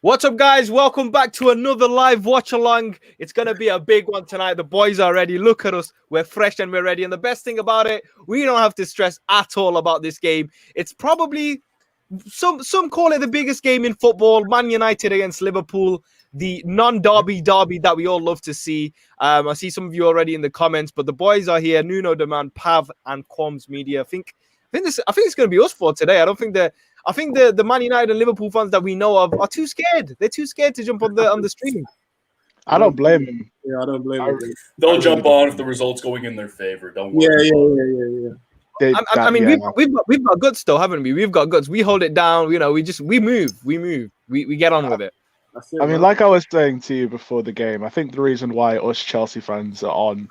What's up, guys? Welcome back to another live watch along. It's going to be a big one tonight. The boys are ready. Look at us. We're fresh and we're ready. And the best thing about it, we don't have to stress at all about this game. It's probably, some call it the biggest game in football. Man United against Liverpool, the non-derby that we all love to see. I see some of you already in the comments, but the boys are here. Nuno Demand, Pav, and Quams Media. I think it's going to be us four today. I think the Man United and Liverpool fans that we know of are too scared. They're too scared to jump on the stream. I don't blame them. Yeah, I don't blame them. They'll jump on if the result's going in their favor. Don't worry. Yeah. We've got guts though, haven't we? We've got guts. We hold it down. You know, we move. We get on with it. I mean, like I was saying to you before the game, I think the reason why us Chelsea fans are on,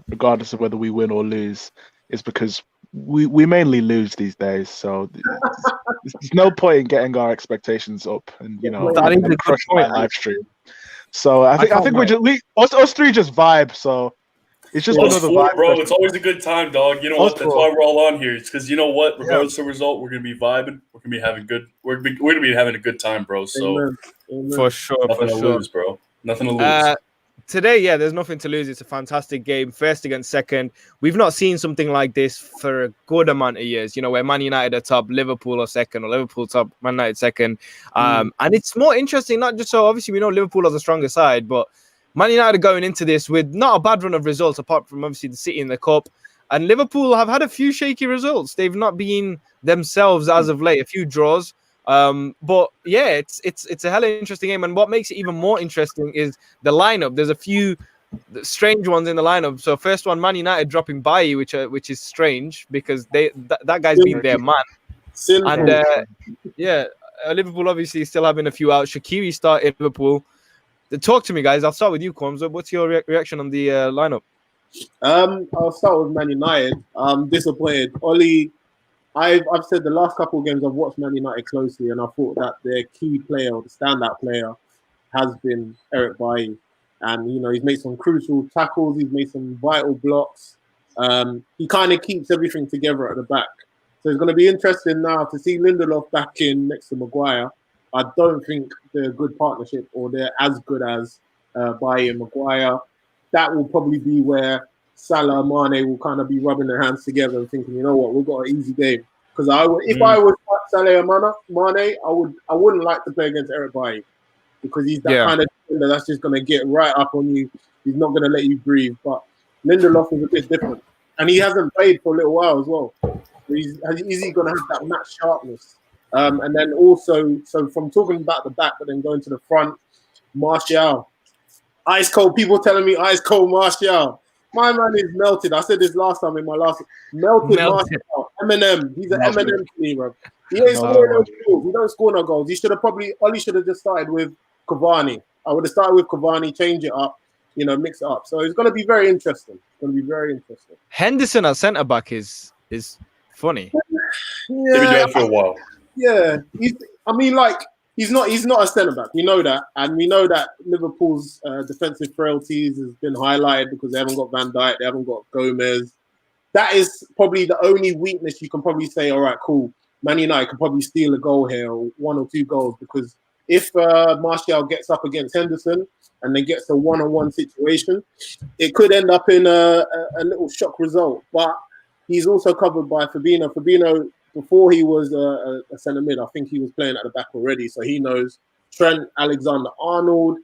regardless of whether we win or lose, is because we mainly lose these days. So there's no point in getting our expectations up and crush my live stream. So I think us three just vibe. So it's just another vibe, bro. It's always a good time, dog. You know what? That's why we're all on here. It's because you know what? Regardless of the result, we're gonna be vibing. We're gonna be having good. We're gonna be having a good time, bro. So Amen. For sure, nothing to lose, bro. Nothing to lose. Today, there's nothing to lose. It's a fantastic game, first against second. We've not seen something like this for a good amount of years, where Man United are top, Liverpool are second, or Liverpool top, Man United second. And it's more interesting, not just so obviously we know Liverpool has a stronger side, but Man United are going into this with not a bad run of results, apart from obviously the City in the Cup. And Liverpool have had a few shaky results. They've not been themselves as of late, a few draws. But yeah, it's a hella interesting game, and what makes it even more interesting is the lineup. There's a few strange ones in the lineup. So first one, Man United dropping Bailly, which is strange because that guy's been their man. And Liverpool obviously still having a few out. Shaqiri started Liverpool. Talk to me, guys. I'll start with you, Quams. What's your reaction on the lineup? I'll start with Man United. I'm disappointed. Oli, I've said the last couple of games I've watched Man United closely, and I thought that their key player, or the standout player, has been Eric Bailly. And he's made some crucial tackles. He's made some vital blocks. He kind of keeps everything together at the back. So it's going to be interesting now to see Lindelof back in next to Maguire. I don't think they're a good partnership, or they're as good as Bailly and Maguire. That will probably be where Salah and Mane will kind of be rubbing their hands together and thinking, you know what, we've got an easy game. Because if I was Salah and Mane, I wouldn't like to play against Eric Bailly, because he's that kind of defender that's just going to get right up on you. He's not going to let you breathe. But Lindelof is a bit different, and he hasn't played for a little while as well. So is he going to have that match sharpness? And then also, so from talking about the back, but then going to the front, Martial, ice cold. People telling me ice cold Martial. My man is melted. I said this last time in my last melted. Martial. Eminem. He's an Eminem to me, bro. He ain't scoring no goals. He don't score no goals. He should have Oli should have just started with Cavani. I would have started with Cavani, change it up, mix it up. So it's going to be very interesting. Henderson at centre back is funny. They've been doing it for a while. Yeah, he's not a centre back. We know that, and we know that Liverpool's defensive frailties has been highlighted because they haven't got Van Dijk, they haven't got Gomez. That is probably the only weakness you can probably say. All right, cool. Man United could probably steal a goal here, or 1 or 2 goals, because if Martial gets up against Henderson and then gets a one-on-one situation, it could end up in a little shock result. But he's also covered by Fabinho. Fabinho, before he was a centre mid, I think he was playing at the back already, so he knows. Trent Alexander-Arnold,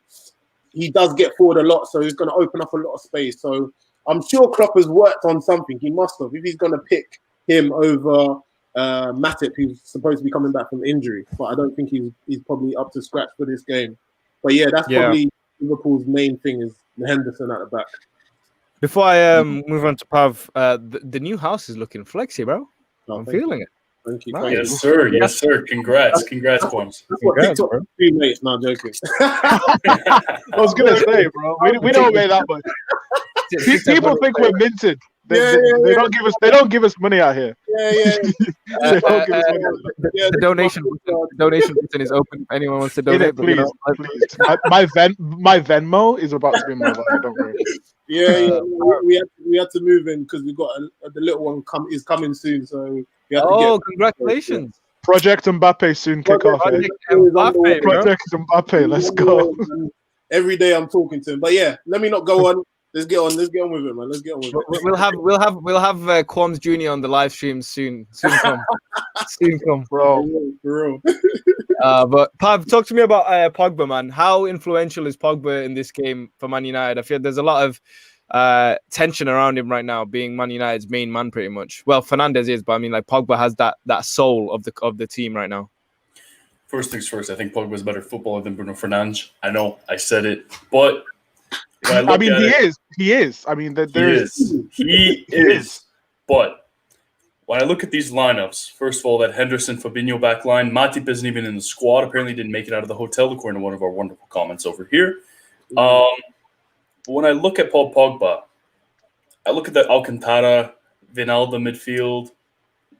he does get forward a lot, so he's going to open up a lot of space. So I'm sure Klopp has worked on something. He must have, if he's going to pick him over Matip, who's supposed to be coming back from injury. But I don't think he's probably up to scratch for this game. But yeah, that's probably Liverpool's main thing, is the Henderson at the back. Before I move on to Pav, the new house is looking flexy, bro. I'm feeling it. Thank you. Yes, sir. Yes, sir. Congrats, Quams. That's what TikTok do, mate. Not joking. I was gonna say, bro, we don't make that much. People think we're minted. They don't give us money out here. They don't give us money. The donation button is open if anyone wants to donate. Please. My Venmo is about to be mobile. Don't worry. We had to move in because we got the little one is coming soon. So we had to congratulations! Project Mbappe soon kick off. Project Mbappe, Project Mbappe, let's go. Every day I'm talking to him, but yeah, let me not go on. Let's get on with it, man. Let's get on with it. We'll have Quams Jr. on the live stream soon. Soon come, bro. For real. But Pav, talk to me about Pogba, man. How influential is Pogba in this game for Man United? I feel there's a lot of tension around him right now, being Man United's main man, pretty much. Well, Fernandes is, but I mean, like Pogba has that soul of the team right now. First things first, I think Pogba's a better footballer than Bruno Fernandes. I know I said it, but I mean, he is. I mean, he is. But when I look at these lineups, first of all, that Henderson Fabinho back line, Matip isn't even in the squad. Apparently, didn't make it out of the hotel, according to one of our wonderful comments over here. When I look at Paul Pogba, I look at the Alcantara, Vinalda midfield,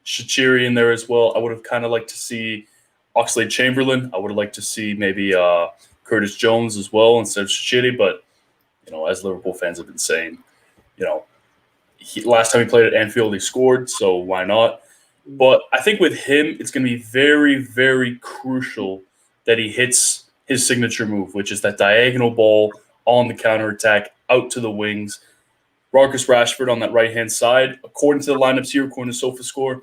Shaqiri in there as well. I would have kind of liked to see Oxlade-Chamberlain. I would have liked to see maybe Curtis Jones as well instead of Shaqiri, but as Liverpool fans have been saying, last time he played at Anfield, he scored, so why not? But I think with him, it's going to be very, very crucial that he hits his signature move, which is that diagonal ball on the counterattack, out to the wings. Marcus Rashford on that right-hand side, according to the lineups here, according to SofaScore.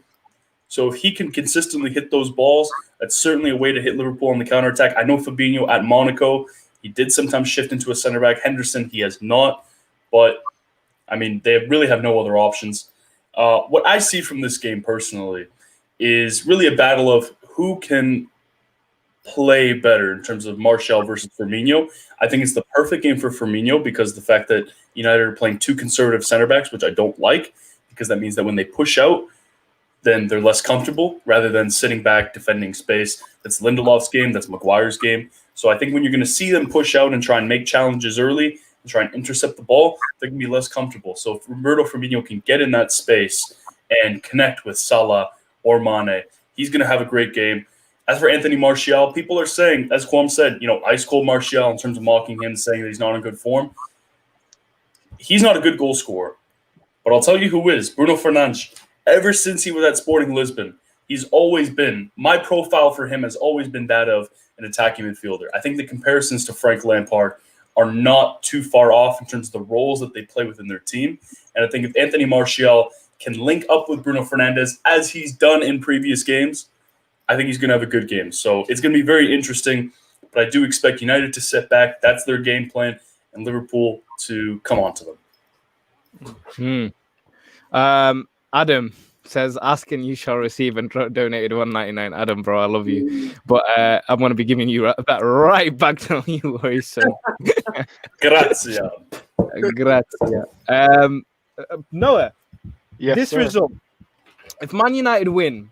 So if he can consistently hit those balls, that's certainly a way to hit Liverpool on the counterattack. I know Fabinho at Monaco, he did sometimes shift into a center back. Henderson, he has not. But, I mean, they really have no other options. What I see from this game personally is really a battle of who can play better in terms of Martial versus Firmino. I think it's the perfect game for Firmino because the fact that United are playing two conservative center backs, which I don't like, because that means that when they push out, then they're less comfortable rather than sitting back, defending space. That's Lindelof's game. That's Maguire's game. So I think when you're going to see them push out and try and make challenges early and try and intercept the ball, they're going to be less comfortable. So if Roberto Firmino can get in that space and connect with Salah or Mane, he's going to have a great game. As for Anthony Martial, people are saying, as Quam said, ice cold Martial in terms of mocking him, saying that he's not in good form. He's not a good goal scorer. But I'll tell you who is. Bruno Fernandes. Ever since he was at Sporting Lisbon, he's always been, my profile for him has always been that of an attacking midfielder. I think the comparisons to Frank Lampard are not too far off in terms of the roles that they play within their team. And I think if Anthony Martial can link up with Bruno Fernandes, as he's done in previous games, I think he's going to have a good game. So it's going to be very interesting, but I do expect United to sit back. That's their game plan, and Liverpool to come on to them. Adam says, asking you shall receive, and donated $1.99. Adam, bro, I love you. But I'm going to be giving you that right back to you very soon. Grazie. Noah, yes, this result, if Man United win,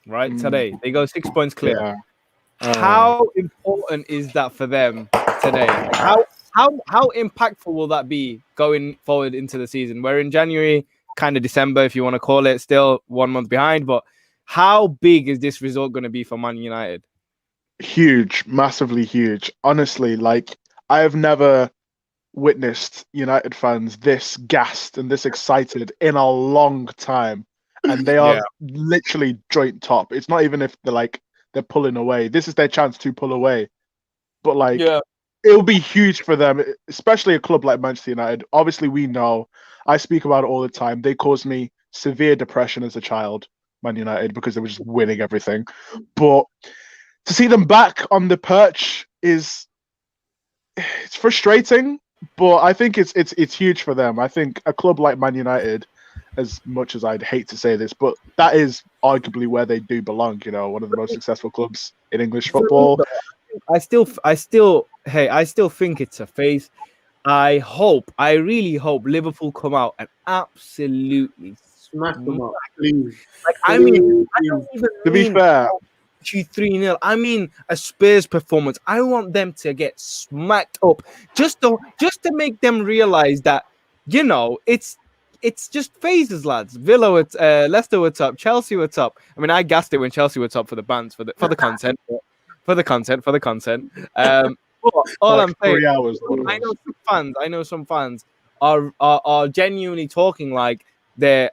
right, today, they go 6 points clear. Yeah. How important is that for them today? How impactful will that be going forward into the season? We're in January, kind of December, if you want to call it, still 1 month behind. But how big is this result going to be for Man United? Huge, massively huge. Honestly, I have never witnessed United fans this gassed and this excited in a long time. And they are literally joint top. It's not even if they're pulling away. This is their chance to pull away. But it'll be huge for them, especially a club like Manchester United. Obviously, we know, I speak about it all the time. They caused me severe depression as a child, Man United, because they were just winning everything. But to see them back on the perch it's frustrating, but I think it's huge for them. I think a club like Man United, as much as I'd hate to say this, but that is arguably where they do belong. One of the most successful clubs in English football. I still think it's a phase. I really hope Liverpool come out and absolutely smash them up, please. I don't even to be fair, 3-0. I mean, a Spurs performance. I want them to get smacked up, just to make them realize that it's just phases, lads. Villa were Leicester were top, Chelsea were top. I mean, I gassed it when Chelsea were top for the bands, for the content, for the content. All I'm saying, I know some fans are genuinely talking like they're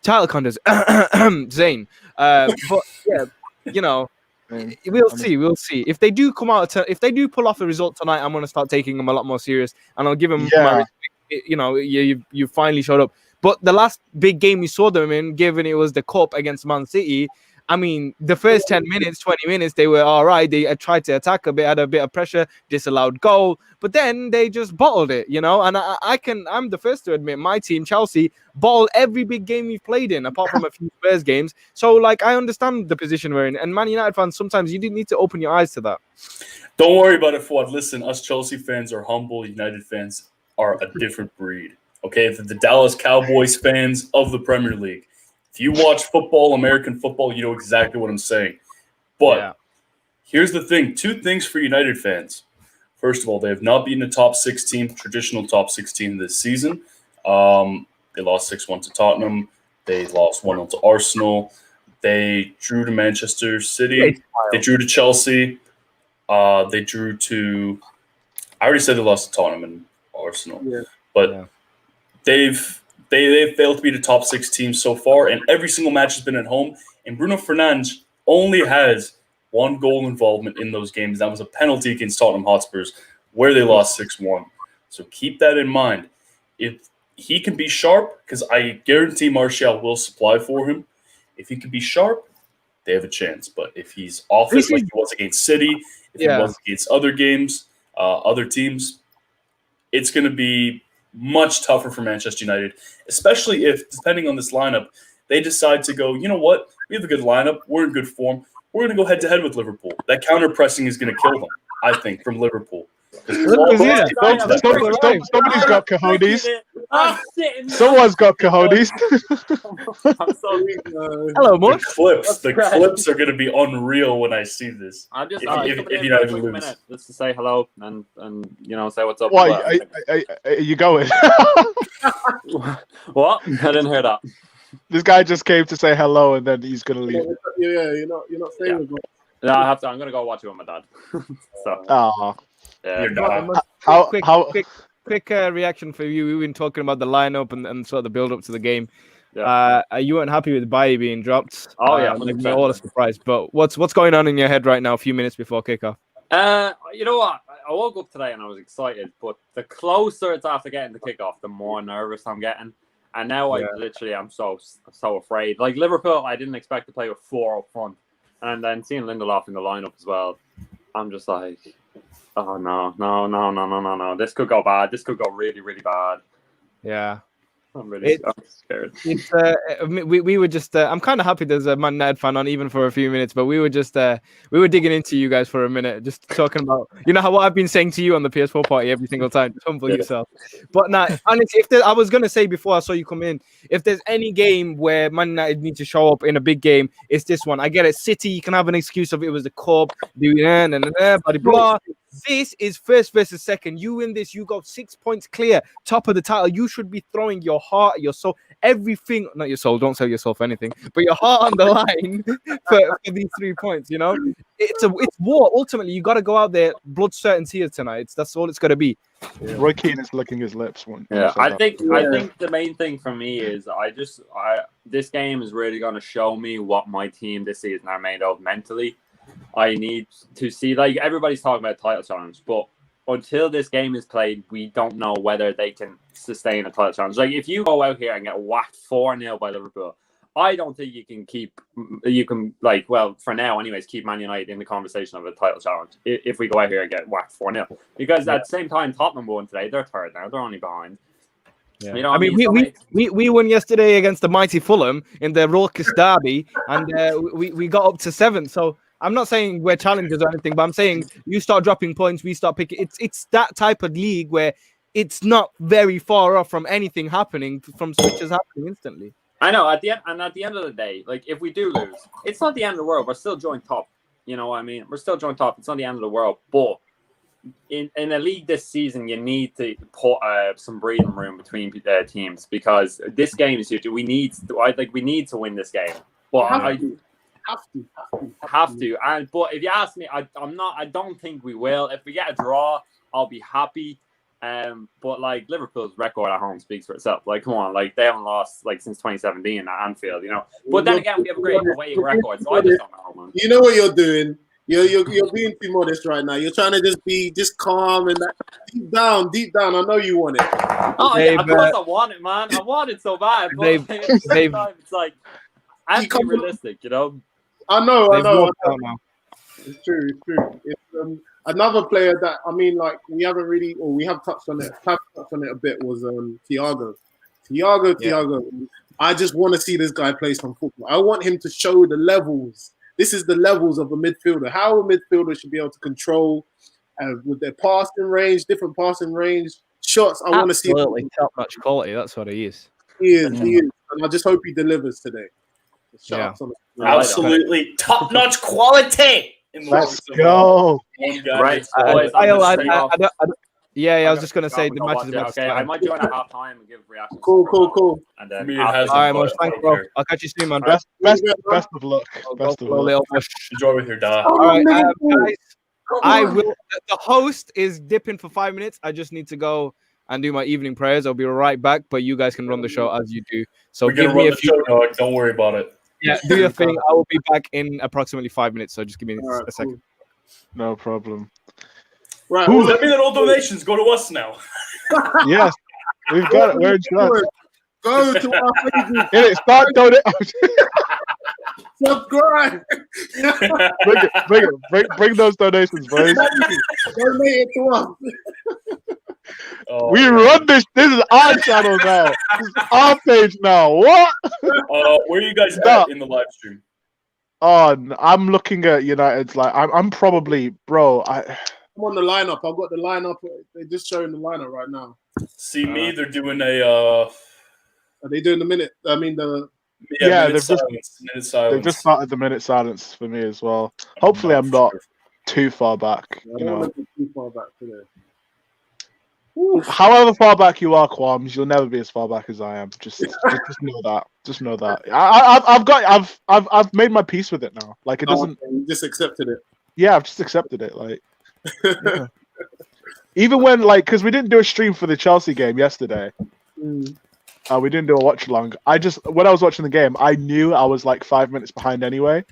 title contenders. Zayn, but yeah, you know, Man, we'll honestly. see. We'll see. If they do come out, if they do pull off a result tonight, I'm going to start taking them a lot more serious, and I'll give them my Yeah. respect. You know, you finally showed up. But the last big game we saw them in, given it was the cup against Man City, I mean, the first 10 minutes, 20 minutes, they were all right. They tried to attack a bit, had a bit of pressure, disallowed goal, but then they just bottled it, you know. And I'm the first to admit, my team, Chelsea, bottled every big game we've played in, apart from a few Spurs games. So, like, I understand the position we're in. And Man United fans, sometimes you do need to open your eyes to that. Don't worry about it, Fuad. Listen, us Chelsea fans are humble. United fans are a different breed. Okay, the Dallas Cowboys fans of the Premier League. If you watch football, American football, you know exactly what I'm saying. But here's the thing: 2 things for United fans. First of all, they have not beaten a top 6 team, traditional top 6 team this season. They lost 6-1 to Tottenham. They lost 1-0 to Arsenal. They drew to Manchester City. They drew to Chelsea. They drew to. I already said they lost to Tottenham and Arsenal, but they've failed to beat a top 6 team so far, and every single match has been at home. And Bruno Fernandes only has 1 goal involvement in those games. That was a penalty against Tottenham Hotspurs, where they lost 6-1. So keep that in mind. If he can be sharp, because I guarantee Martial will supply for him. If he can be sharp, they have a chance. But if he's off it like he was against City, if he was against other games, other teams, it's going to be much tougher for Manchester United, especially if, depending on this lineup, they decide to go, you know what, we have a good lineup, we're in good form, we're going to go head-to-head with Liverpool. That counter-pressing is going to kill them, I think, from Liverpool. Somebody's got cojones. Someone's got cojones. Hello, Mush. The clips are going to be unreal when I see this. I'm just if United for a lose. minute just to say hello and you know, say what's up. Why are you going? What? I didn't hear that. This guy just came to say hello and then he's gonna leave. Yeah, you're not saying it. No, I have to. I'm gonna go watch it with my dad. So. You're not. Quick reaction for you. We've been talking about the lineup and sort of the build up to the game. Yeah. You weren't happy with Bailly being dropped. Oh yeah, you're all a surprise. But what's going on in your head right now? A few minutes before kickoff. You know what? I woke up today and I was excited, but the closer it's after getting the kickoff, the more nervous I'm getting. And now I'm so afraid. Like Liverpool, I didn't expect to play with 4 up front, and then seeing Lindelof in the lineup as well, I'm just like, oh no. This could go bad. This could go really, really bad. Yeah. I'm scared. It's we were just I'm kind of happy there's a Man United fan on even for a few minutes, but we were just we were digging into you guys for a minute, just talking about what I've been saying to you on the PS4 party every single time. Just humble yourself. But now, honestly, I was gonna say before I saw you come in, if there's any game where Man United need to show up in a big game, it's this one. I get it. City, you can have an excuse of it was the cup, blah blah. This is first versus second. You win this, you go 6 points clear, top of the title. You should be throwing your heart, your soul, everything. Not your soul. Don't sell yourself for anything, but your heart on the line for these 3 points. You know, it's war. Ultimately, you got to go out there, blood, sweat, and tears tonight. That's all it's got to be. Yeah. Roy Keane is licking his lips. I think the main thing for me is this game is really going to show me what my team this season are made of mentally. I need to see, like, everybody's talking about title challenge, but until this game is played, we don't know whether they can sustain a title challenge. Like, if you go out here and get whacked 4-0 by Liverpool, I don't think for now anyways, keep Man United in the conversation of a title challenge if we go out here and get whacked 4-0. Because at the same time, Tottenham won today. They're third now. They're only behind. Yeah. You know, we won yesterday against the mighty Fulham in the raucous derby, and we got up to 7th. So I'm not saying we're challengers or anything, but I'm saying you start dropping points, we start picking. It's that type of league where it's not very far off from anything happening, from switches happening instantly. I know. At the end of the day, like, if we do lose, it's not the end of the world. We're still joint top. You know what I mean? We're still joint top. It's not the end of the world. But in a league this season, you need to put some breathing room between teams, because this game is huge. We need to win this game. But have to. But if you ask me, I don't think we will. If we get a draw, I'll be happy. But like Liverpool's record at home speaks for itself. Like, come on, like they haven't lost like since 2017 at Anfield, you know. But then again, we have a great away record, so I just don't know, man. You know what you're doing. You're being too modest right now. You're trying to just be calm and that. Deep down, I know you want it. Oh yeah, of course I want it, man. I want it so bad. But at the same time, it's like I have to be realistic, you know. I know. It's true. It's another player that we haven't really, or we have touched on it. A bit was Thiago. Thiago. I just want to see this guy play some football. I want him to show the levels. This is the levels of a midfielder. How a midfielder should be able to control with their passing range, different passing range, shots. I want to see absolutely top-notch quality. That's what he is. He is, and I just hope he delivers today. Absolutely top-notch quality. Let's go. Right, I was just gonna say the match is about to start. I might join at half time and give reactions. Cool. And then all right, Mosh, thanks, bro. I'll catch you soon, man. Best of luck. Enjoy with your dad. All right, guys. I will. The host is dipping for 5 minutes. I just need to go and do my evening prayers. I'll be right back, but you guys can run the show as you do. So give me a few. Dog. Don't worry about it. Yeah, do your thing. I will be back in approximately 5 minutes. So just give me a second. No problem. Right. That means that all donations go to us now. Yes, we've got it. We're in charge. Go to our Facebook. Start donating. Subscribe. Bring those donations, boys. Donate it to us. We run this. This is our channel now. This is our page now. What? Where are you guys at in the live stream? Oh, I'm looking at United's. Like, I'm probably, bro. I'm on the lineup. I've got the lineup. They're just showing the lineup right now. See me? They're doing a. Are they doing the minute? I mean the. Yeah, minute silence. They've just started the minute silence for me as well. Hopefully, I'm not too far back. I don't want to be too far back today. However far back you are, Qualms, you'll never be as far back as I am. Just know that. Just know that. I've made my peace with it now. Like it doesn't. You just accepted it. Yeah, I've just accepted it. Like, yeah. Even when because we didn't do a stream for the Chelsea game yesterday. We didn't do a watch along. When I was watching the game, I knew I was like 5 minutes behind anyway.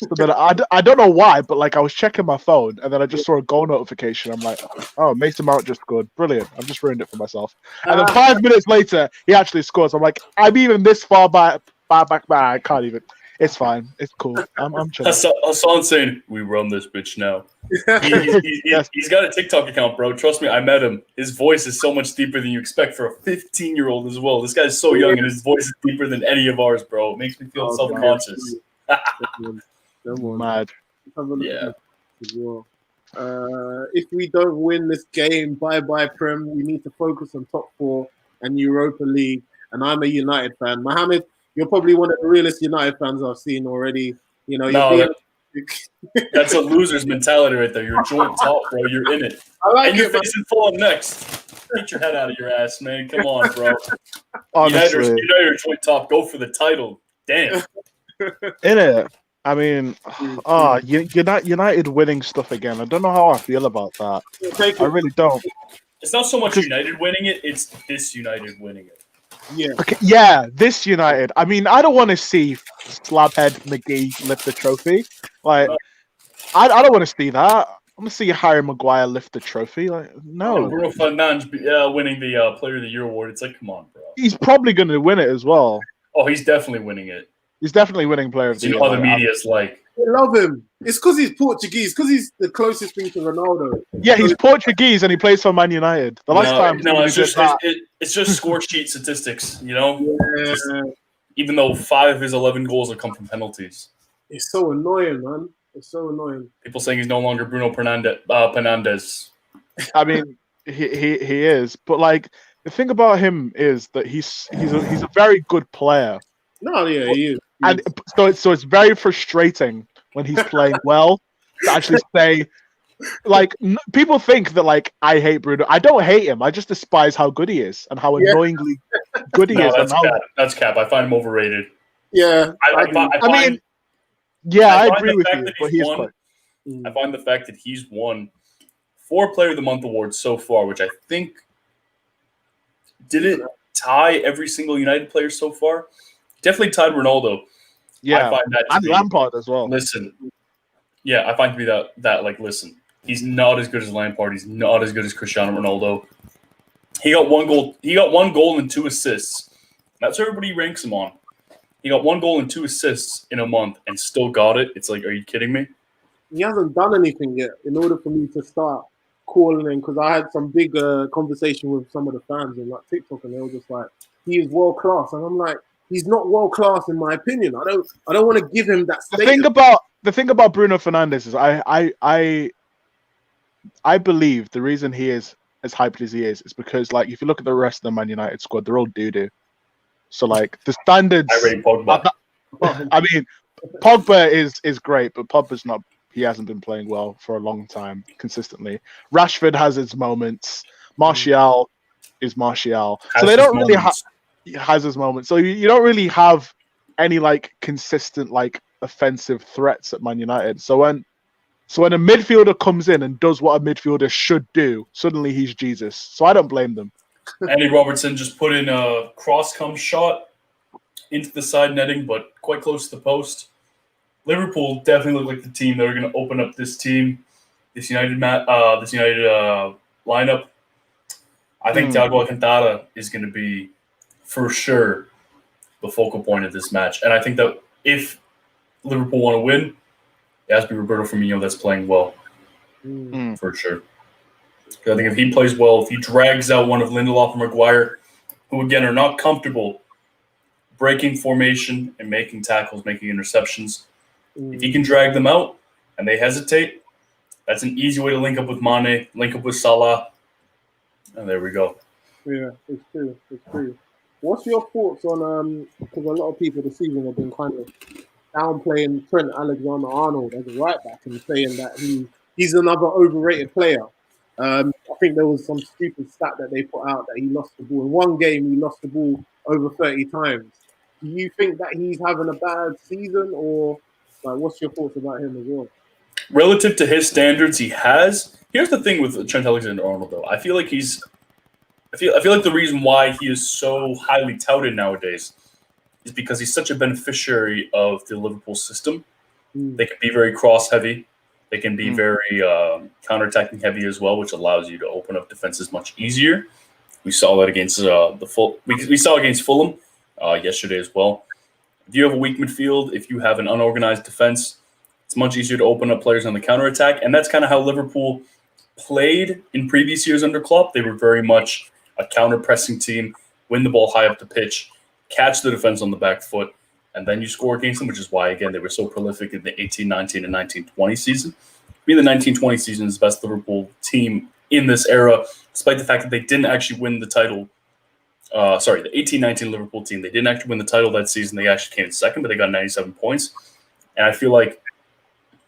So then I don't know why, but like I was checking my phone and then I just saw a goal notification. I'm like, oh, Mason Mount just scored. Brilliant. I've just ruined it for myself. And then 5 minutes later, he actually scores. I'm like, I'm even this far back. I can't even. It's fine. It's cool. I'm chilling. Hassan saying, we run this bitch now. He's got a TikTok account, bro. Trust me, I met him. His voice is so much deeper than you expect for a 15-year-old as well. This guy's so young and his voice is deeper than any of ours, bro. It makes me feel self-conscious. Mad. Yeah. If we don't win this game, bye Prem. We need to focus on top 4 and Europa League. And I'm a United fan. Mohammed, you're probably one of the realest United fans I've seen already. You know, that's a loser's mentality right there. You're joint top, bro. You're in it. I like and you're it, facing Fulham next. Get your head out of your ass, man. Come on, bro. Honestly, United joint top. Go for the title. Damn. In it. I mean, United winning stuff again. I don't know how I feel about that. I really don't. It's not so much United winning it; it's this United winning it. Yeah. Okay, yeah, this United. I mean, I don't want to see Slabhead McGee lift the trophy. Like, I don't want to see that. I want to see Harry Maguire lift the trophy. Like, no. Bruno Fernandes winning the Player of the Year award. It's like, come on, bro. He's probably going to win it as well. Oh, he's definitely winning it. He's definitely winning Player of the Year. You know how the media's like. I love him. It's because he's Portuguese. Because he's the closest thing to Ronaldo. Yeah, he's Portuguese and he plays for Man United. The last time. No, it's just score sheet statistics. You know. Yeah. Even though 5 of his 11 goals have come from penalties. It's so annoying, man. It's so annoying. People saying he's no longer Bruno Fernandes. I mean, he is, but like the thing about him is that he's a very good player. No, yeah, he is. And so it's very frustrating when he's playing well to actually say, like, people think that like I hate Bruno. I don't hate him. I just despise how good he is and how annoyingly good he is. That's cap. I find him overrated. Yeah, I agree with you, but he's quite. I find the fact that he's won 4 Player of the Month awards so far, which I think didn't tie every single United player so far. Definitely tied Ronaldo. Yeah, I find that to and be, Lampard as well. Listen, yeah, I find to be that like, listen, he's not as good as Lampard. He's not as good as Cristiano Ronaldo. He got 1 goal. He got 1 goal and 2 assists. That's what everybody ranks him on. He got 1 goal and 2 assists in a month and still got it. It's like, are you kidding me? He hasn't done anything yet in order for me to start calling him, because I had some big conversation with some of the fans on like TikTok, and they were just like, he is world class, and I'm like, he's not world class in my opinion. I don't want to give him that status. The thing about Bruno Fernandes is I believe the reason he is as hyped as he is because, like, if you look at the rest of the Man United squad, they're all doo-doo. So, like, the standards... I rate Pogba. I mean, Pogba is great, but Pogba's not... He hasn't been playing well for a long time, consistently. Rashford has his moments. Martial is Martial. So they don't really have... Has his moments. So you don't really have any, like, consistent, like, offensive threats at Man United. So when a midfielder comes in and does what a midfielder should do, suddenly he's Jesus. So I don't blame them. Andy Robertson just put in a cross-come shot into the side netting, but quite close to the post. Liverpool definitely look like the team that are going to open up this United lineup. I think Thiago Alcantara is going to be, for sure, the focal point of this match. And I think that if Liverpool want to win, it has to be Roberto Firmino that's playing well, for sure. I think if he plays well, if he drags out one of Lindelof and Maguire, who again are not comfortable breaking formation and making tackles, making interceptions, if he can drag them out and they hesitate, that's an easy way to link up with Mane, link up with Salah, and there we go. Yeah, it's true. It's true. What's your thoughts on because a lot of people this season have been kind of downplaying Trent Alexander-Arnold as a right back and saying that he's another overrated player. I think there was some stupid stat that they put out that he lost the ball. In one game, he lost the ball over 30 times. Do you think that he's having a bad season, or like, what's your thoughts about him as well? Relative to his standards, he has. Here's the thing with Trent Alexander-Arnold, though. I feel like I feel like the reason why he is so highly touted nowadays is because he's such a beneficiary of the Liverpool system. They can be very cross-heavy. They can be very counter-attacking heavy as well, which allows you to open up defenses much easier. We saw that against we saw against Fulham yesterday as well. If you have a weak midfield, if you have an unorganized defense, it's much easier to open up players on the counter-attack, and that's kind of how Liverpool played in previous years under Klopp. They were very much a counter-pressing team, win the ball high up the pitch, catch the defense on the back foot, and then you score against them, which is why, again, they were so prolific in the 18-19 and 19-20 season. I mean, the 19-20 season is the best Liverpool team in this era, despite the fact that they didn't actually win the title. The 18-19 Liverpool team, they didn't actually win the title that season. They actually came in second, but they got 97 points. And I feel like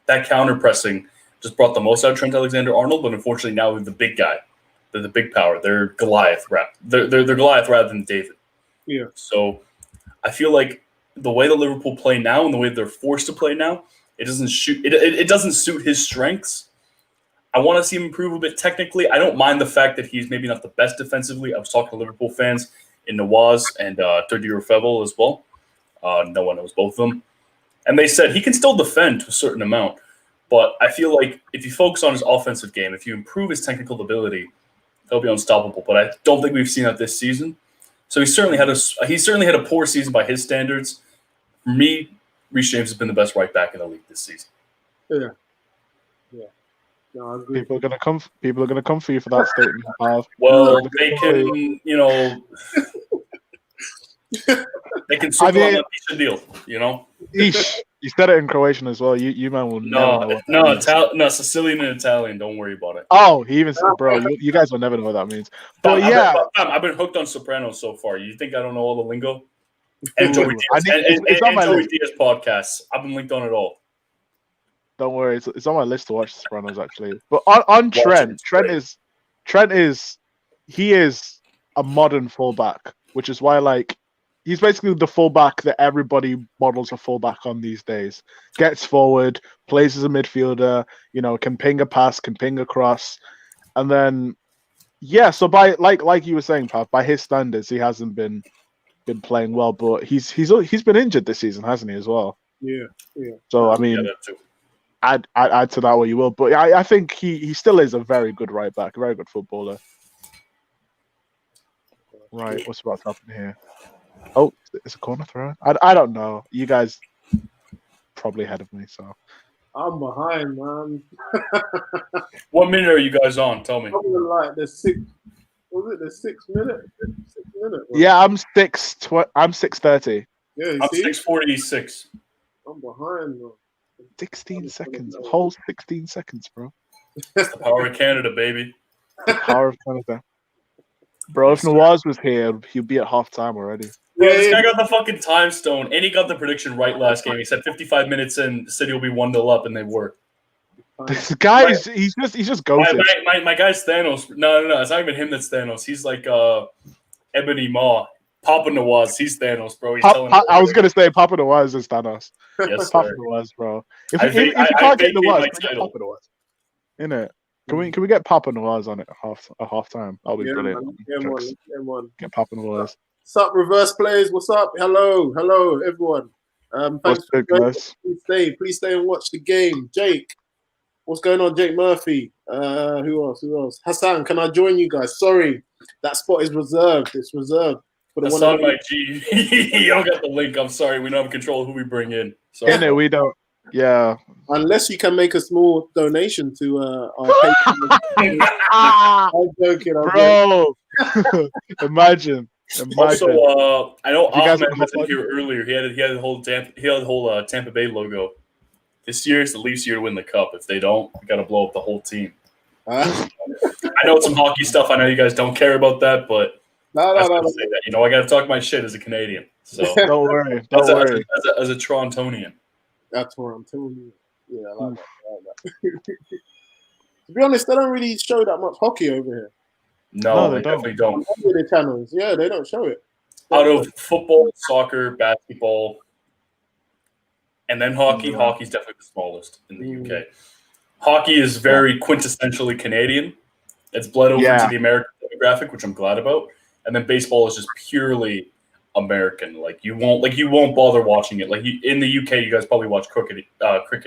that counter-pressing just brought the most out of Trent Alexander-Arnold, but unfortunately now they're the big guy. They're the big power. They're Goliath. They're Goliath rather than David. Yeah. So I feel like the way that Liverpool play now and the way they're forced to play now, it doesn't suit his strengths. I want to see him improve a bit technically. I don't mind the fact that he's maybe not the best defensively. I was talking to Liverpool fans in Nawaz and Tordir Fevel as well. No one knows both of them. And they said he can still defend to a certain amount. But I feel like if you focus on his offensive game, if you improve his technical ability, he'll be unstoppable. But I don't think we've seen that this season. So he certainly had a poor season by his standards. For me, Reece James has been the best right back in the league this season. Yeah. No, I agree. People are gonna come for you for that statement. Well, they can, they can circle on a decent deal, Eesh, you said it in Croatian as well. You man will never know. No, Sicilian and Italian. Don't worry about it. Oh, he even said, bro, you guys will never know what that means. But I've been hooked on Sopranos so far. You think I don't know all the lingo? And Joey Diaz podcasts. I've been linked on it all. Don't worry, it's on my list to watch The Sopranos actually. But on Trent is a modern fullback, which is why he's basically the fullback that everybody models a fullback on these days. Gets forward, plays as a midfielder, can ping a pass, can ping a cross. And then, yeah, so by like you were saying, Pat, by his standards, he hasn't been playing well, but he's been injured this season, hasn't he, as well? Yeah. So I Yeah, mean, that too. add to that what you will, but I think he still is a very good right back, a very good footballer. Right, what's about to happen here? Oh, it's a corner throw. I don't know. You guys probably ahead of me, so I'm behind, man. What minute are you guys on? Tell me. Probably like the 6th. Was it the 6th minute? 6th minute. Bro. yeah, I'm 6:30. Yeah, you I'm see? 6:46. I'm behind, bro. 16 seconds, a whole 16 seconds, bro. It's the power of Canada, baby. The power of Canada. Bro, if Nawaz was here, he'd be at halftime already. Bro, Yeah, this yeah. guy got the fucking time stone, and he got the prediction right last game. He said 55 minutes in, City will be 1-0 up, and they were. This guy is he's just goated. My guy's Thanos. No, it's not even him that's Thanos. He's like Ebony Maw. Papa Nawaz, he's Thanos, bro. He's telling I was gonna say Papa Nawaz is Thanos. Yes, Papa sir. Nawaz, bro. If I you can't get vacated Nawaz, my get title. Papa Nawaz. Innit? Can we get Papa Nawaz on it at half time? That'll be brilliant. Man. Get one. Get Papa Nawaz. What's up, reverse players? What's up? Hello, everyone. Thanks What's for good, joining. guys? Please stay and watch the game. Jake, what's going on? Jake Murphy. Who else? Hassan, can I join you guys? Sorry, that spot is reserved. It's reserved for the That's one. on my G. You don't got the link. I'm sorry. We don't have control of who we bring in. Sorry. Innit? We don't. Yeah. Unless you can make a small donation to our Patreon. I'm joking. Bro. Imagine. Also, I know You guys Ahmed want was to in hop here earlier. He had the whole Tampa Bay logo. This year is the Leafs year to win the cup. If they don't, we got to blow up the whole team. I know it's some hockey stuff. I know you guys don't care about that, but No. I say that. You know, I got to talk my shit as a Canadian. So Don't worry. Don't worry. as a Torontonian. That's what I'm telling you. Yeah, I like that. To be honest, they don't really show that much hockey over here. No, they they don't. definitely don't. On the channels, yeah, they don't show it. Out of football, soccer, basketball, and then hockey, hockey's definitely the smallest in the UK. Hockey is very quintessentially Canadian. It's bled over to the American demographic, which I'm glad about. And then baseball is just purely American. Like you won't bother watching it. Like in the UK, you guys probably watch cricket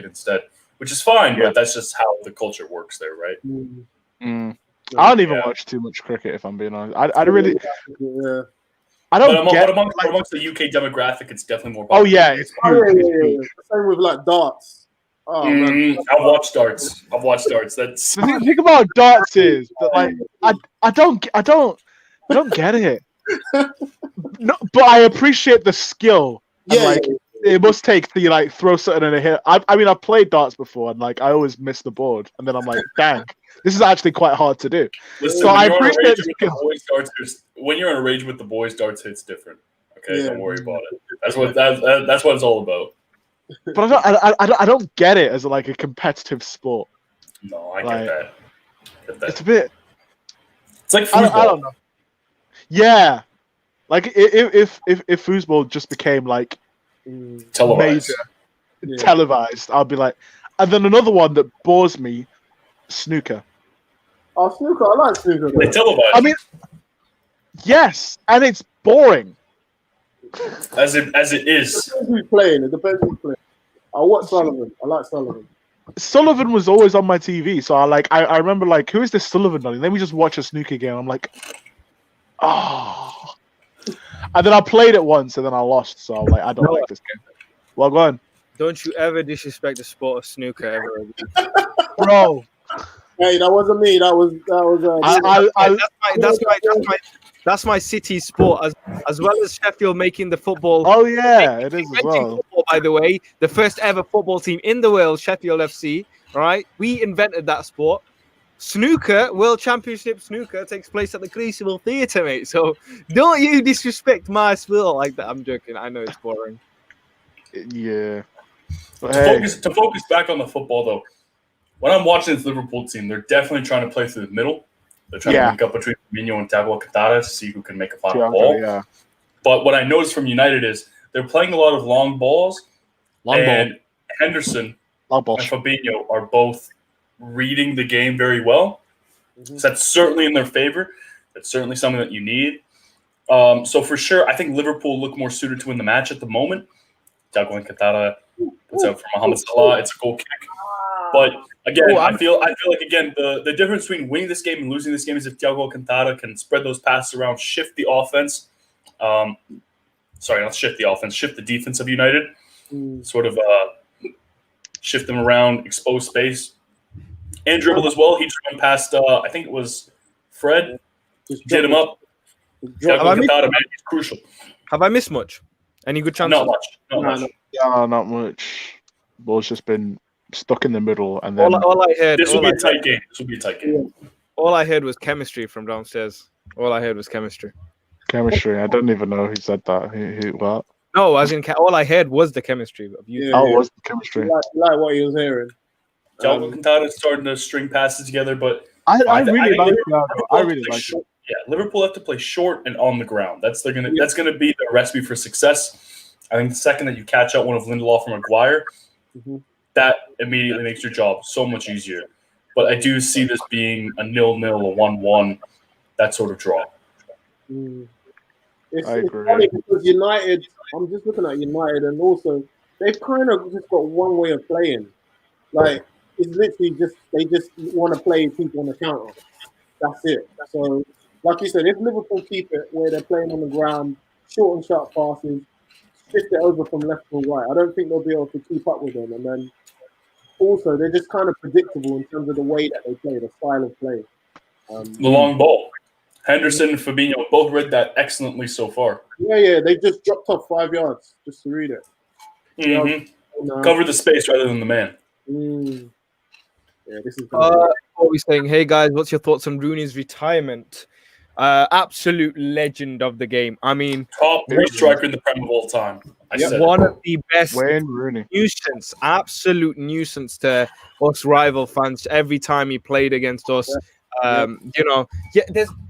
instead, which is fine. But that's just how the culture works there, right? I don't even watch too much cricket, if I'm being honest. I really. Yeah. I don't get. But amongst the UK demographic, it's definitely more. Oh popular. yeah, it's huge. Same with like darts. Oh man, I've watched darts. That's The thing about darts is that like I don't get it. No, but I appreciate the skill. And, Yeah, like it must take to like throw something in a hit. I mean, I've played darts before, and like I always miss the board, and then I'm like, dang, this is actually quite hard to do. Listen, So I appreciate the skill. When you're on a rage with the boys, darts hits different. Okay, don't worry about it. That's what it's all about. But I don't get it as like a competitive sport. No, I Like, get that. It's a bit. It's like football. I don't know. Yeah, like if foosball just became like Televised. major, televised, I'll be like. And then another one that bores me, snooker. Oh, snooker! I like snooker. They televised. I mean, yes, and it's boring. as it is. It depends who's playing. I watch Sullivan. I like Sullivan. Sullivan was always on my TV, so I remember like, who is this Sullivan on? Let me just watch a snooker game. I'm like, oh. And then I played it once, and then I lost. So I'm like, I don't like this game. Well, go on, Don't you ever disrespect the sport of snooker ever again. bro. Hey, that wasn't me. That was. That's my city sport as well as Sheffield making the football. Oh yeah, it is as well. Football, by the way, the first ever football team in the world, Sheffield FC. Right, we invented that sport. Snooker, World Championship snooker takes place at the Crucible Theatre, mate. So don't you disrespect my sport like that. I'm joking. I know it's boring. Yeah. But To focus back on the football though, when I'm watching this Liverpool team, they're definitely trying to play through the middle. They're trying to link up between Firmino and Thiago Alcantara to see who can make a final ball. Yeah. But what I noticed from United is they're playing a lot of long balls. Henderson long ball. and Fabinho are both reading the game very well. Mhm. So that's certainly in their favor. That's certainly something that you need. So for sure, I think Liverpool look more suited to win the match at the moment. Thiago Alcantara puts out for Mohamed Salah. It's a goal kick. But again, I feel like again the difference between winning this game and losing this game is if Thiago Alcantara can spread those passes around, shift the offense. Not shift the offense, shift the defense of United. Sort of shift them around, expose space, and dribble as well. He dribbled past I think it was Fred. Just Did him up. Thiago Alcantara, man, he's crucial. Have I missed much? Any good chances? Not much. Not much. Yeah, not much. Ball's just been stuck in the middle, and then All I heard. This will be a tight game. This will be a tight game. All I heard was chemistry from downstairs. All I heard was chemistry. chemistry. I don't even know who said that. Who what? No, as in all I heard was the chemistry of you. Oh, it was the chemistry. Like what he was hearing. Thiago Alcantara is starting to string passes together, but I really like Liverpool that. I really like it. Yeah, Liverpool have to play short and on the ground. That's gonna be the recipe for success. I think the second that you catch out one of Lindelof or Maguire, that immediately makes your job so much easier. But I do see this being a 0-0, a 1-1, that sort of draw. It's funny because United, I'm just looking at United, and also they've kind of just got one way of playing. Like, it's literally they just want to play people on the counter. That's it. So, like you said, if Liverpool keep it where they're playing on the ground, short and sharp passes, shift it over from left to right, I don't think they'll be able to keep up with them. And then also, they're just kind of predictable in terms of the way that they play, the style of play. The long ball. Henderson and Fabinho both read that excellently so far. Yeah, they just dropped off 5 yards just to read it. Cover the space rather than the man. Yeah, this is. What are we saying? Hey guys, what's your thoughts on Rooney's retirement? Absolute legend of the game. I mean, top 3 striker in the Prem of all time. One of the best. Wayne Rooney. Nuisance, absolute nuisance to us rival fans every time he played against us.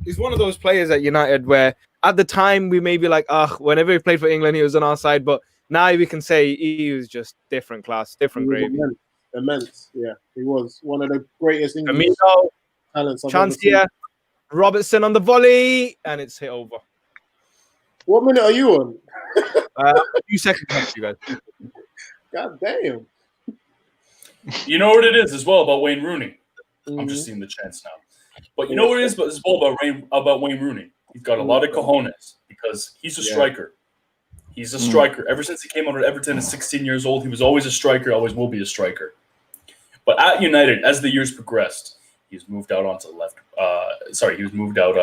He's one of those players at United where at the time we may be like, whenever he played for England, he was on our side. But now we can say he was just different class, different grade. Immense. Yeah, he was one of the greatest English talents. Chance here. Robertson on the volley, and it's hit over. What minute are you on? A few seconds left, you guys. God damn. You know what it is as well about Wayne Rooney? I'm just seeing the chance now. But you know what it is as well about Wayne Rooney? He's got a lot of cojones because he's a striker. He's a striker. Ever since he came out of Everton at 16 years old, he was always a striker, always will be a striker. But at United, as the years progressed, he's moved out onto the left. He was moved out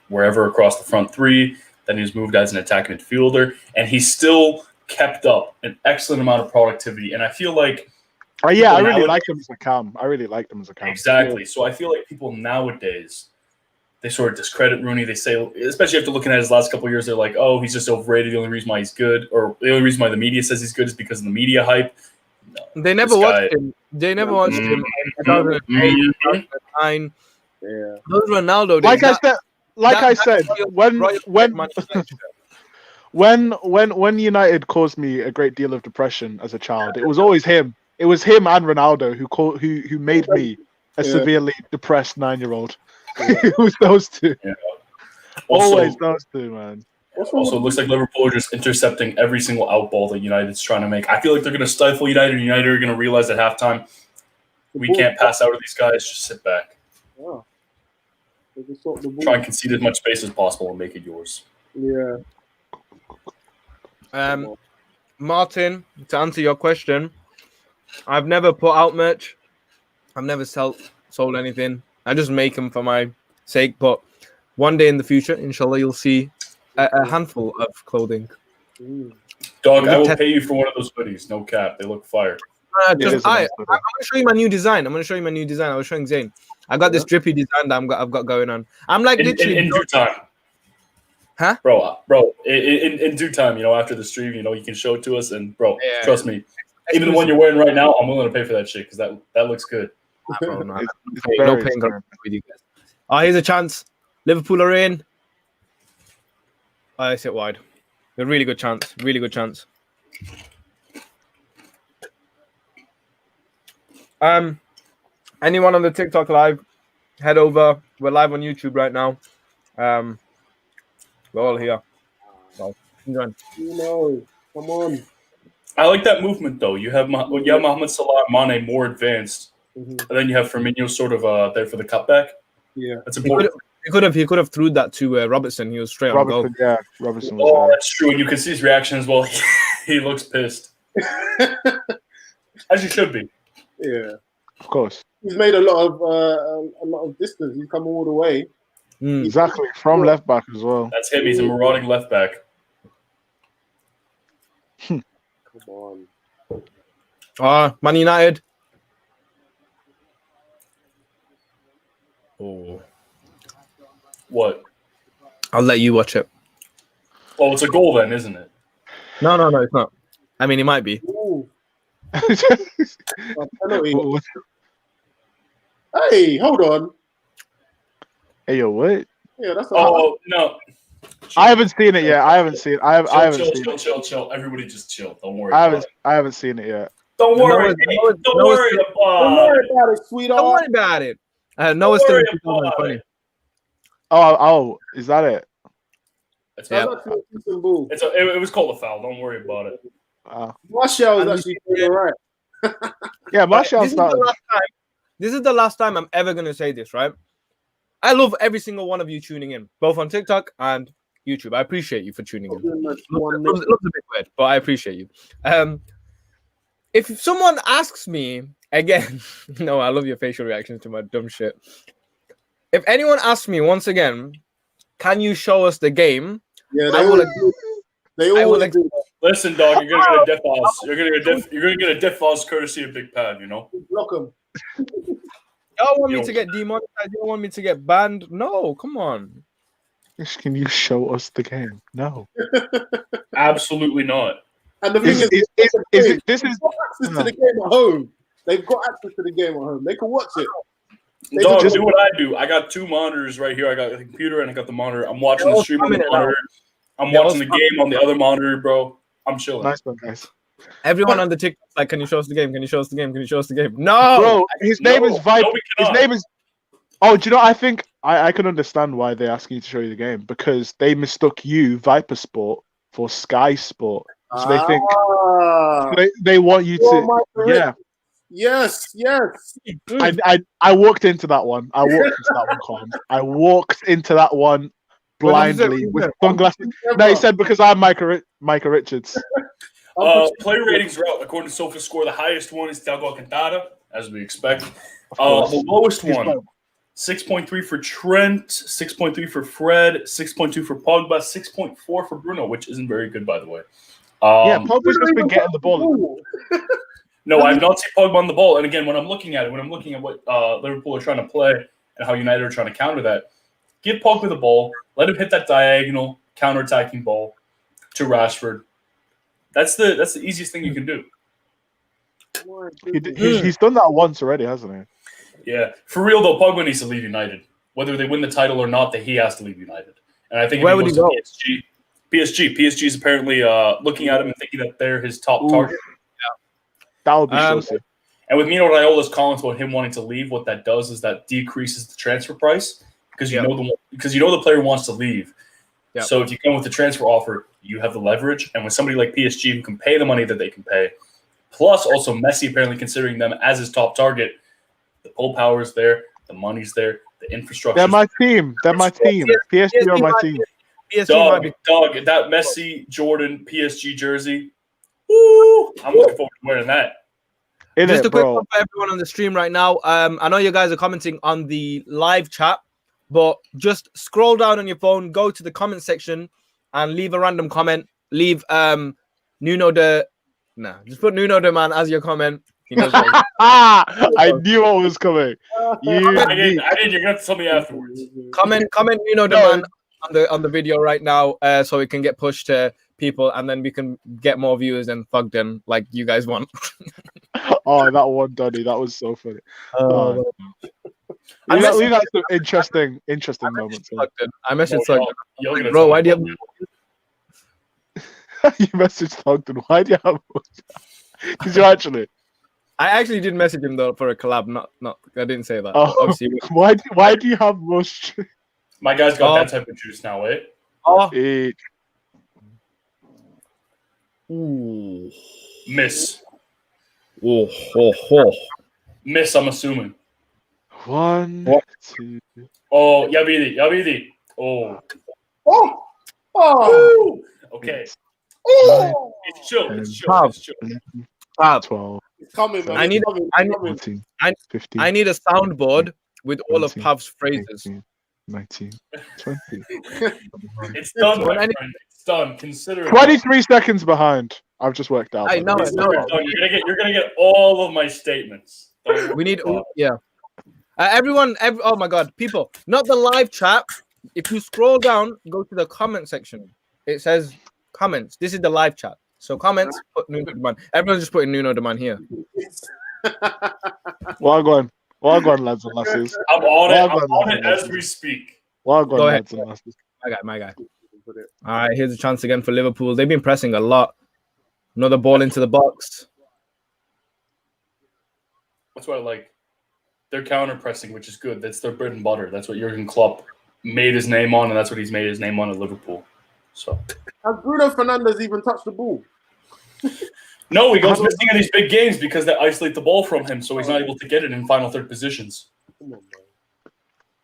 wherever across the front three. Then he was moved as an attacking midfielder, and he still kept up an excellent amount of productivity. And I feel like, I really liked him as a cam. Exactly. Yeah. So I feel like people nowadays, they sort of discredit Rooney. They say, especially after looking at his last couple of years, they're like, "Oh, he's just overrated. The only reason why he's good, or the only reason why the media says he's good, is because of the media hype." No, they never watched him. They never watched him. 2008, 2009. Yeah. Those Ronaldo days. Like I said, when United caused me a great deal of depression as a child, it was always him. It was him and Ronaldo who made me a severely depressed 9-year-old. It was those two. Yeah. Always those two, man. Also, it looks like Liverpool are just intercepting every single outball that United's trying to make. I feel like they're going to stifle United, and United are going to realize at halftime, we can't pass out of these guys. Just sit back. Yeah. Try and concede as much space as possible and make it yours. Yeah. Martin, to answer your question, I've never put out merch. I've never sold anything. I just make them for my sake. But one day in the future, inshallah, you'll see a handful of clothing. Dog, I will pay you for one of those hoodies. No cap. They look fire. I'm going to show you my new design. I was showing Zayn. I got this drippy design that I've got going on. I'm like literally in due time. Huh? Bro, in due time, after the stream, you can show it to us. And, bro, trust me, even the one you're wearing right now, I'm willing to pay for that shit because that looks good. No pain with you guys. Here's a chance. Liverpool are in. I sit wide. A really good chance. Anyone on the TikTok live, head over. We're live on YouTube right now. We're all here. So, enjoy. Come on. I like that movement though. You have Mohamed Salah and Mane more advanced, Mhm. and then you have Firmino sort of there for the cutback. Yeah. That's important. He could have threw that to Robertson. He was straight on goal. Robertson, yeah, Robertson was Oh, there. that's true. And you can see his reaction as well. He looks pissed, as he should be. Yeah. Of course. He's made a lot of distance. He's come all the way. Exactly. From left back as well. That's him. He's a marauding left back. Come on. Man United. Oh, What? I'll let you watch it. Oh, it's a goal then, isn't it? No, it's not. I mean, it might be. Ooh. What- Hey, hold on. Hey, yo, what? Yeah, that's a Oh no. I haven't seen it yet. I haven't seen Chill. Everybody just chill. Don't worry. I about it. haven't seen it yet. Don't worry. Noah's- Don't Noah's- worry Don't about worry it. about it, sweetheart. Don't worry about it. Noah's still worry in about 2020. it. Oh, is that it? It's, Yeah. That's actually a decent ball. it was called a foul. Don't worry about it. Martial is actually doing all right. Yeah, Martial This is the started. last time. This is the last time I'm ever gonna say this, right? I love every single one of you tuning in, both on TikTok and YouTube. I appreciate you for tuning in. Looks a bit weird, but I appreciate you. If someone asks me again, no, I love your facial reactions to my dumb shit. If anyone asks me once again, can you show us the game? Yeah, I will. they I will always do. Listen, dog, you're gonna get a diff Oz. You're gonna get a diff Oz courtesy of Big Pad, you know? Block them. Y'all want me to get demonetized? You don't want me to get banned? No, come on. Can you show us the game? No. Absolutely not. And the thing Is is, it? This is. they've got access to the game at home. They've got access to the game at home. They can watch it. They Dog, just- do what I do. I got two monitors right here. I got the computer and I got the monitor. I'm watching the stream on the monitor. I'm watching the game on the other monitor, bro. I'm chilling. Nice one, guys. Everyone on the TikTok like, can you show us the game? Can you show us the game? Can you show us the game? No, Bro, his name is Vibe. No, we His cannot. name is. Oh, do you know? I think I can understand why they're asking you to show you the game because they mistook you, Viper Sport, for Sky Sport. So they think they want you Oh, to. my correct. Yeah, Yes. I walked into that one. I walked into that one blindly with sunglasses. No, he said because I'm Micah Richards. Player ratings are out. According to SofaScore, the highest one is Thiago Alcantara, as we expect. course. The lowest He's one, low. 6.3 for Trent, 6.3 for Fred, 6.2 for Pogba, 6.4 for Bruno, which isn't very good, by the way. Yeah, Pogba's just been getting the ball. No, I've not seen Pogba on the ball. And again, when I'm looking at what Liverpool are trying to play and how United are trying to counter that, give Pogba the ball, let him hit that diagonal counter-attacking ball to Rashford. That's the easiest thing you can do. He's done that once already, hasn't he? Yeah, for real though, Pogba needs to leave United. Whether they win the title or not, that he has to leave United. And I think Where if would he he goes go? to PSG is apparently looking at him and thinking that they're his top target. That would be so sick. And with Mino Raiola's comments about him wanting to leave, what that does is that decreases the transfer price because you know the player wants to leave. Yeah. So if you come with a transfer offer, you have the leverage. And with somebody like PSG who can pay the money that they can pay, plus also Messi apparently considering them as his top target, the pull power is there, the money's there, the infrastructure. They're my team. PSG are my team. PSG might be. Dog, that Messi Jordan PSG jersey. Woo! I'm looking forward to wearing that. Just a quick bro. one for everyone on the stream right now. I know you guys are commenting on the live chat, but just scroll down on your phone, go to the comment section, and leave a random comment. Leave just put Nuno de Man as your comment. He knows what I knew what was coming. I did. You're gonna have to tell me afterwards. comment Nuno de Man on the video right now, so it can get pushed to people, and then we can get more viewers and fuck them like you guys want. Oh, that one, Donny, that was so funny. I We got some interesting moments. I messaged Sugden. You're gonna Bro, tell why me. do you have? You messaged Ogden. Why do you have? Did you actually? I actually did message him though for a collab. Not. I didn't say that. Oh, Obviously. why do you have most? My guy's got that type of juice now, eh? Oh. Ooh. Miss. Oh. Miss, I'm assuming. 1, 2. Oh, Yabidi. Oh. Oh, Okay. oh. It's chill. Pab. 12. It's coming, man. I need- It's I need- coming. 14. I- 15. I need a soundboard with all of 19, Pav's phrases. 18, 19, 20. It's done, my When I- friend. It's done. Consider it. 23 seconds behind. I've just worked out. I know it. Consider it done. You're gonna get all of my statements. We need, yeah. Everyone, oh my God, people, not the live chat. If you scroll down, go to the comment section. It says comments. This is the live chat. So comments, put Nuno Demand. Everyone's just putting Nuno Demand here. Well gone, lads and lasses. I'm on it. Well I'm done, on lads it and as lasses. we speak. Well gone, Go ahead. lads and lasses. My guy. All right, here's a chance again for Liverpool. They've been pressing a lot. Another ball into the box. That's what I like. They're counter pressing, which is good. That's their bread and butter. That's what Jurgen Klopp made his name on, and that's what he's made his name on at Liverpool. So Has Bruno Fernandes even touched the ball? no, he goes missing in these big games because they isolate the ball from him, so he's not able to get it in final third positions. Come on, man.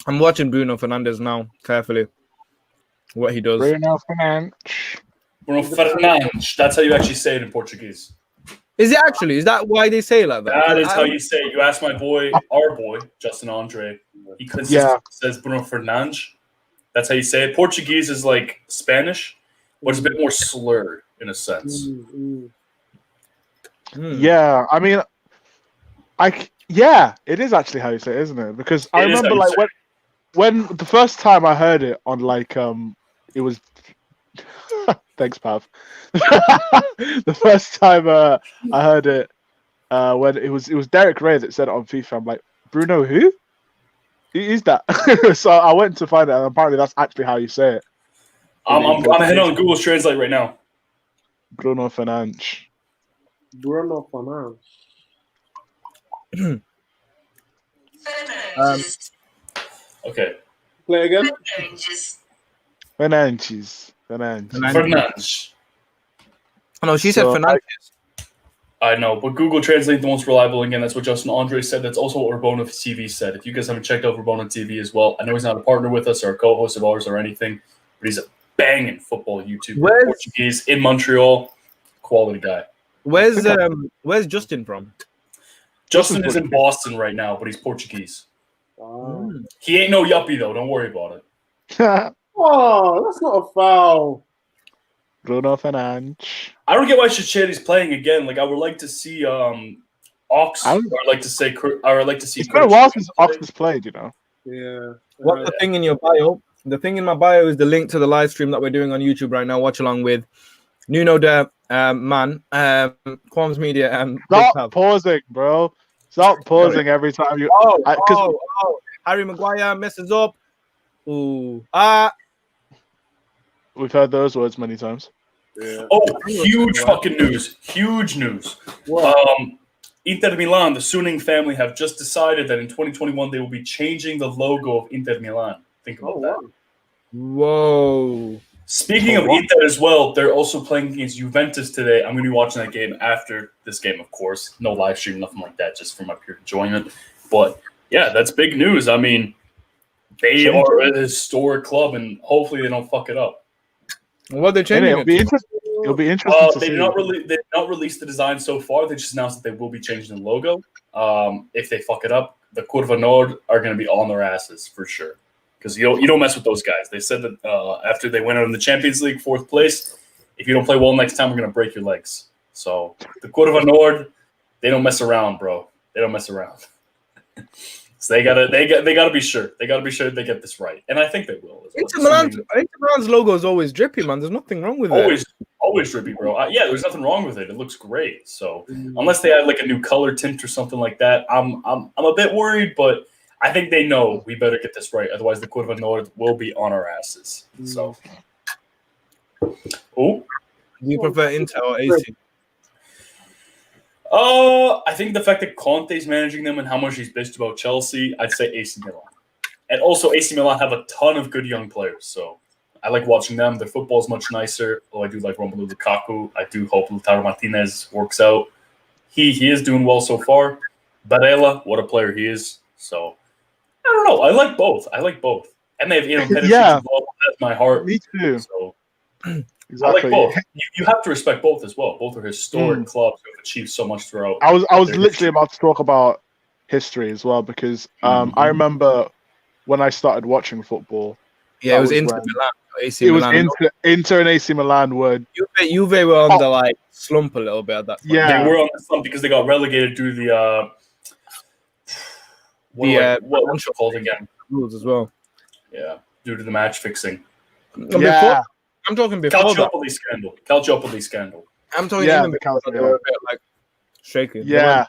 I'm watching Bruno Fernandes now carefully. What he does. Bruno Fernandes. Bruno Fernandes. That's how you actually say it in Portuguese. Is it actually? Is that why they say it like that? That is how you say it. You ask my boy, our boy, Justin Andre. He consistently says Bruno Fernandes. That's how you say it. Portuguese is like Spanish, but it's a bit more slurred in a sense. Yeah, I mean, it is actually how you say it, isn't it? Because I It is remember how you like when the first time I heard it on like it was thanks, Pav. The first time I heard it when it was Derek Ray that said it on FIFA. I'm like, Bruno who? Who is that? So I went to find out, and apparently that's actually how you say it. I'm heading on Google Translate right now. Bruno Fernandes. Bruno Fernandes. Okay. Play again. Fernandes. Fernandes. No, she said So, Fernandes. I know, but Google Translate the most reliable. Again, that's what Justin Andre said. That's also what Rabona TV said. If you guys haven't checked out Rabona TV as well, I know he's not a partner with us or a co-host of ours or anything, but he's a banging football YouTuber in Portuguese in Montreal. Quality guy. Where's Justin from? Justin is in Boston right now, but he's Portuguese. He ain't no yuppie though. Don't worry about it. Oh, that's not a foul. Bruno Fernandes. I don't get why Shaqiri's playing again. Like I would like to see Ox. Or I'd like to see. It's been a while since Ox has played, you know. Yeah. What's the thing in your bio? The thing in my bio is the link to the live stream that we're doing on YouTube right now. Watch along with Nuno the man, Quams Media, and Stop pausing, bro. Stop pausing every time you. Harry Maguire messes up. Ooh, we've heard those words many times. Yeah. Oh, huge fucking news! Huge news. Inter Milan, the Suning family, have just decided that in 2021 they will be changing the logo of Inter Milan. Think about that. Whoa. Speaking of Inter as well, they're also playing against Juventus today. I'm going to be watching that game after this game, of course. No live stream, nothing like that, just for my pure enjoyment. But yeah, that's big news. I mean, they are a historic club, and hopefully they don't fuck it up. What they're changing? It'll be interesting. They've not released the design so far. They just announced that they will be changing the logo. If they fuck it up, the Curva Nord are going to be on their asses for sure. Because you don't mess with those guys. They said that after they went out in the Champions League, 4th place, if you don't play well next time, we're going to break your legs. So the Curva Nord, they don't mess around, bro. They don't mess around. So they gotta be sure. They gotta be sure they get this right, and I think they will. Inter Milan's logo is always drippy, man. There's nothing wrong with it. Always drippy, bro. Yeah, there's nothing wrong with it. It looks great. So unless they add like a new color tint or something like that, I'm a bit worried, but I think they know we better get this right. Otherwise, the Curva Nord will be on our asses. So, do you prefer Inter or AC? I think the fact that Conte's managing them and how much he's bitched about Chelsea, I'd say AC Milan. And also, AC Milan have a ton of good young players, so I like watching them. Their football's much nicer. Oh, I do like Romelu Lukaku. I do hope Lautaro Martinez works out. He is doing well so far. Barella, what a player he is. So, I don't know. I like both. And they have Ian Pettis as well. That's my heart. Me too. So, Exactly. I like both. You have to respect both as well. Both are historic clubs who have achieved so much throughout. I was literally about to talk about history as well because I remember when I started watching football. Yeah, it was Inter Milan. AC Milan. Inter and AC Milan were. Juve were on the like slump a little bit at that point. Yeah, they were on the slump because they got relegated due to the what's it called again? Rules as well. Yeah, due to the match fixing. Yeah. I'm talking before Calciopoli scandal. I'm talking even before that, they were a bit like shaky. Yeah.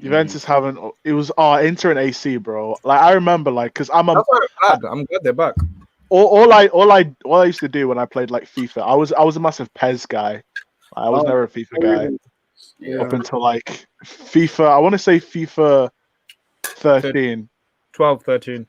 Juventus haven't. It was Inter and AC, bro. Like I remember, like because I'm glad they're back. All I used to do when I played like FIFA, I was a massive PES guy. I was never a FIFA guy. Yeah. Up until like FIFA, I want to say FIFA 13. 12, 13.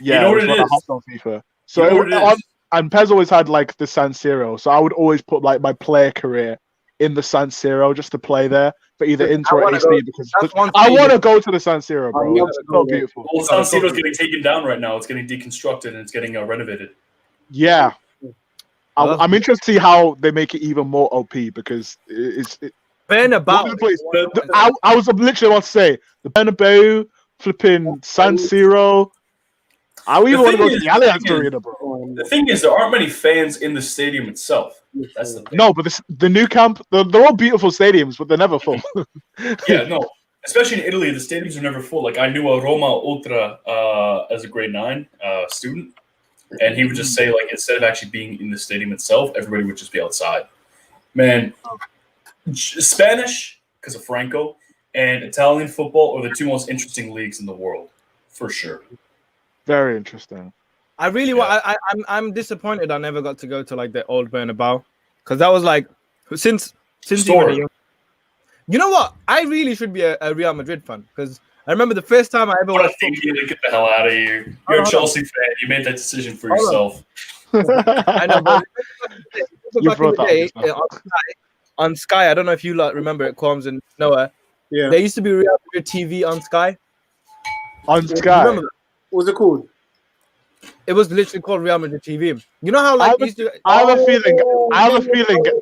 Yeah, you know what it is? I hopped on FIFA. So and PES always had like the San Siro, so I would always put like my player career in the San Siro just to play there for either Inter or AC because I want to go to the San Siro, bro. It's so beautiful. Well, San Siro's getting taken down right now. It's getting deconstructed and it's getting renovated. Yeah. I'm interested to see how they make it even more OP because it's Bernabeu. I was literally about to say the Bernabeu, flipping San Siro. I even want to go to the Allianz Arena, bro. The thing is, there aren't many fans in the stadium itself. That's the thing. No, but the new camp, they're all beautiful stadiums, but they're never full. Yeah, no. Especially in Italy, the stadiums are never full. Like, I knew a Roma Ultra as a grade 9 student, and he would just say, like, instead of actually being in the stadium itself, everybody would just be outside. Man, Spanish, because of Franco, and Italian football are the two most interesting leagues in the world, for sure. Very interesting. I really want. I'm disappointed I never got to go to like the old Bernabeu because that was like since you were young. You know what? I really should be a Real Madrid fan because I remember the first time I ever watched. Get the hell out of here! You're a Chelsea fan. You made that decision for yourself. I know, but back in the day on Sky. I don't know if you like remember it, Qualms and Noah. Yeah, there used to be Real Madrid TV on Sky. On Sky. Remember that? What was it called? It was literally called Real Madrid TV. You know how like I have a feeling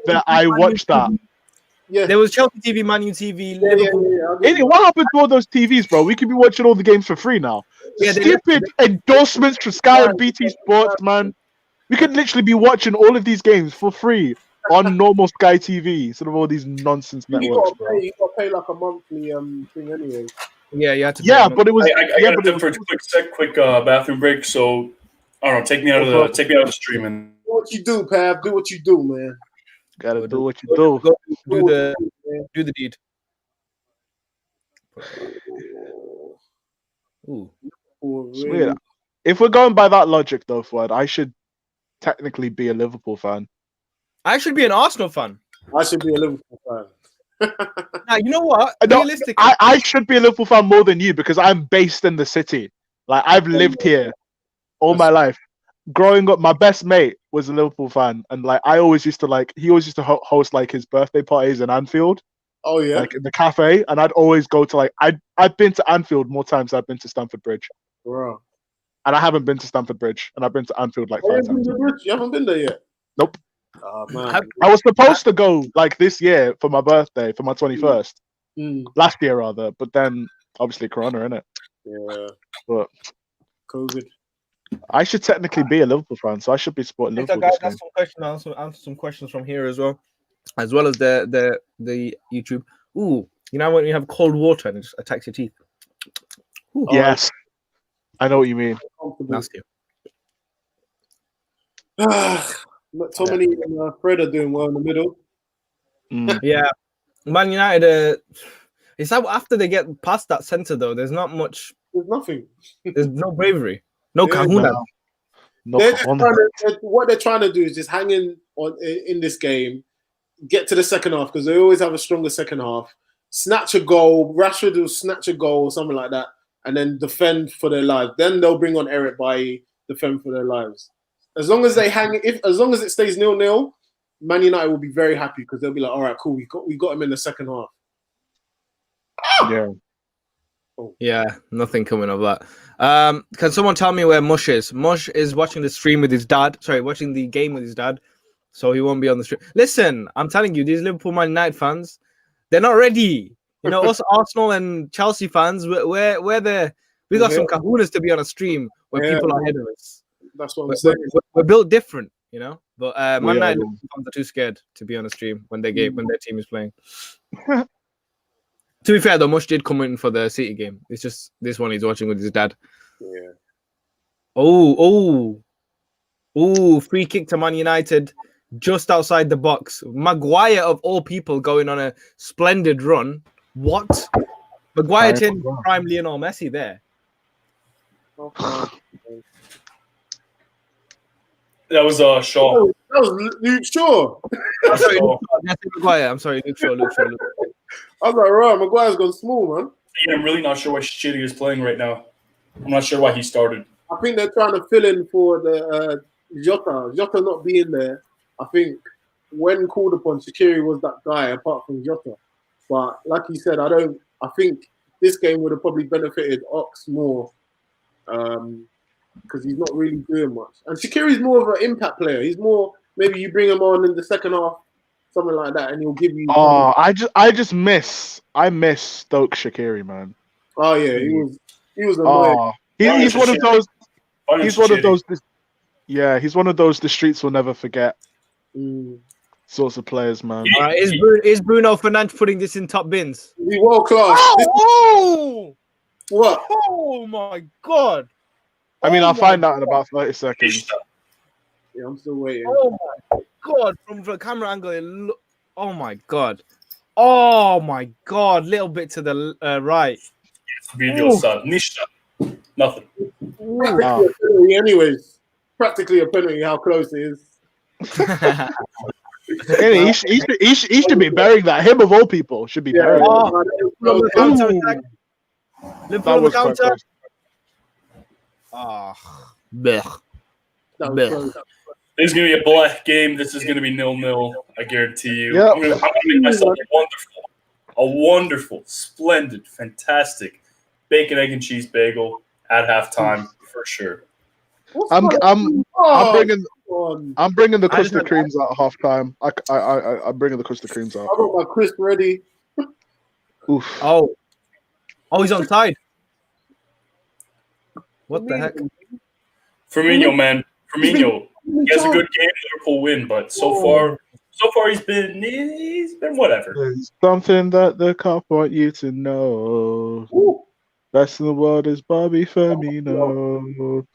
that I watched that. Yeah, there was Chelsea TV, Man U TV, Liverpool. What happened to all those TVs, bro? We could be watching all the games for free now. Stupid endorsements for Sky and BT Sports, man. We could literally be watching all of these games for free on normal Sky TV instead of all these nonsense networks, bro. You got to pay like a monthly thing anyway. Yeah, you had to. Yeah, but it was. I got to for a quick bathroom break. So I don't know. Take me out of the stream and. Do what you do, Pav. Do what you do, man. Gotta do what you do. Do the deed. Ooh. Sweet. If we're going by that logic, though, Fuad, I should technically be a Liverpool fan. I should be an Arsenal fan. I should be a Liverpool fan. Now, you know what? Realistically, I should be a Liverpool fan more than you because I'm based in the city. Like, I've lived here all my life. Growing up, my best mate was a Liverpool fan. And, like, he always used to host, like, his birthday parties in Anfield. Oh, yeah? Like, in the cafe. And I'd always go to, like, I've been to Anfield more times than I've been to Stamford Bridge. Bro. And I haven't been to Stamford Bridge. And I've been to Anfield, like, 5 times. You haven't been there yet? Nope. Oh, man. I was supposed to go like this year for my birthday, for my 21st. Last year, rather. But then, obviously, Corona, innit? Yeah. But COVID. I should technically be a Liverpool fan, so I should be supporting Liverpool. Guys, got some questions. Answer some questions from here as well as the YouTube. Ooh, you know when you have cold water and it just attacks your teeth. Ooh. Yes, I know what you mean. Nasty. Tommy and Fred are doing well in the middle. Yeah, Man United. It's like after they get past that centre, though, there's not much. There's nothing. There's no bravery. No kahuna. What they're trying to do is just hang in this game, get to the second half because they always have a stronger second half. snatch a goal. Rashford will snatch a goal, something like that, and then defend for their lives. Then they'll bring on Eric Bailly, defend for their lives. As long as they as long as it stays 0-0, Man United will be very happy because they'll be like, all right, cool, we got him in the second half. Yeah. Yeah, nothing coming of that. Can someone tell me where Mush is? Mush is watching the stream with his dad. Sorry, watching the game with his dad. So he won't be on the stream. Listen, I'm telling you, these Liverpool Man United fans, they're not ready. You know, us Arsenal and Chelsea fans, we're there. We got some kahunas to be on a stream where people are ahead of us. That's what I'm saying. We're built different, you know. But Man We are, United fans are too scared to be on a stream when their team is playing. To be fair, though, Mush did come in for the City game. It's just this one he's watching with his dad. Yeah. Oh, free kick to Man United just outside the box. Maguire, of all people, going on a splendid run. What? Maguire changed prime Lionel Messi there. That was Shaw. That was Luke Shaw. I'm sorry, Maguire. I'm sorry, Luke Shaw. I was like, right, Maguire's gone small, man. Yeah, I'm really not sure why Shitty is playing right now. I'm not sure why he started. I think they're trying to fill in for the Jota. Jota not being there. I think when called upon, Shaqiri was that guy apart from Jota. But like you said, I think this game would have probably benefited Ox more because he's not really doing much. And Shaqiri's more of an impact player. He's more, maybe you bring him on in the second half, something like that, and he'll give you. Oh, I miss Stoke Shaqiri, man. Oh yeah, he was annoying. Oh, he's one of those. He's one of those. Yeah, he's one of those the streets will never forget sorts of players, man. All right, is Bruno Fernandes putting this in top bins? He's world class. Oh! What? Oh my god! I mean, I'll find out in about 30 seconds. Yeah, I'm still waiting. Oh my god! From the camera angle, oh my god! Oh my god! Little bit to the right. Video sub. Nishta. Nothing. Practically a penalty, anyways. Practically a penalty. How close it is. He should be burying that. Him of all people should be burying. Liverpool on the counter. This is going to be a black game. This is going to be 0-0. I guarantee you. Yep. I'm going to make myself a wonderful, splendid, fantastic bacon, egg, and cheese bagel at halftime for sure. I'm bringing the custard creams out at halftime. I'm bringing the custard creams out. I got my crisp ready. Oof. Oh, he's on side. What the heck? Firmino, man. Firmino. He has a good game. Liverpool win, but so far he's been whatever. There's something that the cop want you to know. Ooh. Best in the world is Bobby Firmino.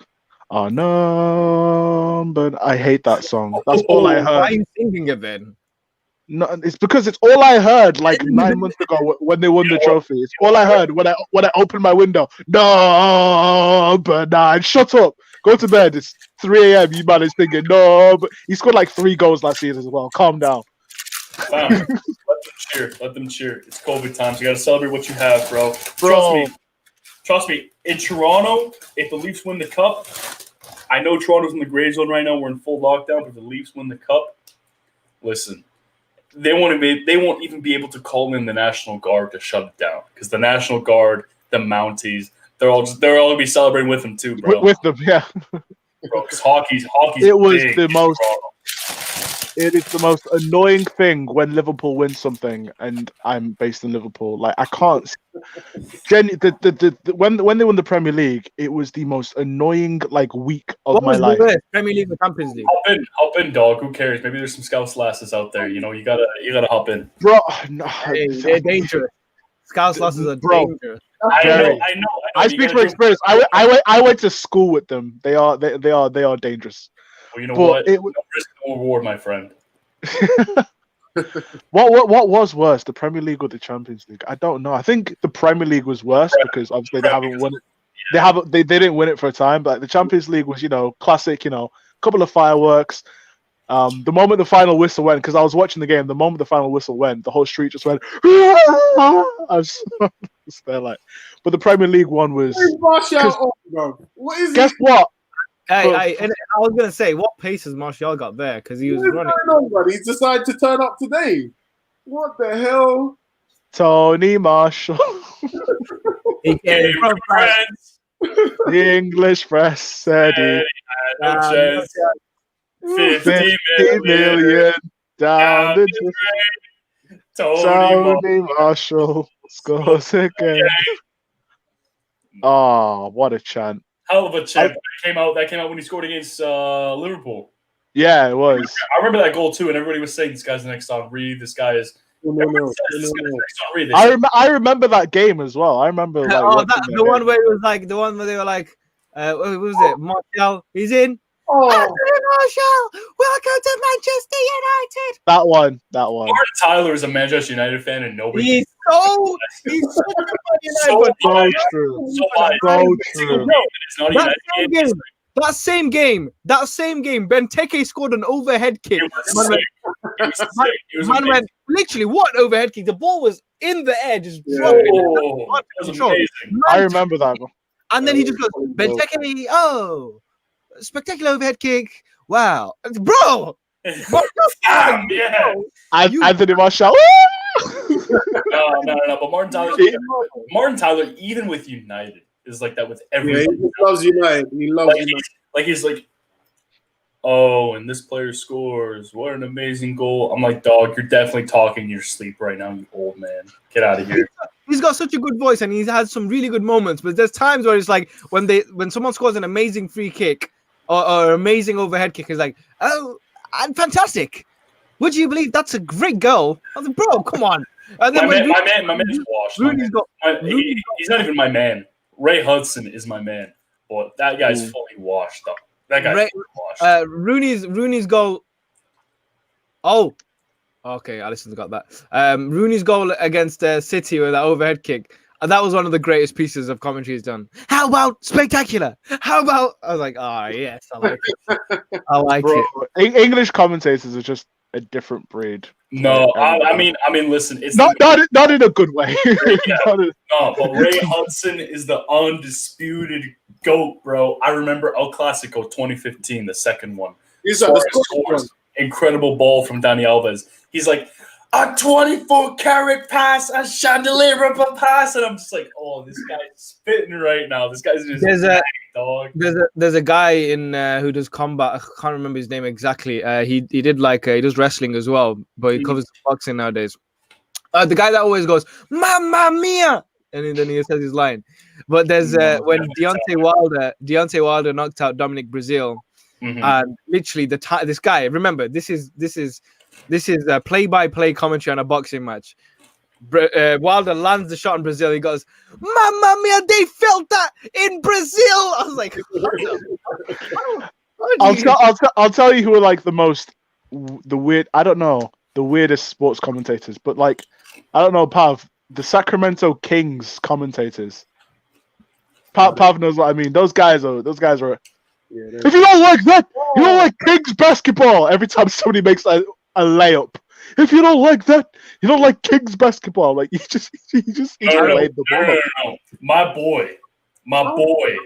Oh no, but I hate that song. That's all I heard. Why are you singing it then? No, it's because it's all I heard like 9 months ago when they won the trophy. It's all I heard when I opened my window. No, but nah, shut up. Go to bed. It's 3 a.m. You man is thinking no, but he scored like 3 goals last season as well. Calm down. Let them cheer. Let them cheer. It's COVID times. You got to celebrate what you have, bro. Trust me. In Toronto, if the Leafs win the cup, I know Toronto's in the gray zone right now. We're in full lockdown, but if the Leafs win the cup, listen, they won't even be able to call in the National Guard to shut it down because the National Guard, the Mounties, they're all gonna be celebrating with them too, bro. With them, yeah. Bro, because hockey's it was big the most. Toronto. It is the most annoying thing when Liverpool wins something, and I'm based in Liverpool. Like I can't. When they won the Premier League, it was the most annoying week of my life. Premier League or Champions League? Hop in, dog. Who cares? Maybe there's some Scouse lasses out there. You know, you gotta hop in, bro. No, they're dangerous. Scouse lasses are dangerous. I know. I speak from experience. I went to school with them. They are dangerous. Well, you know what? No risk, no reward, my friend. What was worse, the Premier League or the Champions League? I don't know. I think the Premier League was worse because obviously they haven't won it. They didn't win it for a time, but the Champions League was classic. Couple of fireworks. The moment the final whistle went, because I was watching the game, the moment the final whistle went, the whole street just went. I was there like, but the Premier League one was. What is Guess he? what? I was gonna say, what pace has Martial got there? Because he was What is running. going on, bro? He's decided to turn up today. What the hell? Tony Marshall, He came from France. the English press said he No chance. 50 50 million. million down the drain. Tony Tony Marshall scores again. Oh, what a chant! Hell of a chant. That came out when he scored against Liverpool. Yeah, it was. I remember that goal too, and everybody was saying this guy's the next Henri. This guy is. No. I remember that game as well. I remember like, the one where it was like the one where they were like, what was it? Martial, he's in. Oh, Martial, welcome to Manchester United. that one. Martin Tyler is a Manchester United fan, and nobody. He's such a so United. true. So true. It's not That United. same game, Benteke scored an overhead kick. It was sick. It was Man amazing. went, literally, what overhead kick? The ball was in the air, just Yeah. dropping. Oh, that was amazing. I remember that. And then he just goes, Benteke, spectacular overhead kick. Wow. Bro! Damn, yeah. Anthony Marshall. No. But Martin Tyler, even with United, is like that with yeah, everything. he loves United. He loves United. He's like, oh, and this player scores. What an amazing goal. I'm like, dog, you're definitely talking in your sleep right now, you old man. Get out of here. He's got such a good voice and he's had some really good moments, but there's times where it's like when someone scores an amazing free kick or amazing overhead kick, it's like, oh, fantastic. Would you believe that's a great goal? I was like, bro, come on. And then my man's washed. He's not even my man. Ray Hudson is my man, but that guy's fully washed up. That guy's fully washed. Rooney's goal. Oh, okay. Alisson's got that. Rooney's goal against City with that overhead kick. That was one of the greatest pieces of commentary he's done. How about spectacular? How about? I was like, yes, I like it. I like it. English commentators are just a different breed. No, I mean, listen, it's not in a good way. No, but Ray Hudson is the undisputed GOAT, bro. I remember El Clasico 2015, the second one. Scores, incredible ball from Dani Alves. He's like, a 24-carat pass, a chandelier pass, and I'm just like, oh, this guy's spitting right now. This guy's just dog. There's a guy in who does combat. I can't remember his name exactly. He does wrestling as well, but he covers boxing nowadays. The guy that always goes, "Mamma mia," and then he says his line. But there's when Deontay Wilder knocked out Dominic Breazeale, and literally this guy. Remember, this is a play-by-play commentary on a boxing match. Wilder lands the shot on Brazil. He goes, "Mamma mia, they felt that in Brazil." I was like, I'll tell you who are like the weird. I don't know the weirdest sports commentators, but like I don't know, Pav, the Sacramento Kings commentators. Pav knows what I mean. Those guys are. Yeah, if you don't like that, you don't like Kings basketball. Every time somebody makes a layup. If you don't like that, you don't like Kings basketball. Like he just laid the ball. No. My boy,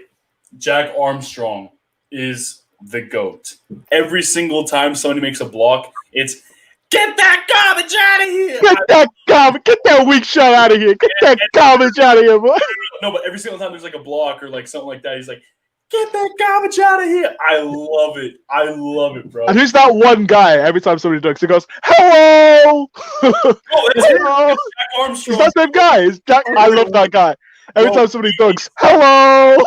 Jack Armstrong is the GOAT. Every single time somebody makes a block, it's get that garbage out of here. Get that weak shot out of here. Get that garbage out of here, boy. No, but every single time there's like a block or like something like that, he's like, get that garbage out of here. I love it, bro. And who's that one guy every time somebody dunks? He goes, hello! Oh, that's hello! Jack Armstrong. Is that the same guy? It's Jack. I love that guy. Every time somebody dunks, hello!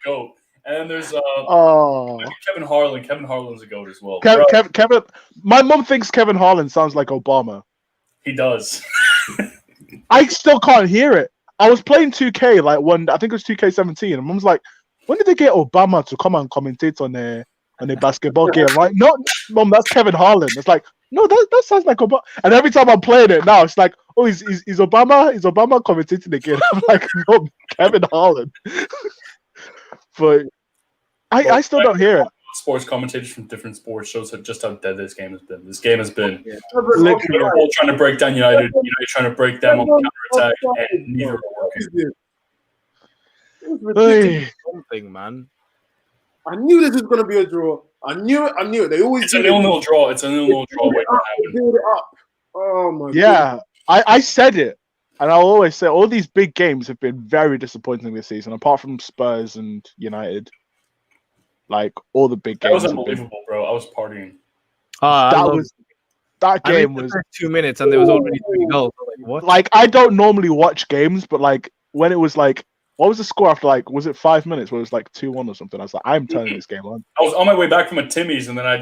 GOAT. And then there's Kevin Harlan. Kevin Harlan's a GOAT as well. Kevin. My mom thinks Kevin Harlan sounds like Obama. He does. I still can't hear it. I was playing 2K I think it was 2K17, and mom's like, when did they get Obama to come and commentate on a basketball game? Like, no, mom, that's Kevin Harlan. It's like, no, that sounds like Obama. And every time I'm playing it now, it's like, oh, is Obama commentating again? I'm like, no, Kevin Harlan. But I still don't hear it. sports commentators from different sports shows just how dead this game has been. This game has been Literally. Liverpool trying to break down United trying to break them on counter-attack, and neither are working. It was ridiculous. Something, man. I knew this was gonna be a draw. I knew it. They always It's a 0-0 draw. It's a 0-0 draw. Wait, what happened? build it up. Oh my god. Yeah, I said it, and I'll always say all these big games have been very disappointing this season. Apart from Spurs and United, like all the big That games. was unbelievable, bro. I was partying. That game the was first 2 minutes, and there was already 3 goals. Like, what? like I don't normally watch games, but like when it was like, what was the score after like, was it 5 minutes where it was like 2-1 or something? I was like, I'm turning this game on. I was on my way back from a Timmy's, and then I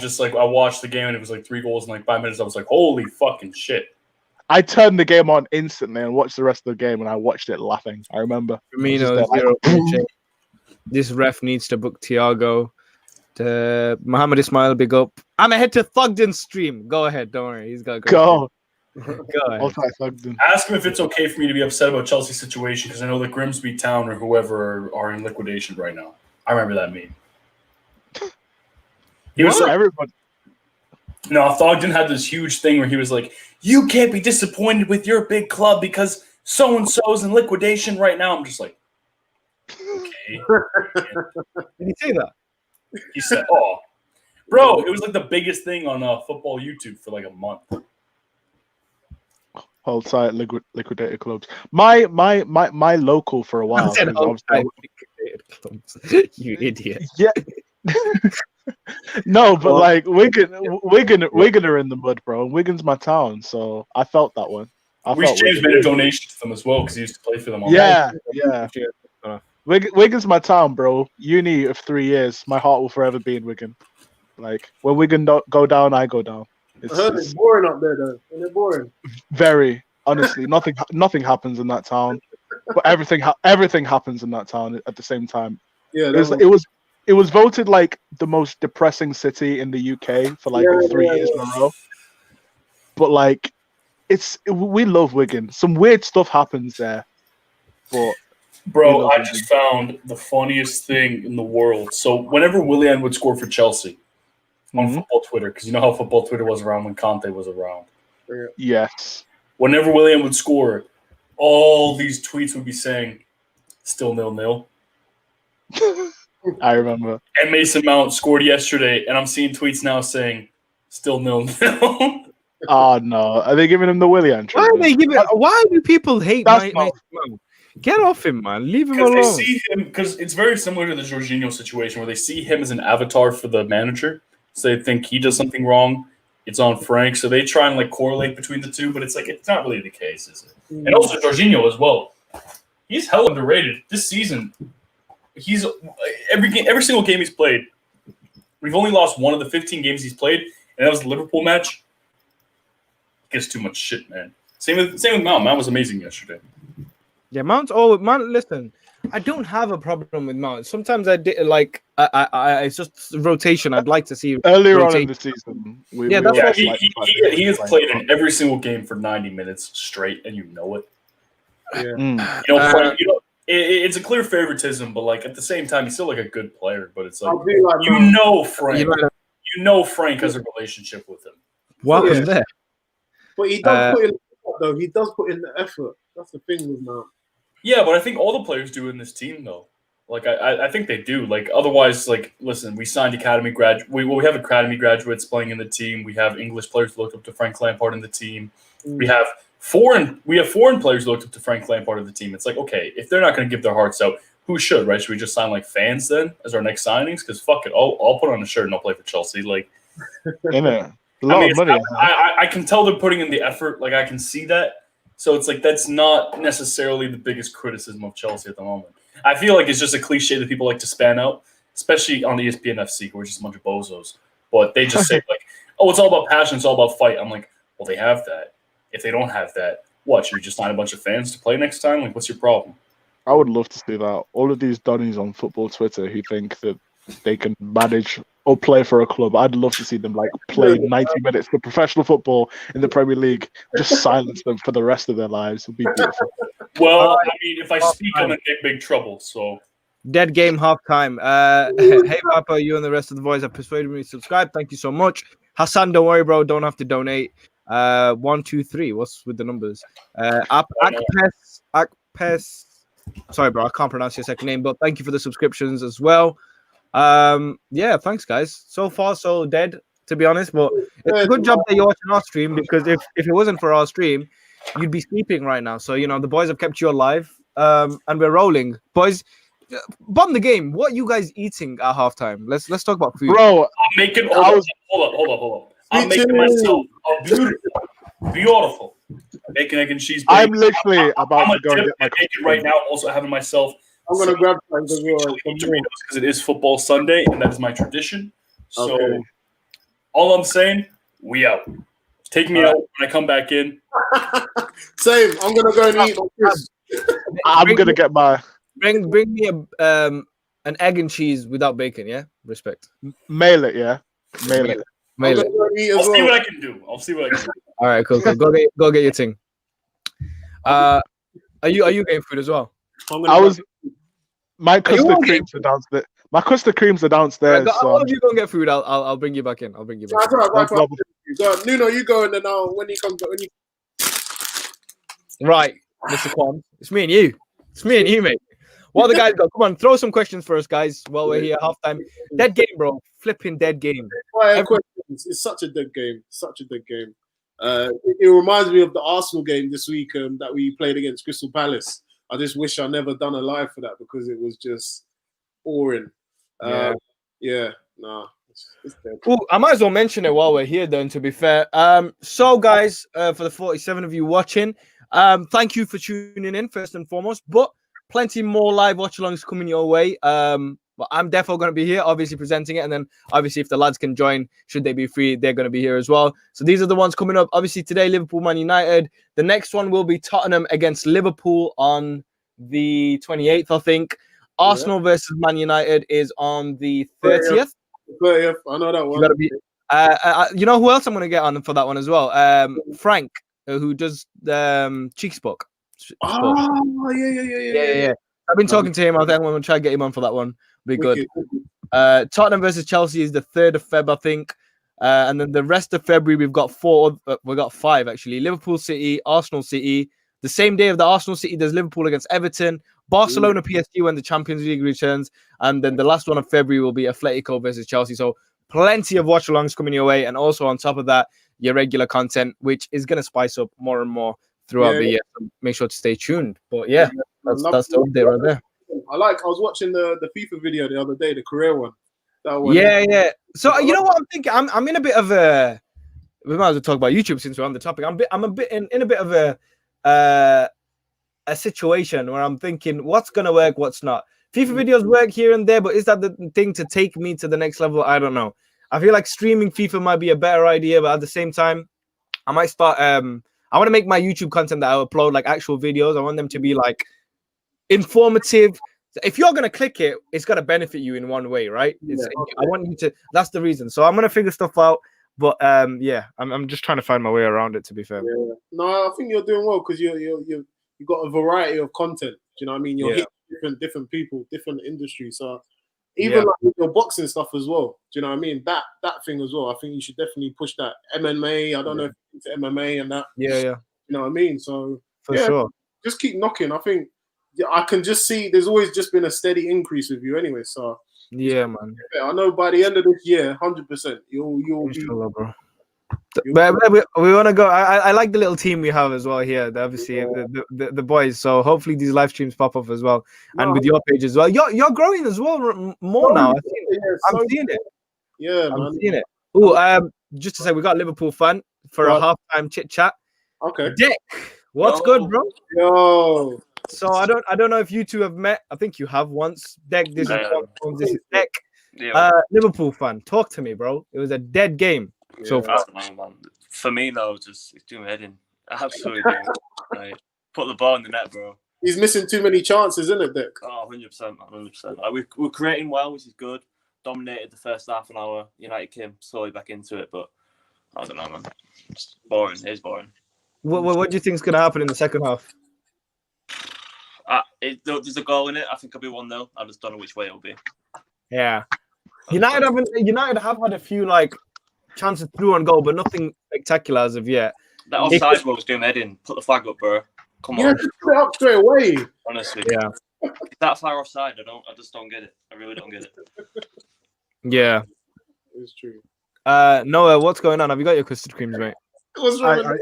watched the game, and it was like 3 goals in like 5 minutes. I was like, holy fucking shit. I turned the game on instantly and watched the rest of the game, and I watched it laughing. I remember. Firmino, I was just there, this ref needs to book Thiago. Mohammed Ismail, big up. I'm ahead to Thugden's stream. Go ahead, don't worry. He's got to go. Go ahead. I'll try Thugden. Ask him if it's okay for me to be upset about Chelsea's situation, because I know that Grimsby Town or whoever are in liquidation right now. I remember that meme. He was like, Everybody. no, Thogden had this huge thing where he was like, you can't be disappointed with your big club because so-and-so's in liquidation right now. I'm just like, okay. Did he say that? He said, oh. Bro, it was like the biggest thing on football YouTube for like a month. Hold tight, liquidated clubs. My local for a while. Said 'cause whole obviously- time liquidated clubs. You idiot. Yeah. No, but like Wigan are in the mud, bro. Wigan's my town, so I felt that one. Reece James made a donation to them as well because he used to play for them. Yeah. Wigan's my town, bro. Uni of 3 years. My heart will forever be in Wigan. Like when Wigan go down, I go down. I heard it's boring up there though. Isn't it boring? Very honestly, nothing happens in that town, but everything happens in that town at the same time. Yeah, It was voted like the most depressing city in the UK for like 3 years in a row. But like, we love Wigan. Some weird stuff happens there, but bro, I just found the funniest thing in the world. So whenever Willian would score for Chelsea on football Twitter, because you know how football Twitter was around when Conte was around. Yes. Whenever Willian would score, all these tweets would be saying, "Still 0-0." I remember. And Mason Mount scored yesterday, and I'm seeing tweets now saying, "Still 0-0." Oh no! Are they giving him the Willian? Why are they giving? Why do people hate That's Mason Mount? Get off him, man. Leave him Because alone. they see him, because it's very similar to the Jorginho situation where they see him as an avatar for the manager. So they think he does something wrong. It's on Frank. So they try and like correlate between the two, but it's like it's not really the case, is it? And also Jorginho as well. He's hell underrated this season. He's every single game he's played. We've only lost one of the 15 games he's played, and that was the Liverpool match. He gets too much shit, man. Same with Mount. Mount was amazing yesterday. Yeah, Mount's always man. Listen, I don't have a problem with Mount. Sometimes I did like I it's just rotation. I'd like to see Earlier on in the season. He has played in every single game for 90 minutes straight, and you know it. Yeah. Frank, it's a clear favoritism, but like at the same time, he's still like a good player. But it's like Frank has a relationship with him. What was there? But he does put in the effort, though. He does put in the effort. That's the thing with Mount. Yeah, but I think all the players do in this team, though. Like, I think they do. Like, otherwise, like, listen, we signed academy we have academy graduates playing in the team. We have English players who look up to Frank Lampard in the team. We have foreign players who looked up to Frank Lampard in the team. It's like, okay, if they're not going to give their hearts out, who should, right? Should we just sign like fans then as our next signings? Because fuck it, I'll put on a shirt and I'll play for Chelsea. Like, a lot of money. I can tell they're putting in the effort. Like, I can see that. So it's like that's not necessarily the biggest criticism of Chelsea at the moment. I feel like it's just a cliche that people like to span out, especially on the ESPN FC, where it's just a bunch of bozos. But they just say like, "Oh, it's all about passion. It's all about fight." I'm like, well, they have that. If they don't have that, what? Should we just sign a bunch of fans to play next time? Like, what's your problem? I would love to see that. All of these Donnies on football Twitter who think that they can manage or play for a club. I'd love to see them like play 90 minutes of professional football in the Premier League, just silence them for the rest of their lives. It would be beautiful. Well, I mean, if I speak, I'm in big trouble. So Dead game halftime. Hey Papa, you and the rest of the boys have persuaded me to subscribe. Thank you so much. Hassan, don't worry, bro. Don't have to donate. 1, 2, 3. What's with the numbers? Akpes. Sorry, bro. I can't pronounce your second name, but thank you for the subscriptions as well. Yeah, thanks, guys. So far, so dead, to be honest. But it's a good job that you're watching our stream, because if it wasn't for our stream, you'd be sleeping right now. So, the boys have kept you alive. And we're rolling. Boys, bomb the game. What are you guys eating at halftime? Let's talk about food. Bro, I'm making. Hold up. I'm making myself a beautiful bacon, egg, and cheese. I'm literally about to go and get my bacon right now. Also having myself. I'm gonna grab some because it is football Sunday, and that is my tradition. So, Okay. all I'm saying, we out. Take me out when I come back in. Same. I'm gonna go and eat. I'm gonna get my Bring me an egg and cheese without bacon. Yeah, respect. mail it. Yeah, mail it. I'm gonna go and eat as I'll see well. what I can do. All right, cool. Go get your thing. Are you getting food as well? My custard creams are downstairs. My custard creams are downstairs. All of you go and get food. I'll bring you back in. I'll bring you back. That's right. Go, Nuno, you go, and then when you come, Right, Mr. Quan. It's me and you. It's me and you, mate. What the guys got? Come on, throw some questions for us, guys, while we're here. Halftime. Dead game, bro. Flipping dead game. questions. It's such a dead game. It reminds me of the Arsenal game this week that we played against Crystal Palace. I just wish I never done a live for that, because it was just boring. It's dead. Ooh, I might as well mention it while we're here, then, to be fair. So, guys, for the 47 of you watching, thank you for tuning in, first and foremost. But plenty more live watch-alongs coming your way. But I'm definitely going to be here, obviously presenting it. And then, obviously, if the lads can join, should they be free, they're going to be here as well. So these are the ones coming up. Obviously, today, Liverpool, Man United. The next one will be Tottenham against Liverpool on the 28th, I think. Arsenal versus Man United is on the 30th. 30th. I know that one. You gotta be. You know who else I'm gonna get on for that one as well? Frank, who does Cheeks Book. Oh, yeah. I've been talking to him. I think I'm gonna try and get him on for that one. Be good. Tottenham versus Chelsea is the 3rd of Feb, I think. And then the rest of February we've got 5 actually. Liverpool City, Arsenal City. The same day of the Arsenal City, there's Liverpool against Everton, Barcelona PSG when the Champions League returns, and then the last one of February will be Atletico versus Chelsea. So plenty of watch-alongs coming your way, and also on top of that, your regular content, which is going to spice up more and more throughout the year. So make sure to stay tuned. But yeah, that's the update right there. I was watching the FIFA video the other day, the career one. That one. Yeah. So you know what I'm thinking? I'm in a bit of a. We might as well talk about YouTube since we're on the topic. I'm a bit in a bit of a situation where I'm thinking what's gonna work, what's not. FIFA videos work here and there, but is that the thing to take me to the next level? I don't know. I feel like streaming FIFA might be a better idea, but at the same time, I might start. I want to make my YouTube content that I upload like actual videos. I want them to be like informative. If you're gonna click it, it's gonna benefit you in one way, right? I want you to. That's the reason. So I'm gonna figure stuff out. But I'm just trying to find my way around it. To be fair, no, I think you're doing well because you've got a variety of content. Do you know what I mean? You're hitting different people, different industries. So even like with your boxing stuff as well. Do you know what I mean? That thing as well. I think you should definitely push that MMA. I don't know if it's MMA and that. Yeah. You know what I mean? So for sure, just keep knocking. I think I can just see there's always just been a steady increase with you anyway. So. Yeah, man. I know by the end of this year, 100%, you'll be. Bro. But we want to go. I like the little team we have as well here. Obviously, the boys. So hopefully these live streams pop up as well, and with your page as well. You're growing as well more now. I'm seeing it. Yeah, I'm seeing it. Oh, just to say, we got Liverpool fan for a halftime chit chat. Okay. Dick, what's good, bro? Yo. So I don't know if you two have met. I think you have once. Deck, this is Deck. Yeah. Liverpool fan. Talk to me, bro. It was a dead game so far. For me, though, it's doing my head in. Absolutely. Like, put the ball in the net, bro. He's missing too many chances, isn't it, Dick? Oh, 100%, 100%. Like, we're creating well, which is good. Dominated the first half an hour. United came slowly back into it, but I don't know, man. It's boring. It is boring. What do you think is going to happen in the second half? There's a goal in it. I think it'll be 1-0. I just don't know which way it'll be. Yeah. United have had a few like chances through on goal, but nothing spectacular as of yet. That offside rule was doing head in. Put the flag up, bro. Come on. Yeah, just put it up straight away. Honestly. Yeah. It's that far offside. I just don't get it. I really don't get it. Yeah. It's true. Noah, what's going on? Have you got your custard creams, mate? What's wrong with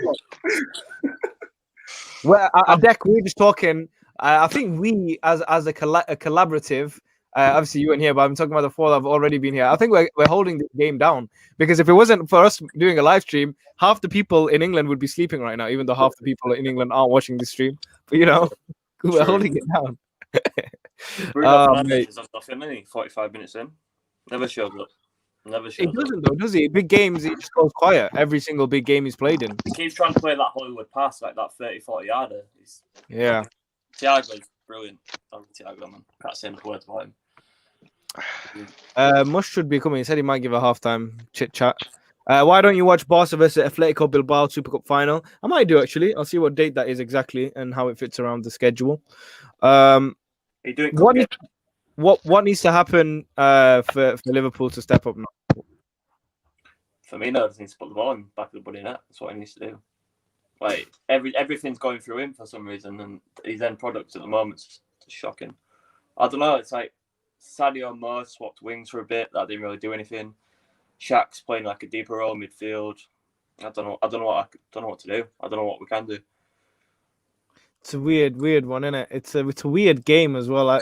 Well, Adek, we were just talking. I think we, as a collaborative, obviously you weren't here, but I'm talking about the four that have already been here. I think we're holding the game down because if it wasn't for us doing a live stream, half the people in England would be sleeping right now, even though half the people in England aren't watching the stream. But we're holding it down. Bruno Fernandes has nothing, isn't he? 45 minutes in. Never showed up. He doesn't though, does he? Big games, he just goes quiet. Every single big game he's played in. He keeps trying to play that Hollywood pass, like that 30-40 yarder. Yeah. Thiago's brilliant. Thiago, man. Can't say enough words about him. Mush should be coming. He said he might give a halftime chit chat. Why don't you watch Barca versus Atletico Bilbao Super Cup final? I might do actually. I'll see what date that is exactly and how it fits around the schedule. What needs to happen for Liverpool to step up now? For me, no, he needs to put the ball in the back of the bloody net. That's what he needs to do. Like everything's going through him for some reason, and his end product at the moment is shocking. I don't know. It's like Sadio Mo swapped wings for a bit. That didn't really do anything. Shaq's playing like a deeper role midfield. I don't know what to do. I don't know what we can do. It's a weird one, isn't it? It's a weird game as well.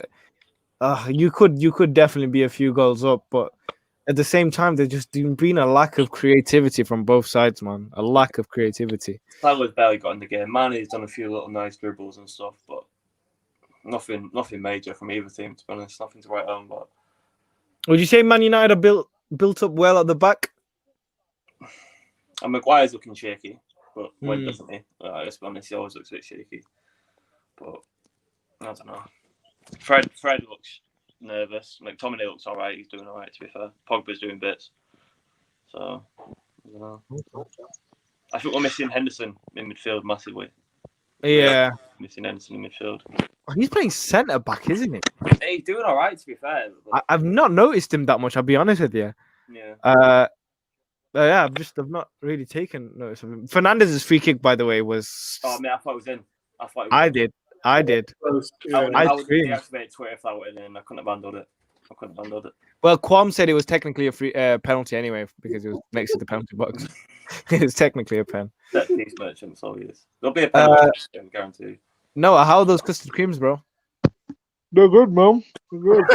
You could definitely be a few goals up, but at the same time, there's just been a lack of creativity from both sides, man. A lack of creativity. Salah's barely got in the game. Mane's done a few little nice dribbles and stuff, but nothing major from either team, to be honest. Nothing to write home about. Would you say Man United are built up well at the back? And Maguire's looking shaky, but when doesn't he? Let's be honest, he always looks a bit shaky. But I don't know. Fred looks nervous. McTominay looks alright. He's doing alright, to be fair. Pogba's doing bits. So, I don't know. I think we're missing Henderson in midfield massively. Yeah. Missing Henderson in midfield. He's playing centre back, isn't he? He's doing alright, to be fair. I've not noticed him that much, I'll be honest with you. Yeah. I've not really taken notice of him. Fernandez's free kick, by the way, was. Oh, man, I thought it was in. I did. I would deactivate Twitter if that were in. I couldn't have handled it. Well, Kwam said it was technically a free penalty anyway because it was next to the penalty box. It was technically a pen. That's these merchants, all years. There'll be a penalty, guarantee. No, how are those custard creams, bro? They're good, man. They're good.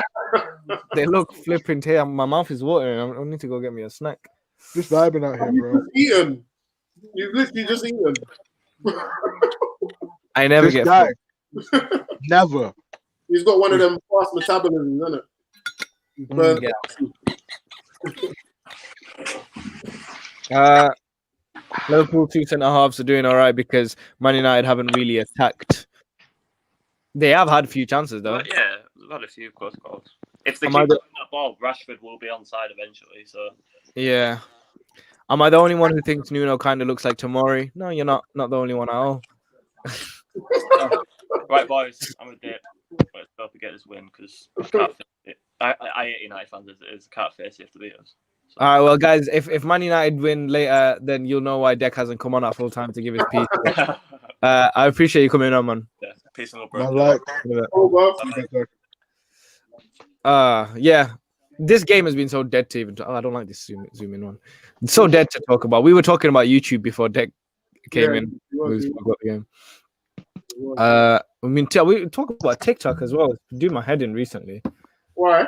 They look flipping here. My mouth is watering. I need to go get me a snack. Just vibing out here, bro. You've literally just eaten. I never This get guy. full. Never. He's got one of them fast metabolisms, isn't it? Yeah. Liverpool 2 centre halves are doing all right because Man United haven't really attacked. They have had a few chances though. But yeah, they've had a few close calls. If they keep playing that ball, Rashford will be onside eventually. So yeah. Am I the only one who thinks Nuno kind of looks like Tomori? No, you're not the only one at all. Right, boys, I'm a dip. Let's hope we get this win because I hate United fans as it is. Can't face you have to beat us. So. All right, well, guys, if Man United win later, then you'll know why Deck hasn't come on at full time to give his piece. I appreciate you coming on, man. Yeah, peace and love, bro. Yeah. This game has been so dead to even. I don't like this zoom in one. It's so dead to talk about. We were talking about YouTube before Deck came in. We spoke about the game. We talk about TikTok as well. It's doing my head in recently. Why?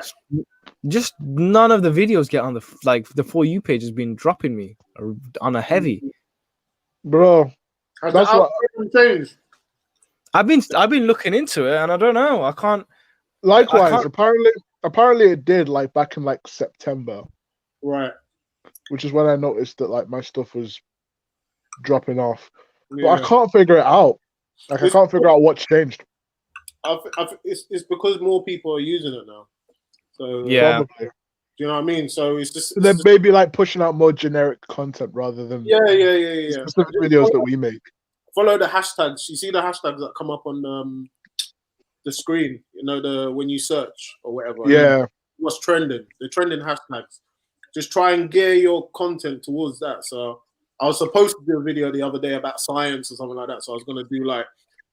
Just none of the videos get on the For You page has been dropping me on a heavy. Bro, that's what changed. I've been looking into it and I don't know. I can't. Likewise, apparently it did back in September. Right. Which is when I noticed that my stuff was dropping off. Yeah. But I can't figure it out. I can't figure out what's changed. It's because more people are using it now. So yeah. Probably. Do you know what I mean? So it's just they're maybe pushing out more generic content rather than specific videos that we make. Follow the hashtags. You see the hashtags that come up on the screen. You know, the when you search or whatever. Yeah. What's trending? The trending hashtags. Just try and gear your content towards that. So I was supposed to do a video the other day about science or something like that. So I was gonna do like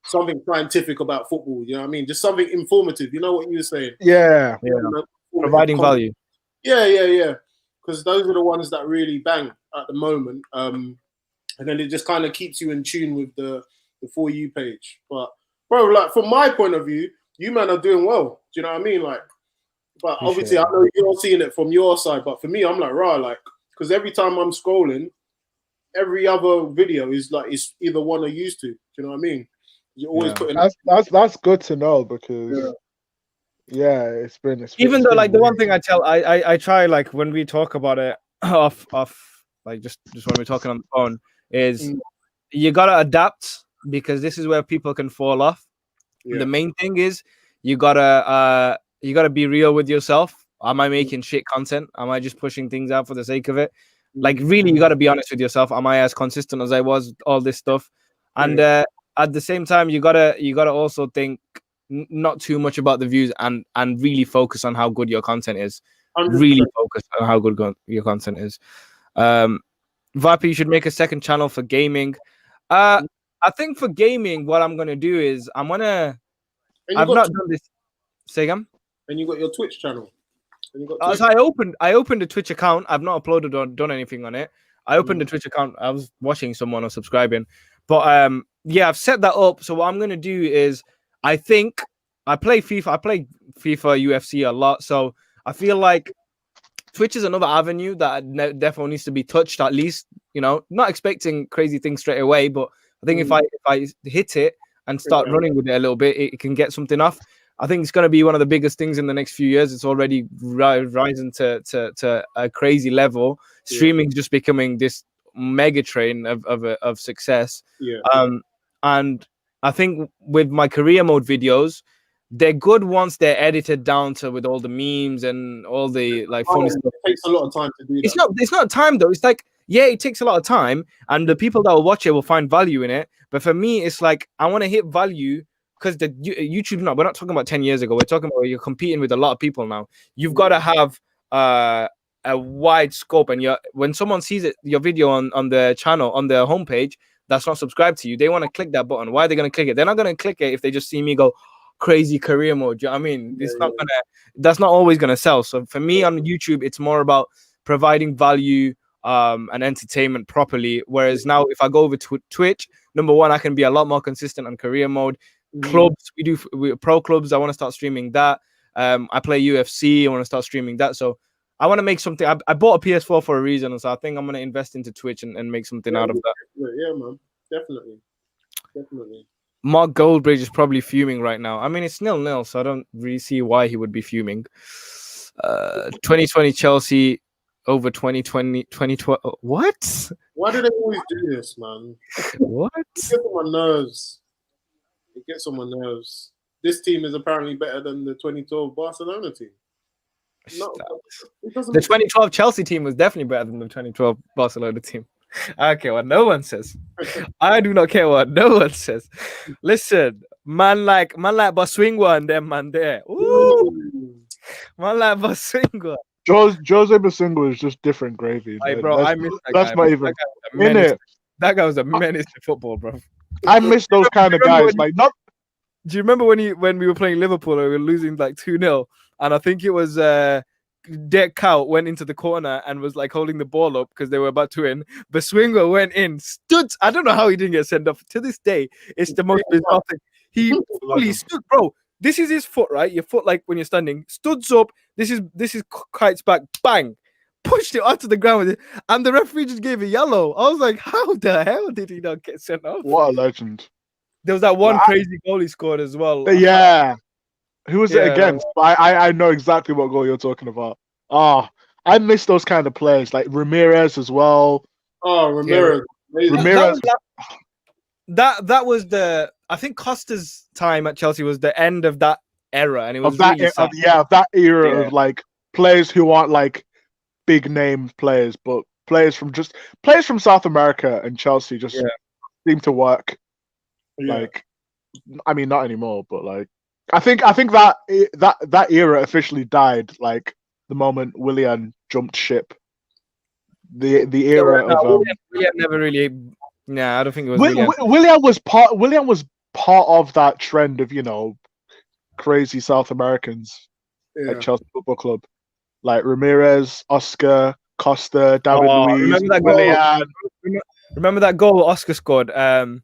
something scientific about football. You know what I mean? Just something informative. You know what you were saying? Yeah. Providing value. Yeah. Because those are the ones that really bang at the moment. And then it just kind of keeps you in tune with the For You page. But bro, like from my point of view, you man are doing well. Do you know what I mean? Like, but obviously I know you're seeing it from your side. But for me, I'm like, right, like, because every time I'm scrolling, every other video is like it's either one or used to. Do you know what I mean? You're always putting. That's good to know because. Yeah, it's been Even though, been like, the one weird. thing I try, like, when we talk about it off, like, just when we're talking on the phone, is you gotta adapt because this is where people can fall off. Yeah. The main thing is you gotta be real with yourself. Am I making shit content? Am I just pushing things out for the sake of it? Like, really, you gotta be honest with yourself. Am I as consistent as I was? All this stuff, and at the same time, you gotta also think not too much about the views and really focus on how good your content is. 100%. Really focus on how good your content is. Viper, you should make a second channel for gaming. I think for gaming, what I'm gonna do is I've not done this. Say again. And you got your Twitch channel. And you got So I opened a Twitch account. I've not uploaded or done anything on it. I opened a Twitch account. I was watching someone or subscribing, but yeah, I've set that up. So what I'm gonna do is I think I play FIFA. I play FIFA, UFC a lot. So I feel like Twitch is another avenue that definitely needs to be touched at least. You know, not expecting crazy things straight away, but I think if I hit it and start running with it a little bit, it can get something off. I think it's going to be one of the biggest things in the next few years. It's already rising to a crazy level. Streaming is just becoming this mega train of success. And I think with my career mode videos, they're good once they're edited down to with all the memes and all the like funny stuff. It takes a lot of time to do that. It's not time though. It's like, yeah, it takes a lot of time, and the people that will watch it will find value in it. But for me, it's like I want to hit value because the YouTube. No, we're not talking about 10 years ago. We're talking about you're competing with a lot of people now. You've got to have a wide scope, and when someone sees it, your video on the channel on the homepage that's not subscribed to you, they want to click that button. Why are they going to click it? They're not going to click it if they just see me go crazy career mode. Do you know what I mean? That's not always gonna sell. So for me on YouTube, it's more about providing value and entertainment properly. Whereas now, if I go over to Twitch, number one, I can be a lot more consistent on career mode. Clubs, we pro clubs. I want to start streaming that. I play UFC. I want to start streaming that. So I want to make something. I bought a PS4 for a reason, so I think I'm gonna invest into Twitch and make something out of that. Yeah, man, definitely. Mark Goldbridge is probably fuming right now. I mean, it's 0-0, so I don't really see why he would be fuming. 2020 Chelsea over 2020. What? Why do they always do this, man? What? It gets on my nerves. It gets on my nerves. This team is apparently better than the 2012 Barcelona team. No, the 2012 Chelsea team was definitely better than the 2012 Barcelona team. I don't care what no one says. I do not care what no one says. Listen, man like Baswingwa and them man there. Ooh. Man like Baswingwa. Jose Basingwa is just different gravy. Hey, bro, I miss that that's guy. not even in it. That guy was a menace to football, bro. I miss those kind of guys. Like, not. Do you remember when we were playing Liverpool and we were losing like 2-0? And I think it was Dick Cow went into the corner and was like holding the ball up because they were about to win. Baswingwa went in, stood. I don't know how he didn't get sent off. To this day, it's the most bizarre thing. He fully stood, bro. This is his foot, right? Your foot, like when you're standing, stoods up. This is kites back, bang, pushed it onto the ground with it, and the referee just gave a yellow. I was like, how the hell did he not get sent off? What a legend! There was that one crazy goal he scored as well. Yeah. Who was it against? I know exactly what goal you're talking about. I miss those kind of players, like Ramirez as well. Oh, Ramirez. Yeah. Ramirez. That was I think Costa's time at Chelsea was the end of that era, and it was that era of like players who aren't like big name players, but players from South America and Chelsea just seem to work. Yeah. Like, I mean, not anymore, but like I think that era officially died like the moment Willian jumped ship. The era of William never really. Nah, I don't think it was Willian was part of that trend of crazy South Americans Yeah. at Chelsea Football Club, like Ramirez, Oscar, Costa, David Luiz, remember that Willian. Remember that goal Oscar scored On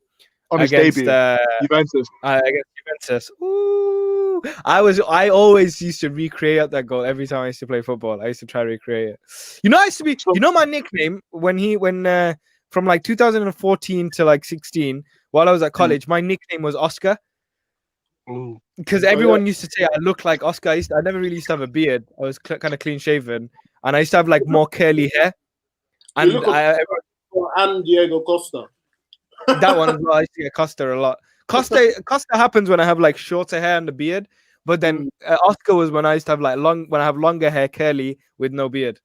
his against debut, Juventus. against Juventus. Ooh. I always used to recreate that goal every time I used to play football. I used to try to recreate it. I used to be. My nickname when from like 2014 to like 16, while I was at college, my nickname was Oscar. Because everyone used to say I look like Oscar. I never really used to have a beard. I was kind of clean shaven, and I used to have like more curly hair. And and Diego Costa. That one as well. I used to get Costa a lot. Costa happens when I have like shorter hair and a beard. But then Oscar was when I used to have when I have longer hair, curly with no beard.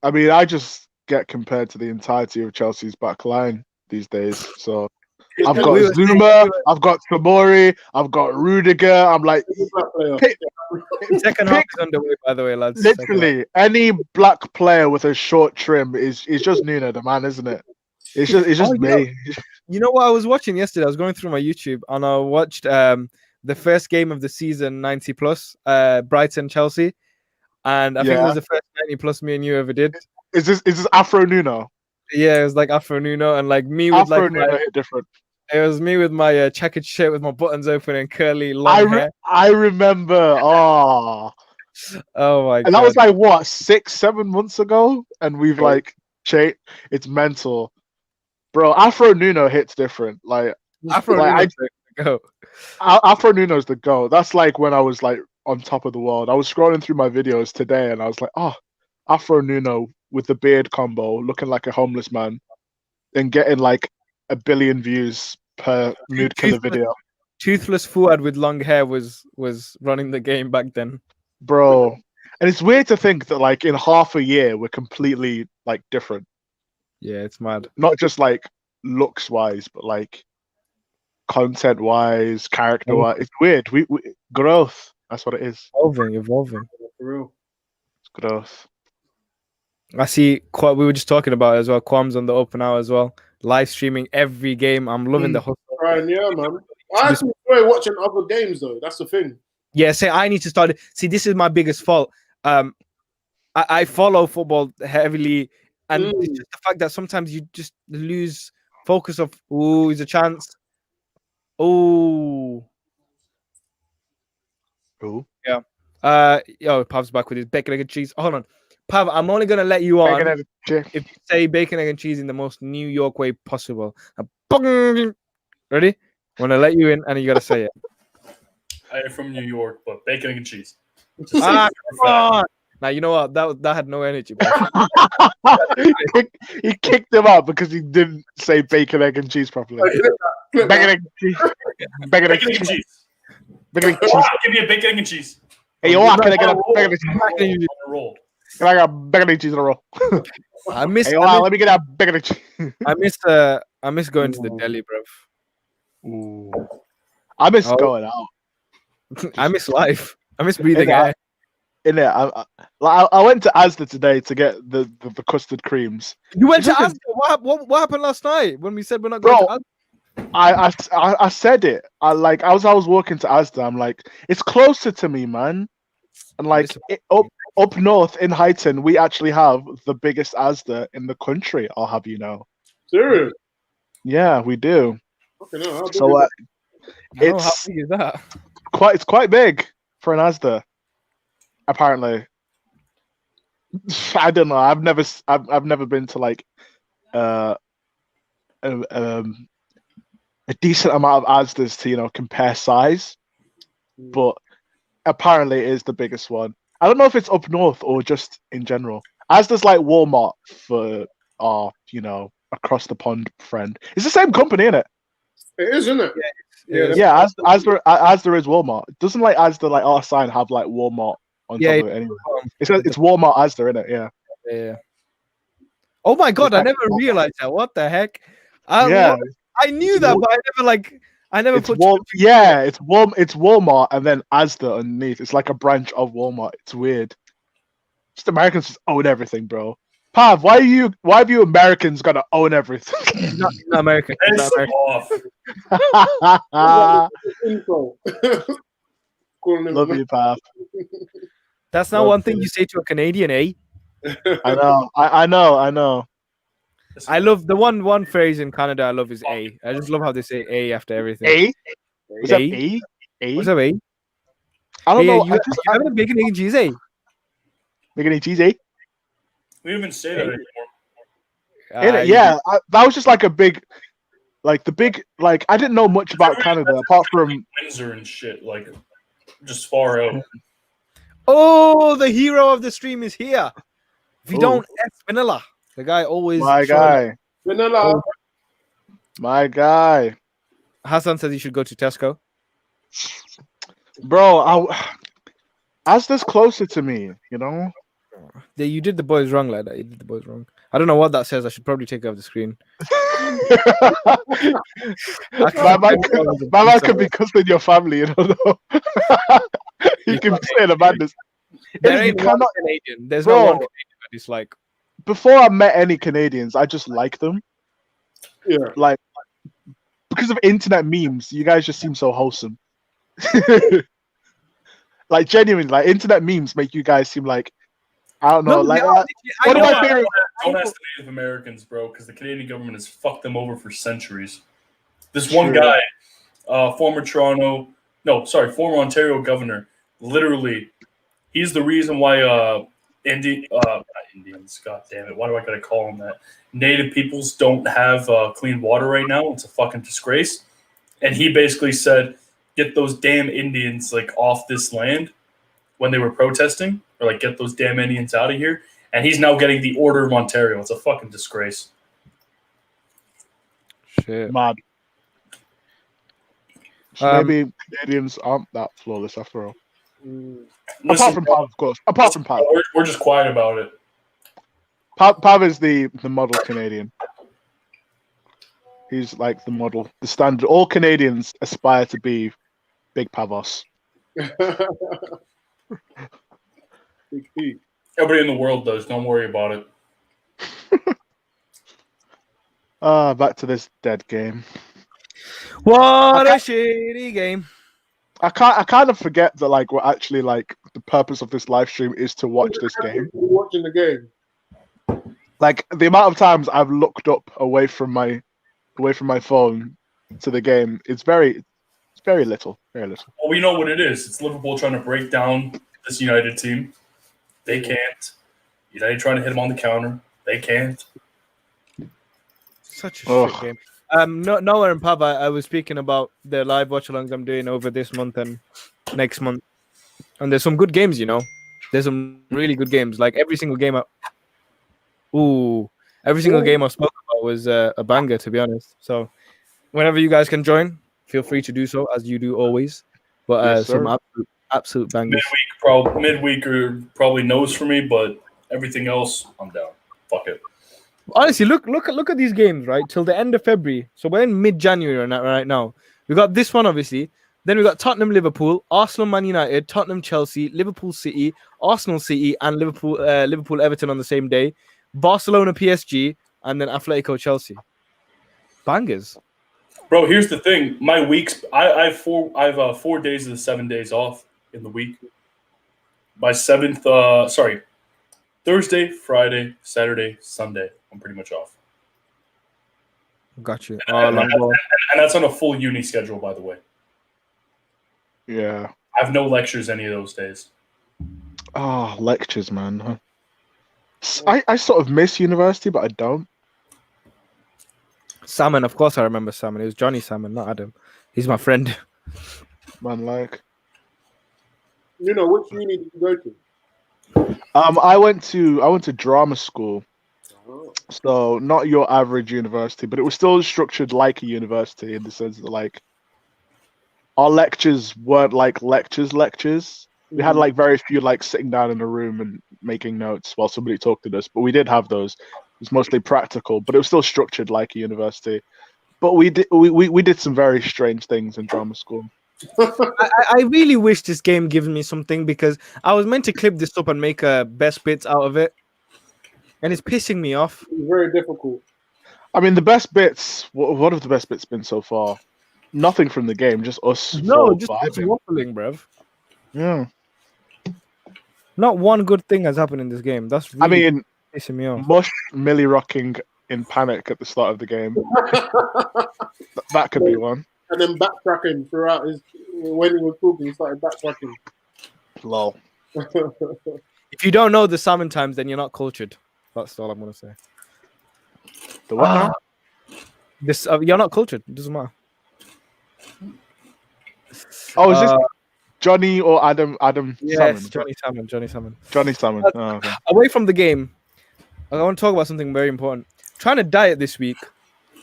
I mean, I just get compared to the entirety of Chelsea's back line these days. So I've got Zuma, I've got Tomori, I've got Rudiger. I'm like, second half is underway, by the way, lads. Literally, any black player with a short trim is just Nuno, the man, isn't it? It's just me. You know what I was watching yesterday? I was going through my YouTube and I watched the first game of the season, 90 plus, Brighton Chelsea, and I think it was the first 90 plus me and you ever did. Is this Afro Nuno? Yeah, it was like Afro Nuno and like me with Afro Nuno hit different. It was me with my checkered shirt with my buttons open and curly long hair. I remember. Oh my god! And that was like what 6-7 months ago, and we've like changed. It's mental, bro. Afro Nuno hits different. Like Afro Nuno's the go. Afro Nuno's the go. That's like when I was like on top of the world. I was scrolling through my videos today, and I was like, oh, Afro Nuno with the beard combo, looking like a homeless man, and getting like 1 billion views per mood killer video. Toothless Fuad with long hair was running the game back then, bro. And it's weird to think that like in half a year we're completely like different. Yeah, it's mad. Not just like looks wise, but like content wise, character wise. It's weird. We growth. That's what it is. Evolving. For real. It's growth. I see. We were just talking about it as well. Quam's on the open hour as well. Live streaming every game. I'm loving the hustle. Right, yeah, man. I actually enjoy watching other games though. That's the thing. Yeah, I need to start. See, this is my biggest fault. I follow football heavily, and it's just the fact that sometimes you just lose focus of. Ooh, is a chance. Ooh. Cool. Yeah. Pav's back with his bacon, egg, and cheese. Hold on. Pav, I'm only going to let you on if you say bacon, egg, and cheese in the most New York way possible. Ready? I'm going to let you in, and you got to say it. I'm from New York, but bacon, egg, and cheese. Come on. Now, you know what? That had no energy, bro. He kicked him out because he didn't say bacon, egg, and cheese properly. Bacon, egg, and cheese. Bacon, egg, and cheese. Bacon, egg, and cheese. Give me a bacon, egg, and cheese. Hey, yo, can I get a bacon, egg, and cheese? Roll. Can I get a bacon, egg, and cheese in a roll? I miss. Hey, let me get a bacon, egg, and cheese. I miss going to the deli, bro. Ooh. I miss going out. I miss life. I miss breathing air. In there, I went to Asda today to get the custard creams. You went to Asda? What happened last night when we said we're not going to Asda? I said it. I was walking to Asda. I'm like, it's closer to me, man. And like up north in Highton, we actually have the biggest Asda in the country. I'll have you know. Serious? Yeah, we do. Okay, no, how big is that? It's quite big for an Asda. Apparently, I don't know. I've never been to like a decent amount of Asdas to compare size, but apparently it is the biggest one. I don't know if it's up north or just in general. Asda's like Walmart for our across the pond friend. It's the same company, isn't it? It is, isn't it? Yeah. Asda is Walmart. Doesn't like Asda like our sign have like Walmart on top of it anyway? It's Walmart Asda, isn't it? Yeah. Oh my god, I never realized that. What the heck? I knew that, but I never I never It's put. Yeah, it's Walmart and then Asda underneath. It's like a branch of Walmart. It's weird. Just Americans just own everything, bro. Pav, why have you Americans gotta own everything? He's not American. He's not Piss American. off. Info. Calling him Love you, Pav. That's not one thing you say to a Canadian, eh? I know. I know. I love the one phrase in Canada I love is A. I just love how they say A after everything. A? Was that A? A? A? What's up, A? I don't Hey, know. you having a bacon, egg, and cheese, eh? Making any cheese, eh? We don't even say that anymore. Yeah, that was just like a big, like the big, like I didn't know much about Canada apart from Windsor and shit, like just far out. Oh, the hero of the stream is here. If you Ooh. don't, F Vanilla. The guy always. my showing up. guy. Vanilla. My guy, Hassan says you should go to Tesco. bro. Asda's closer to me, you know. Yeah, you did the boys wrong like that. You did the boys wrong. I don't know what that says. I should probably take it off the screen. my man could be cussing your family, you don't know. You can say the madness. There You ain't cannot, one Canadian. There's bro. no one Canadian I dislike. Before I met any Canadians, I just like them. Yeah. Like because of internet memes, you guys just seem so wholesome. Like genuinely, like internet memes make you guys seem like I don't know. No, like they are one of know my favorite. Don't ask the Native Americans, bro, because the Canadian government has fucked them over for centuries. This one True. guy, former Ontario governor, literally, he's the reason why not Indians, god damn it, why do I gotta call them that? Native peoples don't have clean water right now. It's a fucking disgrace. And he basically said, get those damn Indians like off this land when they were protesting, or like get those damn Indians out of here. And he's now getting the Order of Ontario. It's a fucking disgrace. Shit. Mad. Maybe Canadians aren't that flawless after all. Apart from Pav, of course. Apart from Pav. We're just quiet about it. Pav is the model Canadian. He's like the model, the standard. All Canadians aspire to be Big Pavos. Big P. Everybody in the world does. Don't worry about it. Back to this dead game. What a shitty game. I kind of forget that like we're actually like the purpose of this live stream is to watch this game. We're watching the game. Like the amount of times I've looked up away from my phone to the game, it's very little. Very little. Well, we know what it is. It's Liverpool trying to break down this United team. They can't. United trying to hit them on the counter. They can't. Such a shit game. Noah and Pav, I was speaking about the live watch-alongs I'm doing over this month and next month. And there's some good games, you know. There's some really good games. Like every single game every single game I spoke about was a banger, to be honest. So whenever you guys can join, feel free to do so, as you do always. But Yes, some absolute bangers. Midweek or probably nose for me, but everything else, I'm down. Fuck it. Honestly, look at these games, right? Till the end of February. So we're in mid-January right now. We got this one, obviously. Then we got Tottenham, Liverpool, Arsenal, Man United, Tottenham, Chelsea, Liverpool, City, Arsenal, City, and Liverpool, Everton on the same day. Barcelona, PSG, and then Atletico, Chelsea. Bangers. Bro, here's the thing. My weeks, I have 4 days of the 7 days off in the week. My Thursday, Friday, Saturday, Sunday. I'm pretty much off. Got you. And that's on a full uni schedule, by the way. Yeah. I have no lectures any of those days. Oh, lectures, man. I sort of miss university, but I don't. Salmon, of course I remember Salmon. It was Johnny Salmon, not Adam. He's my friend. Man, like. You know, which uni did you go to? I went to drama school. So not your average university, but it was still structured like a university in the sense that like our lectures weren't like lectures. We had like very few like sitting down in a room and making notes while somebody talked to us, but we did have those. It was mostly practical, but it was still structured like a university. But we did some very strange things in drama school. I really wish this game gives me something because I was meant to clip this up and make a best bits out of it, and it's pissing me off. It's very difficult. I mean, the best bits. What have the best bits been so far? Nothing from the game, just us. No, four just vibing. waffling, bruv. Yeah. Not one good thing has happened in this game. That's really I mean, pissing me off. Mush Millie rocking in panic at the start of the game. That could be one. And then backtracking throughout when he was talking, he started backtracking. Lol. If you don't know the salmon times, then you're not cultured. That's all I'm gonna say. The what now? This you're not cultured. It doesn't matter. Oh, is this Johnny or Adam? Yes, Salmon? Johnny Salmon. Johnny Salmon. Johnny Salmon. Oh, okay. Away from the game, I want to talk about something very important. Trying to diet this week,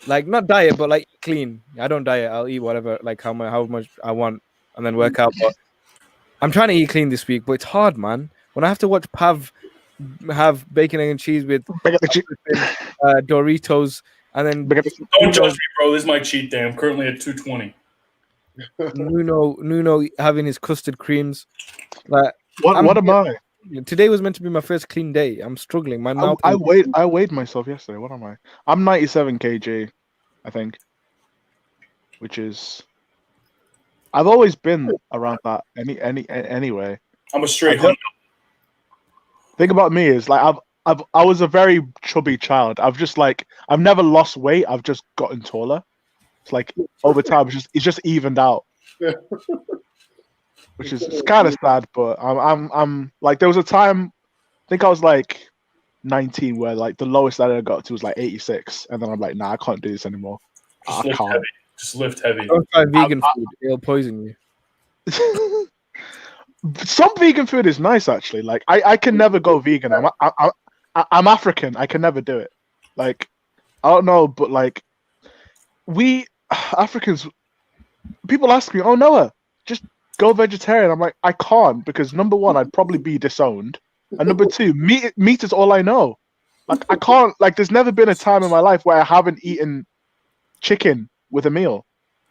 like not diet, but like clean. I don't diet. I'll eat whatever, like how much I want, and then work out. But I'm trying to eat clean this week, but it's hard, man. When I have to watch Pav have bacon and cheese with Doritos, and then Don't judge me, bro. This is my cheat day. I'm currently at 220. Nuno having his custard creams. Like What am I? Today was meant to be my first clean day. I'm struggling. My mouth. I weighed myself yesterday. What am I? I'm 97 kg, I think. Which is, I've always been around that. Anyway. I'm a straight hunter. Thing about me is like I was a very chubby child. I've never lost weight. I've just gotten taller. It's like over time, it's just evened out. Which is it's kind of sad, but I'm like there was a time, I think I was like 19, where like the lowest I ever got to was like 86, and then I'm like, nah, I can't do this anymore. I can't. Heavy. Just lift heavy. Don't try vegan food; it'll poison you. Some vegan food is nice actually. Like I can never go vegan. I'm African. I can never do it. Like I don't know, but like we Africans, people ask me, "Oh Noah, just go vegetarian." I'm like, I can't because number one, I'd probably be disowned, and number two, meat is all I know. Like I can't. Like there's never been a time in my life where I haven't eaten chicken with a meal.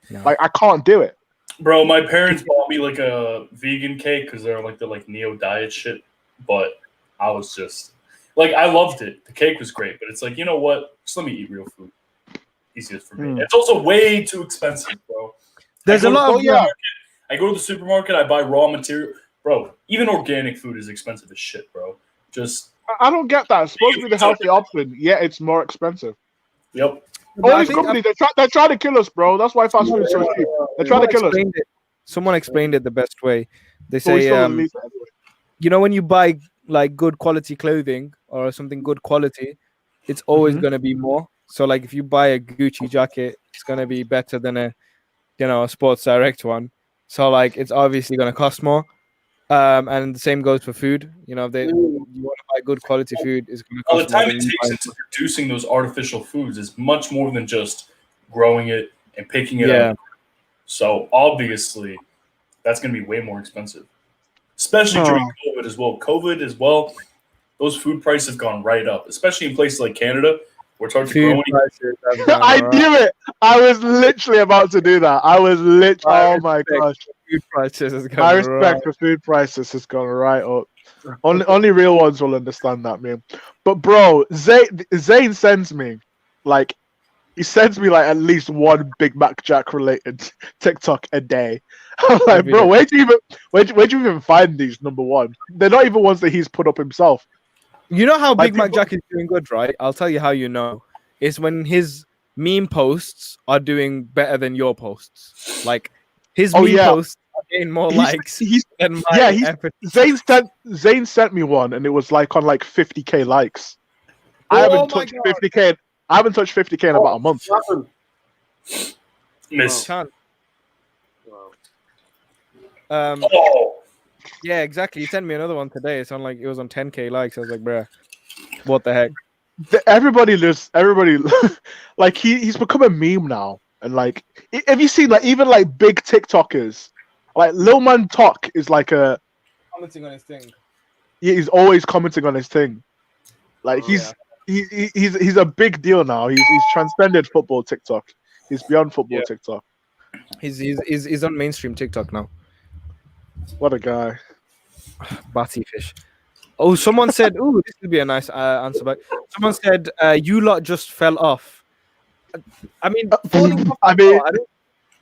No. Like I can't do it. Bro, my parents bought me like a vegan cake because they're like the neo diet shit. But I was just like, I loved it. The cake was great, but it's like, you know what? Just let me eat real food. Easiest for me. It's also way too expensive, bro. There's a lot of I go to the supermarket, I buy raw material. Bro, even organic food is expensive as shit, bro. Just I don't get that. It's supposed to be the healthy option, yet it's more expensive. Yep. All these companies, they're trying to kill us, bro. That's why fast food is so cheap. They're trying to kill us. Someone explained it the best way. They say, you know, when you buy like good quality clothing or something good quality, it's always going to be more. So like if you buy a Gucci jacket, it's going to be better than a Sports Direct one. So like it's obviously going to cost more. And the same goes for food. You know, if you want to buy good quality food, it's going to cost more. The time it takes into producing those artificial foods is much more than just growing it and picking it up. So obviously, that's going to be way more expensive, especially during COVID as well. COVID as well, those food prices have gone right up, especially in places like Canada where it's hard to grow anything. I knew it. I was literally about to do that. Oh my gosh. Food prices has gone my respect for food prices has gone right up. Only real ones will understand that, man. But bro, Zane sends me like. He sends me like at least one Big Mac Jack related TikTok a day. I'm like, bro, where'd you even find these? Number one, they're not even ones that he's put up himself. You know how Big Mac Jack is doing good, right? I'll tell you how you know. It's when his meme posts are doing better than your posts. Like his meme posts are getting more likes than my effort. Zane sent me one, and it was like on like 50k likes. I haven't touched 50k. I haven't touched 50k in about a month. Miss. Yeah, exactly. He sent me another one today. It was on 10k likes. I was like, bruh, what the heck? Everybody like he's become a meme now. And like, have you seen like even like big TikTokers, like Lil Man Talk is like commenting on his thing. Yeah, he's always commenting on his thing. Like he's a big deal now. He's transcended football TikTok. He's beyond football Yeah. TikTok. He's on mainstream TikTok now. What a guy. Batty fish. Oh, someone said, "Oh, this would be a nice answer." But someone said, "You lot just fell off." I mean, falling off.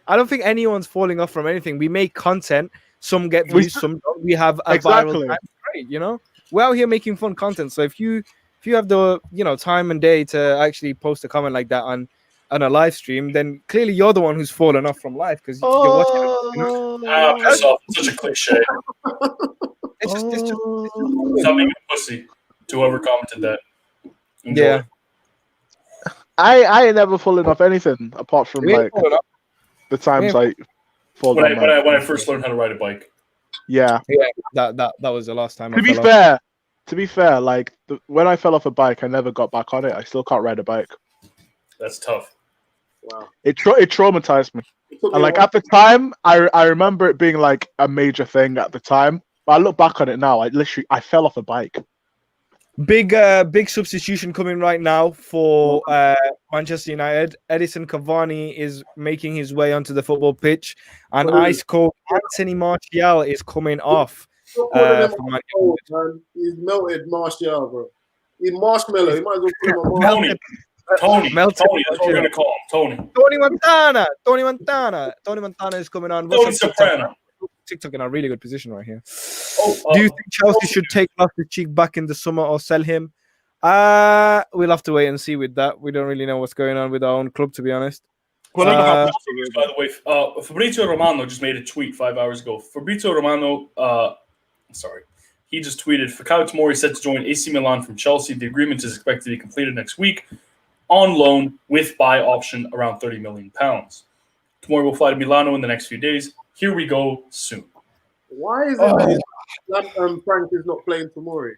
I don't think anyone's falling off from anything. We make content. Some get views, some don't. We have a viral time. Great, you know. We're out here making fun content. So if you have the time and day to actually post a comment like that on a live stream, then clearly you're the one who's fallen off from life because you're watching it. You know? Piss off. It's such a cliche. It's just Stop being a pussy to whoever commented that. Enjoy. Yeah. I ain't never fallen off anything apart from We ain't like falling off. the times I fall When down. I first learned how to ride a bike. Yeah. That was the last time. To be fair, like when I fell off a bike, I never got back on it. I still can't ride a bike. That's tough. Wow. It traumatized me. It took And me like a while. at the time, I remember it being like a major thing at the time. But I look back on it now. I fell off a bike. Big substitution coming right now for Manchester United. Edison Cavani is making his way onto the football pitch, and ice cold Anthony Martial is coming off. Stop calling him for Man cold, man. He's melted Martial, bro. He's marshmallow. He might as well call him a marshmallow. Tony, Melted that's what we're gonna call him. Tony Montana is coming on. Tony Soprano. TikTok in a really good position right here. Oh, Do you think Chelsea should take Loftus-Cheek back in the summer or sell him? We'll have to wait and see with that. We don't really know what's going on with our own club, to be honest. By the way, Fabrizio Romano just made a tweet 5 hours ago. Fabrizio Romano, he just tweeted, Fikayo Tomori set to join AC Milan from Chelsea. The agreement is expected to be completed next week on loan with buy option around £30 million. Tomori will fly to Milano in the next few days. Here we go soon. Why is it that Frank is not playing Tomori?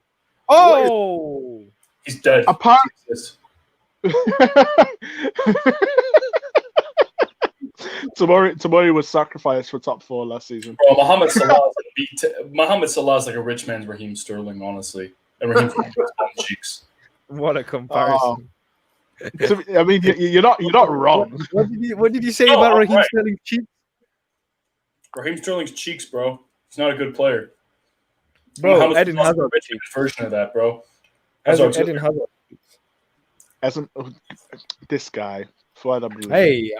Oh! He's dead. Tomori was sacrificed for top 4 last season. Bro, Mohamed Salah is like a rich man's Raheem Sterling, honestly. And Raheem Sterling has bum cheeks. What a comparison. I mean, you're not wrong. What did you say about Raheem Sterling's cheeks? Raheem Sterling's cheeks, bro. He's not a good player. Bro, Eden Hazard. Version of that, bro. Eden Hazard. This guy. Hey.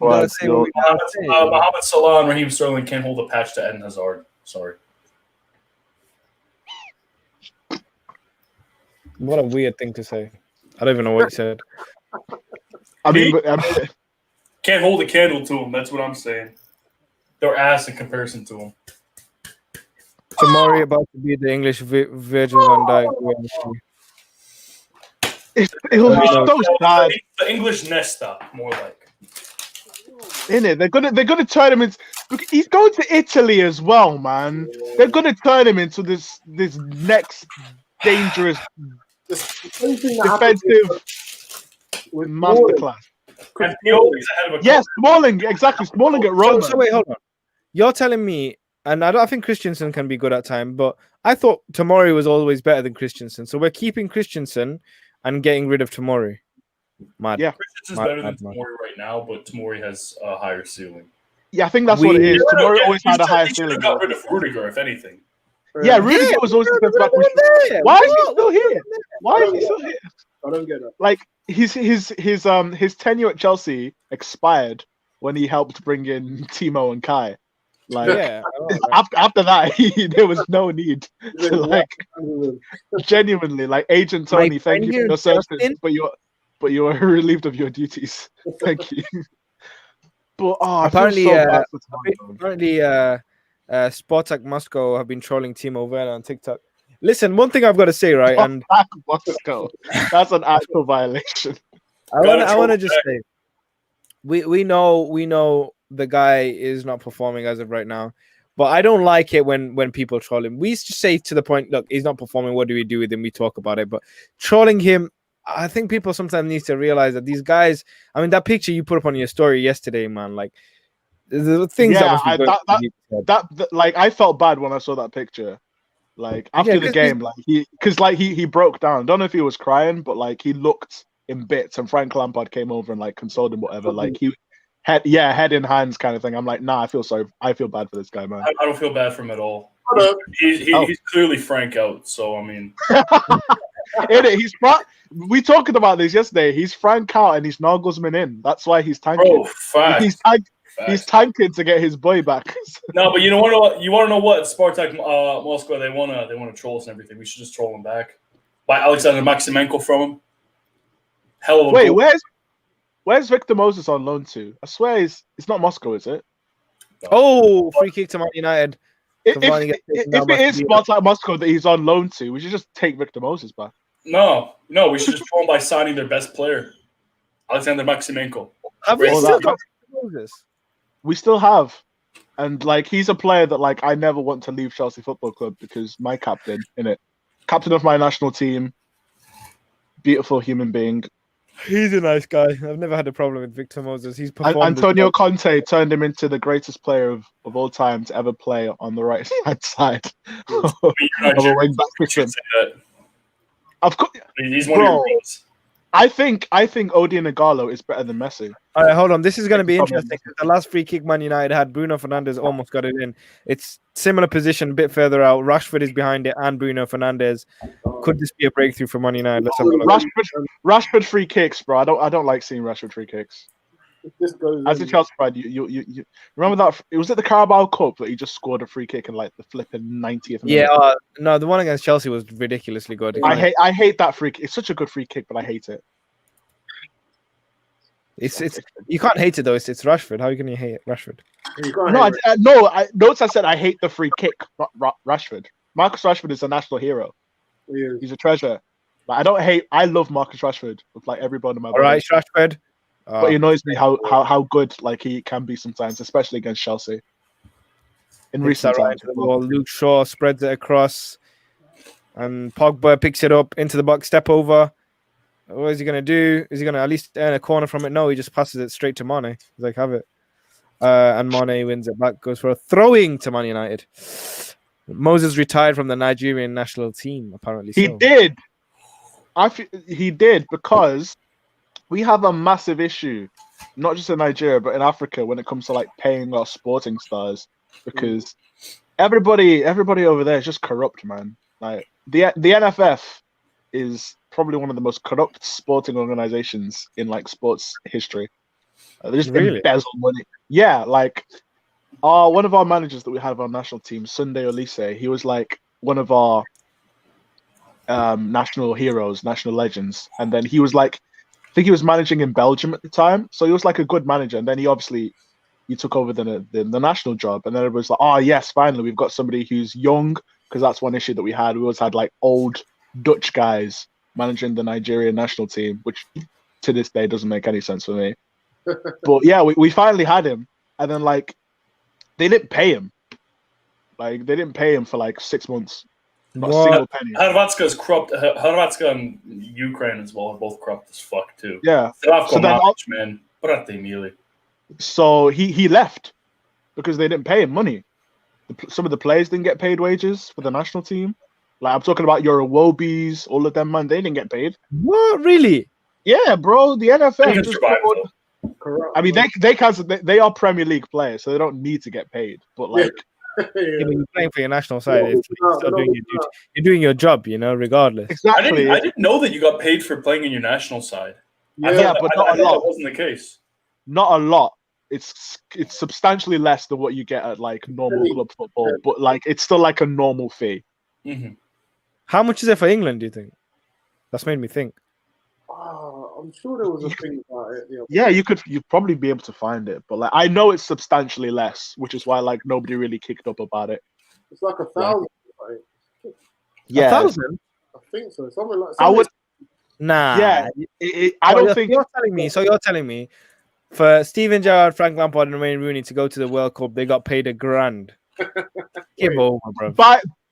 Mohamed Salah and Raheem Sterling can't hold a patch to Eden Hazard. Sorry. What a weird thing to say. I don't even know what he said. I mean, can't hold a candle to him. That's what I'm saying. They're ass in comparison to him. Tomori about to be the English Virgil van Dijk. It will be so sad. The English Nesta, more like. In it, they're gonna turn him into. Look, he's going to Italy as well, man. They're gonna turn him into this next dangerous defensive masterclass. Yes, Smalling, exactly. Smalling at Roma. So wait, hold on. You're telling me, and I think Christensen can be good at time, but I thought Tomori was always better than Christensen. So we're keeping Christensen and getting rid of Tomori. Mad. Yeah, Christensen's better than Tomori right now, but Tomori has a higher ceiling. Yeah, I think that's what it is. Tomori always had a higher ceiling. Got rid of Rudiger, if anything. Yeah, Rudiger was always the back. Why is he still here? Why is he still here? I don't get that. Like his tenure at Chelsea expired when he helped bring in Timo and Kai. Like after that, there was no need to like genuinely like Agent Tony. Thank you for your services, but you are relieved of your duties. Thank you. But apparently, Spartak Moscow have been trolling Timo Werner on TikTok. Listen, one thing I've got to say, right? And Moscow, that's an actual violation. I want to just say, we know the guy is not performing as of right now, but I don't like it when people troll him. We used to say to the point, look, he's not performing. What do we do with him? We talk about it, but trolling him, I think people sometimes need to realize that these guys. I mean, that picture you put up on your story yesterday, man, like the things like I felt bad when I saw that picture. Like after the game, like he broke down. I don't know if he was crying, but like he looked in bits, and Frank Lampard came over and like consoled him, whatever. Like head in hands kind of thing. I'm like, nah, I feel bad for this guy, man. I don't feel bad for him at all. Hold He's clearly Frank out. So I mean, we talking about this yesterday. He's Frank out and he's Nagelsmann in. That's why he's tanking. bro, facts. He's tanking to get his boy back. No, but you want to know what Spartak Moscow they want to troll us and everything. We should just troll him back. Buy Alexander Maximenko from him. Hell of a Wait, goal. where's Victor Moses on loan to? I swear it's not Moscow, is it? Oh, free kick to Man United. If it is Spartak Moscow that he's on loan to, we should just take Victor Moses back. No, we should just troll him by signing their best player, Alexander Maximenko. Have we still got Moses? We still have. And like he's a player that like I never want to leave Chelsea Football Club because my captain of my national team, beautiful human being. He's a nice guy. I've never had a problem with Victor Moses. He's performed. Antonio Conte turned him into the greatest player of all time to ever play on the right hand side of a wing back position. Of course, he's one of your bros. I think Odion Igalo is better than Messi. All right, hold on. This is going to be interesting. The last free kick Man United had, Bruno Fernandes almost got it in. It's similar position, a bit further out. Rashford is behind it, and Bruno Fernandes. Could this be a breakthrough for Man United? Let's have a look. Rashford free kicks, bro. I don't like seeing Rashford free kicks. As a Chelsea fan, you remember that? It was at the Carabao Cup that he just scored a free kick in like the flipping 90th minute. Yeah, no, the one against Chelsea was ridiculously good. I hate that free kick. It's such a good free kick, but I hate it. It's you can't hate it though. It's Rashford. How can you hate Rashford? Notes I said I hate the free kick, not Rashford. Marcus Rashford is a national hero. He's a treasure. But I love Marcus Rashford with like every bone in my body. All right, Rashford. But it annoys me how good like he can be sometimes, especially against Chelsea. In recent times, Luke Shaw spreads it across, and Pogba picks it up into the box, step over. What is he going to do? Is he going to at least earn a corner from it? No, he just passes it straight to Mane. He's like, have it. And Mane wins it back, goes for a throwing to Man United. Moses retired from the Nigerian national team, apparently. He did. He did because we have a massive issue, not just in Nigeria, but in Africa when it comes to like paying our sporting stars, because everybody over there is just corrupt, man. Like the NFF is probably one of the most corrupt sporting organizations in like sports history. They just embezzle money. Yeah, like one of our managers that we have on our national team, Sunday Olise, he was like one of our national heroes, national legends, and then he was like, I think he was managing in Belgium at the time, so he was like a good manager. And then he took over the national job, and then it was like, oh yes, finally we've got somebody who's young, because that's one issue that we had. We always had like old Dutch guys managing the Nigerian national team, which to this day doesn't make any sense for me. But yeah, we finally had him, and then like they didn't pay him. Like they didn't pay him for like 6 months. Not a single penny. Hrvatska's corrupt. Hrvatska and Ukraine as well are both corrupt as fuck too. Yeah. Man. Brate mili. So he left because they didn't pay him money. Some of the players didn't get paid wages for the national team. Like I'm talking about your Iwobis, all of them, man. They didn't get paid. What, really? Yeah, bro. The NFL just corrupt. I mean, they are Premier League players, so they don't need to get paid. But like. You're playing for your national side. You're doing your job, regardless. Exactly. I didn't know that you got paid for playing in your national side. Yeah, but not a lot. That wasn't the case. Not a lot. It's substantially less than what you get at like normal club football, but like it's still like a normal fee. Mm-hmm. How much is it for England? Do you think? That's made me think. I'm sure there was a thing about it. Yeah, you'd probably be able to find it, but like I know it's substantially less, which is why like nobody really kicked up about it. It's like 1,000, right? Yeah, 1,000. I think so. Something like. I would. Nah. Yeah, I don't think. You're telling me, for Steven Gerrard, Frank Lampard, and Wayne Rooney to go to the World Cup, they got paid $1,000. Give over, bro.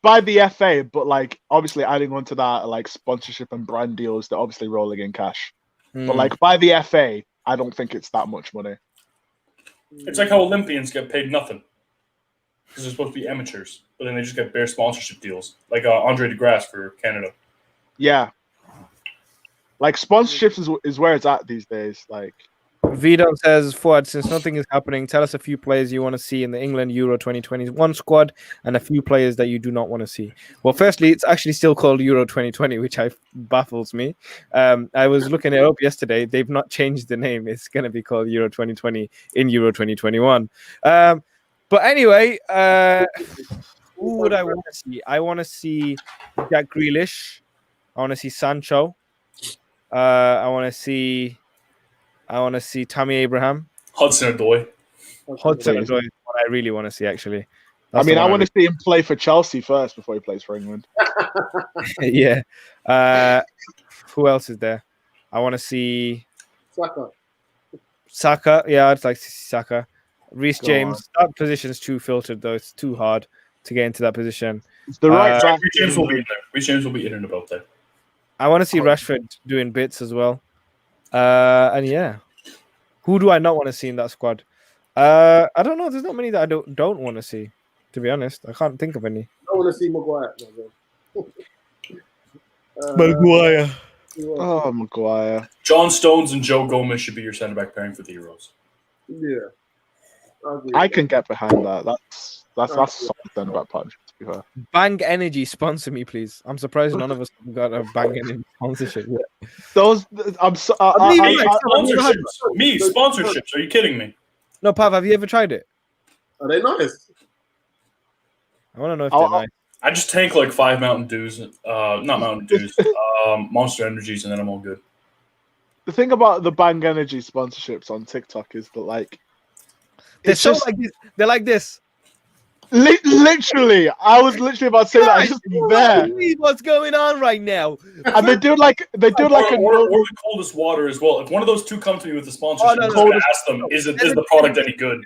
By the FA, but like obviously adding on to that like sponsorship and brand deals, they're obviously rolling in cash. But like by the FA, I don't think it's that much money. It's like how Olympians get paid nothing because they're supposed to be amateurs, but then they just get bare sponsorship deals, like Andre DeGrasse for Canada. Yeah. Like sponsorships is where it's at these days. Like Vidon says, Fuad, since nothing is happening, tell us a few players you want to see in the England Euro 2021 squad and a few players that you do not want to see. Well, firstly, it's actually still called Euro 2020, which baffles me. I was looking it up yesterday. They've not changed the name. It's going to be called Euro 2020 in Euro 2021. But anyway, who would I want to see? I want to see Jack Grealish. I want to see Sancho. I want to see Tammy Abraham. Hudson-Odoi. Hudson-Odoi is what I really want to see, actually. I want to see him play for Chelsea first before he plays for England. Yeah. Who else is there? I want to see Saka. Yeah, I'd like to see Saka. Reece James. That position's too filtered, though. It's too hard to get into that position. It's the right back. Reece James will be in there. Reece James will be in and about there. I want to see Rashford doing bits as well. And yeah, who do I not want to see in that squad? I don't know. There's not many that I don't want to see. To be honest, I can't think of any. I want to see Maguire. Maguire. Oh, Maguire. John Stones and Joe Gomez should be your centre back pairing for the Euros. Yeah, I can get behind that. That's solid centre back partnership. To be fair. Bang Energy sponsor me, please. I'm surprised none of us have got a Bang Energy sponsorship yet. Those Sponsorships. Are you kidding me? No, Pav, have you ever tried it? Are they nice? I want to know if they're nice. I just tank like 5 Mountain Dews, not Mountain Dews, Monster Energies, and then I'm all good. The thing about the Bang Energy sponsorships on TikTok is that like they're so like this. They're like this. Literally, I was literally about to say that. It's just there. What's going on right now? And they do like or the coldest water as well. If one of those two come to me with the sponsorship, I'm going to ask them, is the product any good?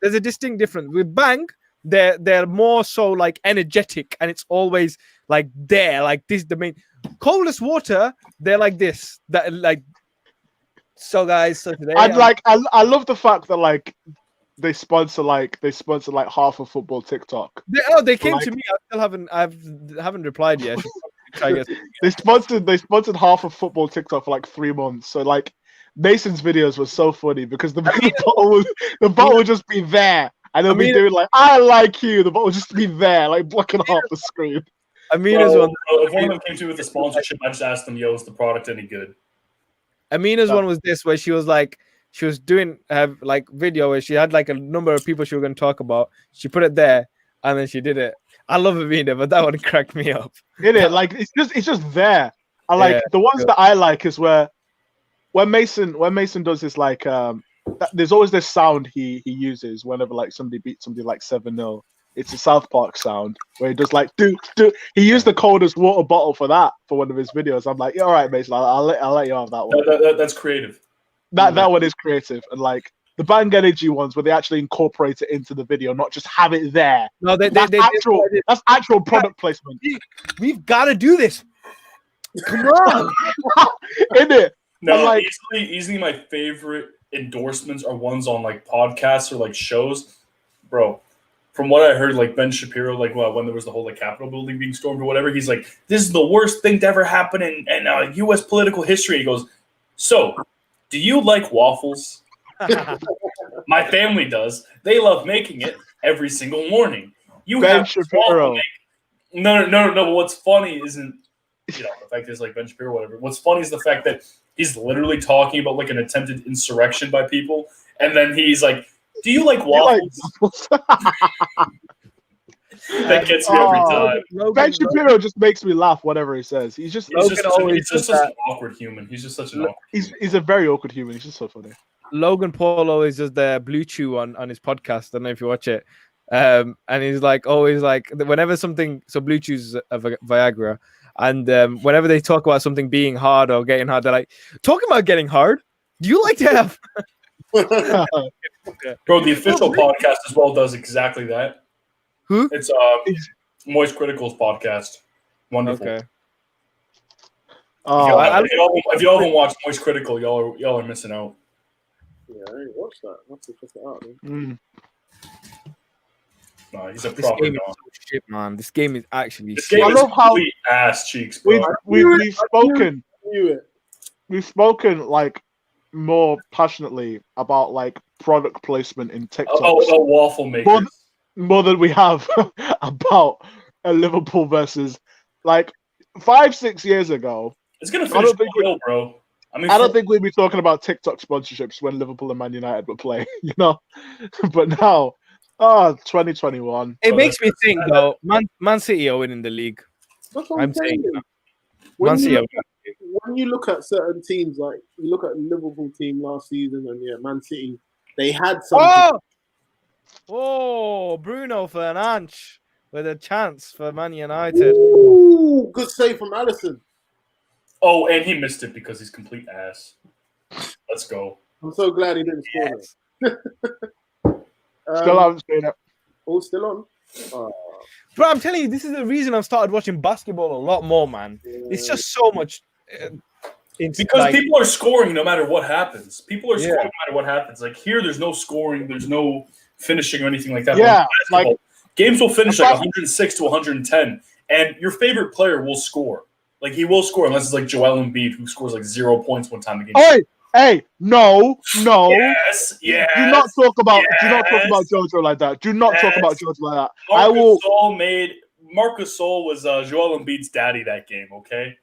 There's a distinct difference with Bang. They're more so like energetic, and it's always like there, like this. The main coldest water. They're like this. That like. So guys, so today I love the fact that like. They sponsor like half of football TikTok. They came to me. I haven't replied yet. They sponsored half of football TikTok for like 3 months. So like Mason's videos were so funny because the bottle would just be there, and they'll be doing like I like you. The bottle would just be there, like blocking half the screen. Amina's one. If one of them came to me with a sponsorship, I just asked them, "Yo, is the product any good?" Amina's one was this, where she was like. She was doing like video where she had like a number of people she was going to talk about. She put it there, and then she did it. I love Amina, but that one cracked me up. Like it's just there. I like the ones that I like is when Mason does this like there's always this sound he uses whenever like somebody beats somebody like 7-0. It's a South Park sound where he does like do. He used the coldest water bottle for one of his videos. I'm like, yeah, all right, Mason, I'll let you have that one. That's creative. That one is creative, and like the Bang Energy ones where they actually incorporate it into the video, not just have it there. No, that's actual product placement. We've got to do this. Come on, in it. No, like, easily my favorite endorsements are ones on like podcasts or like shows, bro. From what I heard, like Ben Shapiro, like when there was the whole like Capitol building being stormed or whatever, he's like, "This is the worst thing to ever happen in U.S. political history." He goes, "So, do you like waffles?" My family does. They love making it every single morning. You Ben have Shapiro. No. But what's funny isn't the fact is like Ben Shapiro or whatever. What's funny is the fact that he's literally talking about like an attempted insurrection by people, and then he's like, "Do you like waffles?" That gets me every time. Ben Shapiro just makes me laugh. Whatever he says, he's just such an awkward human. He's just such an awkward. He's a very awkward human. He's just so funny. Logan Paul always does the Blue Chew on his podcast. I don't know if you watch it. And he's like always like whenever something. So Blue Chew's a Viagra, and whenever they talk about something being hard or getting hard, they're like talking about getting hard. Do you like to have? Bro, the official podcast as well does exactly that. Who? It's Moist Critical's podcast. Wonderful. Okay. If y'all haven't watched Moist Critical, y'all are missing out. Yeah, I ain't watched that. What's it check it out, No, he's a This proper game is dog. so shit, man. This game is actually This shit. game I is love how complete ass cheeks, bro. we've spoken. I knew it. we've spoken like more passionately about like product placement in TikTok waffle makers. more than we have about a Liverpool versus like 5-6 years ago. It's gonna finish 1-0, bro. I don't think we'd be talking about TikTok sponsorships when Liverpool and Man United were playing, you know. But now, 2021. It makes me think though. Man City are winning the league. That's what I'm saying. When Man City are when you look at certain teams, like you look at the Liverpool team last season and Man City, they had something. Oh, Bruno Fernandes with a chance for Man United. Ooh, good save from Alisson. Oh, and he missed it because he's complete ass. Let's go. I'm so glad he didn't score it. Still haven't seen it. Oh, still on. Bro, I'm telling you, this is the reason I've started watching basketball a lot more, man. It's just so much. Because people are scoring no matter what happens. People are scoring no matter what happens. Like here, there's no scoring, there's no finishing or anything like that. Yeah, like games will finish like 106 to 110, and your favorite player will score. Like he will score unless it's like Joel Embiid who scores like 0 points one time a game. Hey, no. Yes. Do not talk about Jojo like that. Do not talk about Jojo like that. Marcus Sol was Joel Embiid's daddy that game. Okay,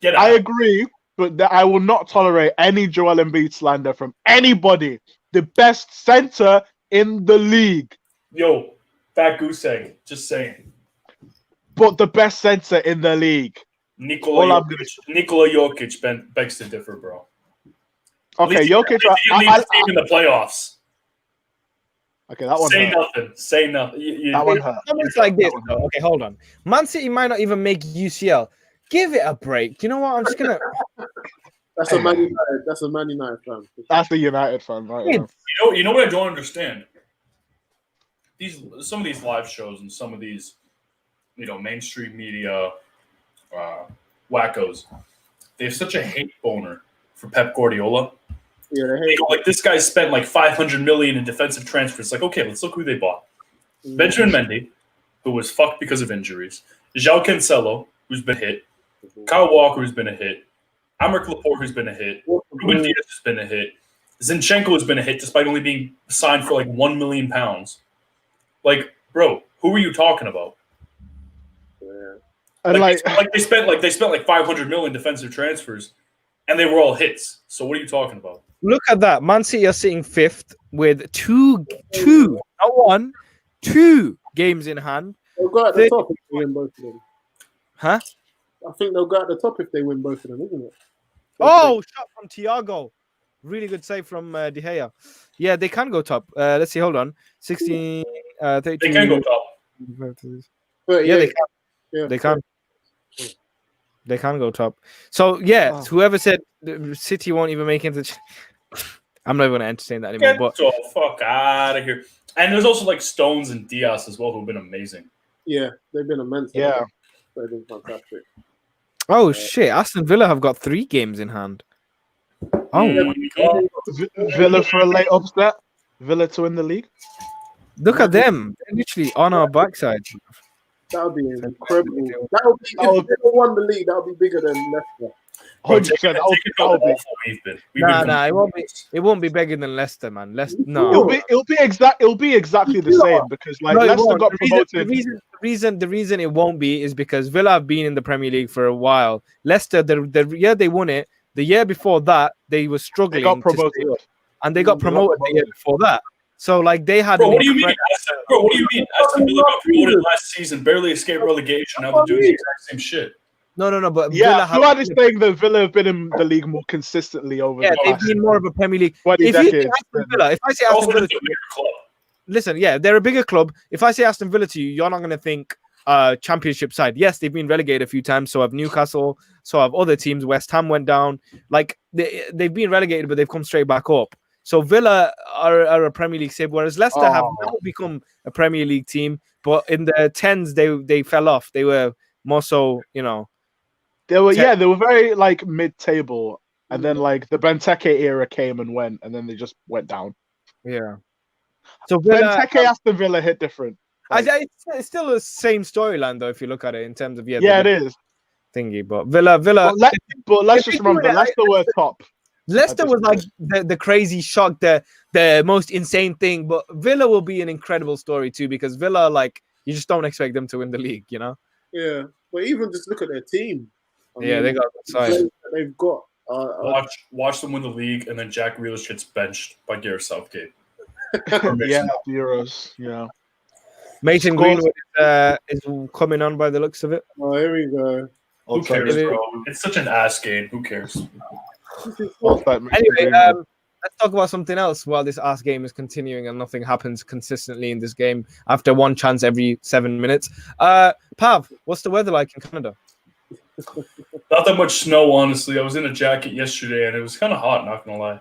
get out. I agree, but I will not tolerate any Joel Embiid slander from anybody. The best center in the league. Yo, fat goose egg. Just saying. But the best center in the league. Nikola Jokic begs to differ, bro. Okay, Jokic. Team in the playoffs. Okay, that one. Say nothing. That one hurt. Comments like this, though. Okay, hold on. Man City might not even make UCL. Give it a break. You know what? I'm just gonna. That's a Man United. That's a Man United fan. That's a United fan, right? You know what I don't understand. Some of these live shows and some of these, mainstream media wackos, they have such a hate boner for Pep Guardiola. Yeah, like this guy spent like $500 million in defensive transfers. Like, okay, let's look who they bought. Benjamin Mendy, who was fucked because of injuries. João Cancelo, who's been hit. Kyle Walker, who's been a hit. Aymeric Laporte, who's been a hit. Ruben Diaz has been a hit. Zinchenko has been a hit despite only being signed for like £1 million. Like, bro, who are you talking about? And they spent like $500 million defensive transfers, and they were all hits. So what are you talking about? Look at that. Man City are sitting fifth with two, not one, 2 games in hand. They'll go at the top if they win both of them. Huh? I think they'll go at the top if they win both of them, isn't it? Oh, shot from Thiago. Really good save from De Gea. Yeah, they can go top. Let's see. Hold on. 16, 13. They can go top. Yeah, they can. Yeah. They can. They can go top. So, whoever said City won't even make it into... I'm not even going to entertain that anymore. Get the fuck out of here. And there's also like Stones and Diaz as well who've been amazing. Yeah, they've been immense. Yeah. They've been fantastic. Oh, shit. Aston Villa have got 3 games in hand. Oh, my God. Villa for a late upset. Villa to win the league. Look at them. They're literally on our backside. That would be incredible. That would be, if they won the league, that would be bigger than Leicester. 100%. It won't be bigger than Leicester, man. No. It'll be exactly the same because Leicester got promoted. The reason it won't be is because Villa have been in the Premier League for a while. Leicester, the year they won it, the year before that they were struggling. They got promoted, and they got promoted the year before that. So they had. Bro, what do you mean? Aston Villa got promoted last season, barely escaped relegation. Now they're doing the exact same shit. No. But Villa Fuad is saying that Villa have been in the league more consistently over the they've been more of a Premier League. If I say Aston Villa, listen, they're a bigger club. If I say Aston Villa to you, you're not going to think championship side. Yes, they've been relegated a few times. So have Newcastle. So have other teams. West Ham went down. They've been relegated, but they've come straight back up. So Villa are a Premier League side, whereas Leicester have now become a Premier League team. But in the 10s, they fell off. They were more so, They were very mid-table, and then the Benteke era came and went, and then they just went down. Yeah. So Villa, Benteke Aston Villa hit different. It's still the same storyline though, if you look at it in terms of it is. thingy. But Villa. But let's just If you remember, were- Leicester were top. Leicester was like the crazy shock, the most insane thing. But Villa will be an incredible story too, because Villa, like, you just don't expect them to win the league, you know? Yeah, but even just look at their team. I Yeah, mean, they got the side. players that they've got. Watch them win the league, and then Jack Grealish gets benched by Gareth Southgate. Yeah, the Euros. Yeah. Mason Scores- Greenwood is coming on by the looks of it. Oh, here we go. Who cares, Alternative. bro? It's such an ass game. Who cares? Anyway, let's talk about something else while this ass game is continuing and nothing happens consistently in this game after one chance every 7 minutes. Pav, what's the weather like in Canada? Not that much snow, honestly. I was in a jacket yesterday, and it was kind of hot. Not gonna lie.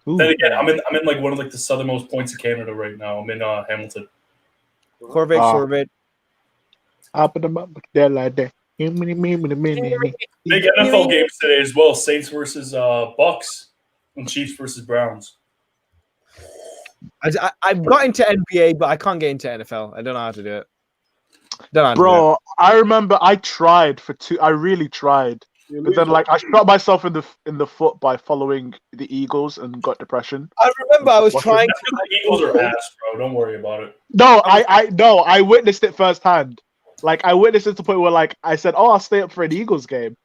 Ooh. Then again, I'm in like one of like the southernmost points of Canada right now. I'm in Hamilton. Corvette, Corvette. Up in the mouth, there like that. Big NFL games today as well. Saints versus Bucks and Chiefs versus Browns. I've got into NBA, but I can't get into NFL. I don't know how to do it. Bro, I remember I tried for 2. I really tried, but then like I shot myself in the foot by following the Eagles and got depression. I remember I was trying to. The Eagles are ass, bro. Don't worry about it. No, I witnessed it firsthand. Like I witnessed it to the point where like I said, "Oh, I'll stay up for an Eagles game."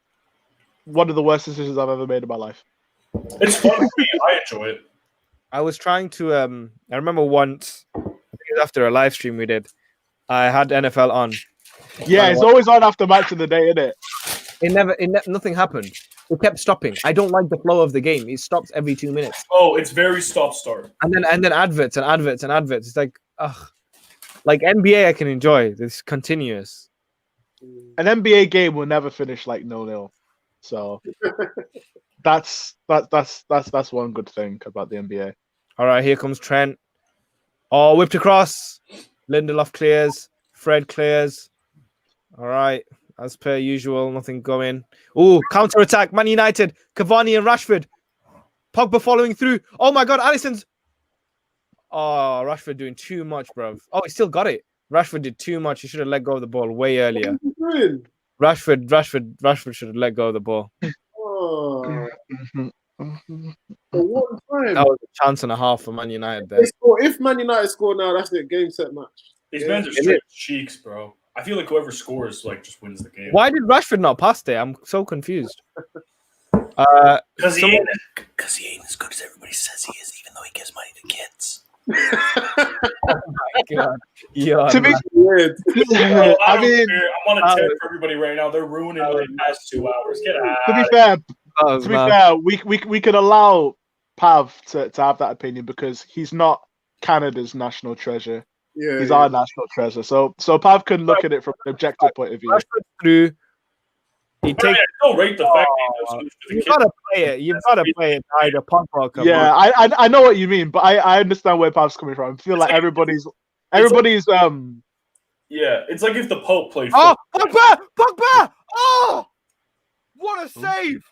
One of the worst decisions I've ever made in my life. It's fun for me. I enjoy it. I was trying to. I remember once, I think it was after a live stream we did. I had NFL on. Yeah, it's always on after match of the day, isn't it? Nothing happened. It kept stopping. I don't like the flow of the game. It stops every 2 minutes. Oh, it's very stop-start. And then adverts. It's like, ugh. Like NBA, I can enjoy. It's continuous. An NBA game will never finish like 0-0. So that's one good thing about the NBA. All right, here comes Trent. Oh, whipped across. Lindelof clears. Fred clears. All right, as per usual, nothing going. Oh, counter attack. Man United. Cavani and Rashford. Pogba following through. Oh my God, Alisson's. Oh, Rashford doing too much, bro. Oh, he still got it. Rashford did too much. He should have let go of the ball way earlier. Rashford should have let go of the ball. Oh. For one time. That was a chance and a half for Man United there. If Man United score now, that's it. Game, set, match. These men are straight cheeks, bro. I feel like whoever scores like just wins the game. Why did Rashford not pass there? I'm so confused. Because he ain't as good as everybody says he is, even though he gives money to kids. Oh my God. Yeah, To be Weird. I mean, I'm on a tear for everybody right now. They're ruining my past 2 hours. Get out. to be fair, we could allow Pav to have that opinion because he's not Canada's national treasure. Yeah, He's our national treasure. So Pav can look at it from an objective point of view. Rashford through. He takes. Don't rate the fact that he does good for the You've kids. got to play it. You've got to play it. Either Pogba. Yeah, I know what you mean, but I understand where Pav's coming from. I feel like everybody's Yeah, it's like if the Pope played. Oh, Pogba! Oh, what a save!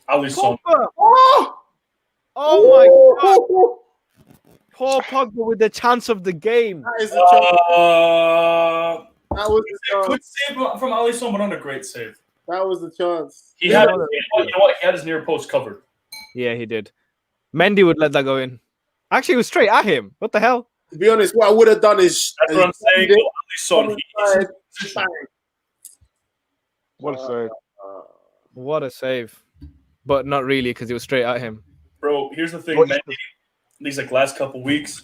Alisson. Pogba! Oh my God! Poor Pogba with the chance of the game. That is the chance. That was It's the a chance. good save from Alisson, but not a great save. That was the chance. He had, you know what? He had his near post covered. Yeah, he did. Mendy would let that go in. Actually, it was straight at him. What the hell? To be honest, what I would have done is That's what I'm saying. Alisson, he's in position. what a save. What a save. But not really, because it was straight at him. Bro, here's the thing, What- Mendy, these like last couple weeks.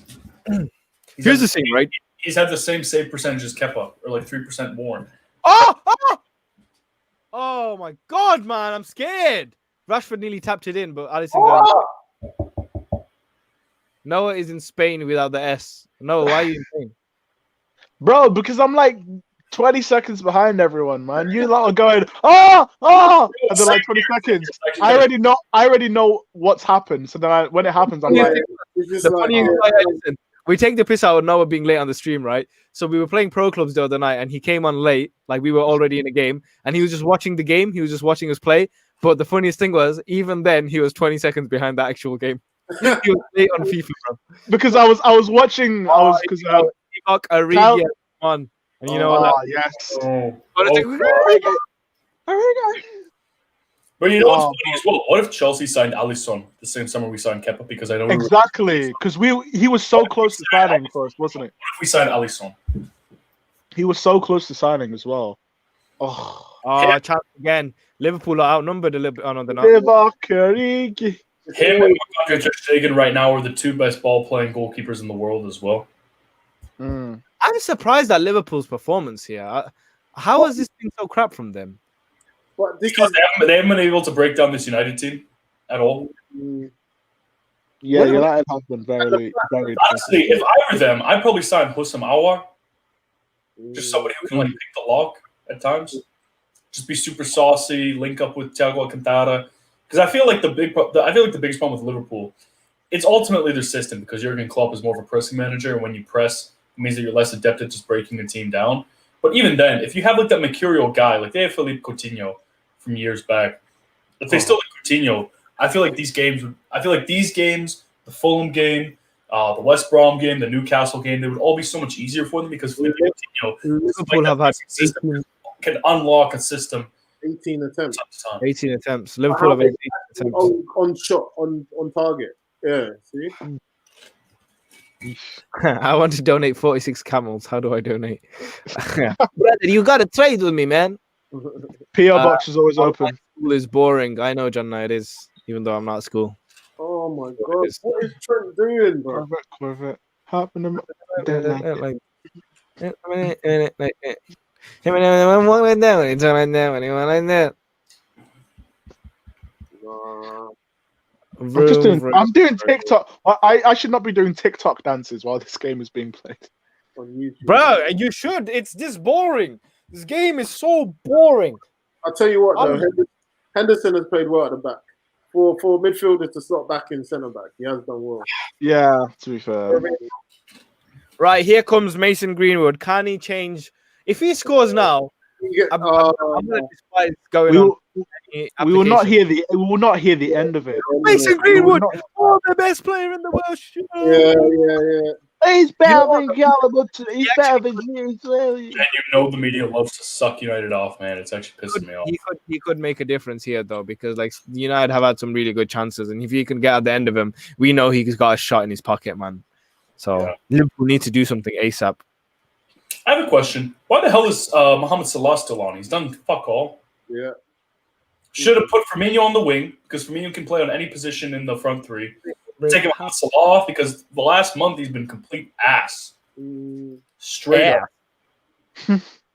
Here's the thing, right? He's had the same save percentage as Kepa, or like 3% more. Oh! Oh my God, man. I'm scared. Rashford nearly tapped it in, but Alisson got it. Noah is in Spain without the S. Noah, why are you in Spain? Bro, because I'm like 20 seconds behind everyone, man. You lot are going, oh, and then like 20 seconds. I already know what's happened. So then when it happens, I'm like, It's just The like, funny thing, listen, we take the piss out of Noah being late on the stream, right? So we were playing pro clubs the other night, and he came on late, like we were already in a game, and he was just watching the game. He was just watching us play. But the funniest thing was, even then, he was 20 seconds behind the actual game. He was late on FIFA, bro. because I was watching, because Enoch Origi on, and you know what? yes. Oh, But it's like, But you know what's Oh, funny as well? What if Chelsea signed Alisson the same summer we signed Kepa? Because I know Exactly, because he was so close to signing for us, wasn't it? What if we signed Alisson? He was so close to signing as well. Oh, chance again. Liverpool are outnumbered a little bit. Oh, no, they're not. Him and Marc-Andre Ter Stegen right now are the two best ball-playing goalkeepers in the world as well. Mm. I'm surprised at Liverpool's performance here. How has this been so crap from them? But this Because is they haven't been able to break down this United team at all. Yeah, United have been very. Honestly, if I were them, I'd probably sign Hussam Aouar. Just somebody who can like pick the lock at times. Just be super saucy, link up with Thiago Alcantara. Because I feel like the biggest problem with Liverpool, it's ultimately their system. Because Jurgen Klopp is more of a pressing manager, and when you press, it means that you're less adept at just breaking the team down. But even then, if you have like that mercurial guy, like they have Philippe Coutinho from years back, if they still have Coutinho, I feel like these games, the Fulham game, the West Brom game, the Newcastle game, they would all be so much easier for them because Philippe Coutinho Liverpool have had can unlock a system. 18 attempts. 18 attempts. Liverpool have 18 attempts. On shot, on target. Yeah, see? I want to donate 46 camels. How do I donate? Brother, you got to trade with me, man. PO box is always open. School is boring. I know, John, it is, even though I'm not at school. Oh my God. What is Trent doing, bro? Corvette. Happening. I'm doing TikTok. I should not be doing TikTok dances while this game is being played. On YouTube. Bro, you should. It's this boring. This game is so boring. I'll tell you what, though. Henderson has played well at the back. For midfielders to slot back in centre back, he has done well. Yeah, to be fair. Right, here comes Mason Greenwood. Can he change? If he scores now, I'm going to despise going on. We will not hear the end of it. Mason Greenwood, the best player in the world. Yeah. He's better than Gallagher. He's better than you as well. And you know the media loves to suck United off, man. It's actually pissing me off. He could make a difference here, though, because like United have had some really good chances, and if he can get at the end of him, we know he's got a shot in his pocket, man. So Liverpool need to do something ASAP. I have a question. Why the hell is Mohamed Salah still on? He's done fuck all. Yeah. Should have put Firmino on the wing because Firmino can play on any position in the front three. Take Mohamed Salah off because the last month he's been complete ass. Straight up.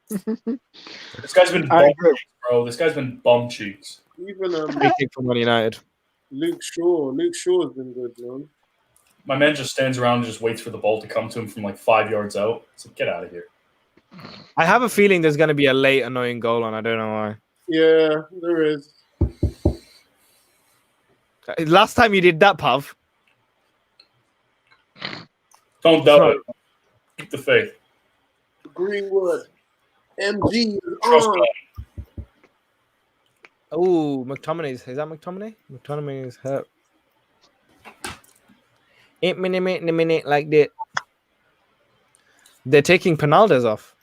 This guy's been bum cheeks, bro. This guy's been bum cheeks. Even from Man United. Luke Shaw has been good, man. My man just stands around and just waits for the ball to come to him from like 5 yards out. So get out of here. I have a feeling there's going to be a late annoying goal, and I don't know why. Yeah, there is. Last time you did that, Pav. Don't doubt it. Keep the faith. Greenwood. MG. Trust me. Oh, McTominay's. Is that McTominay? McTominay is hurt. 8 minute like that. They're taking Penaldes off.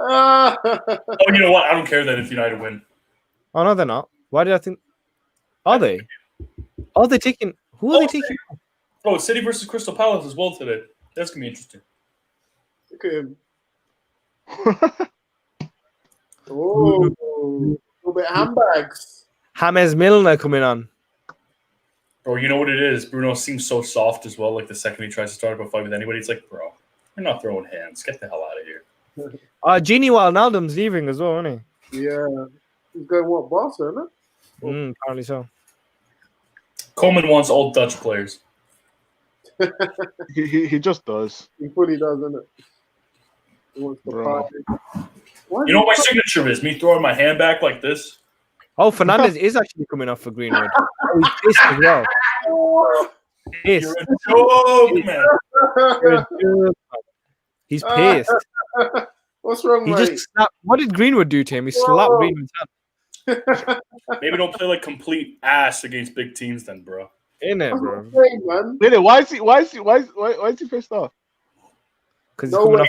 Oh, you know what? I don't care then if United win. Oh, no, they're not. Why did I think? Are they? Are they taking? Who are they taking? Oh, it's City versus Crystal Palace as well today. That's going to be interesting. Look at him. Oh, a little bit of handbags. James Milner coming on. Bro, you know what it is? Bruno seems so soft as well. Like the second he tries to start up a fight with anybody, it's like, bro, you're not throwing hands. Get the hell out of here. Gini Wijnaldum's leaving as well, isn't he? Yeah. He's going what, Barca, isn't it? Apparently so. Coleman wants all Dutch players. He just does. He fully does, isn't it? He wants to Bro. fight. You know what my signature is? Me throwing my hand back like this. Oh, Fernandes is actually coming off for Greenwood. Oh, he's pissed as well. Pissed. You're a joke, man. He's pissed. What's wrong, He mate? just snapped. What did Greenwood do to him? He slapped Greenwood's hand. Maybe don't play like complete ass against big teams then, bro. In it, bro. Hey, man. Really? Why is he pissed off? Because No way.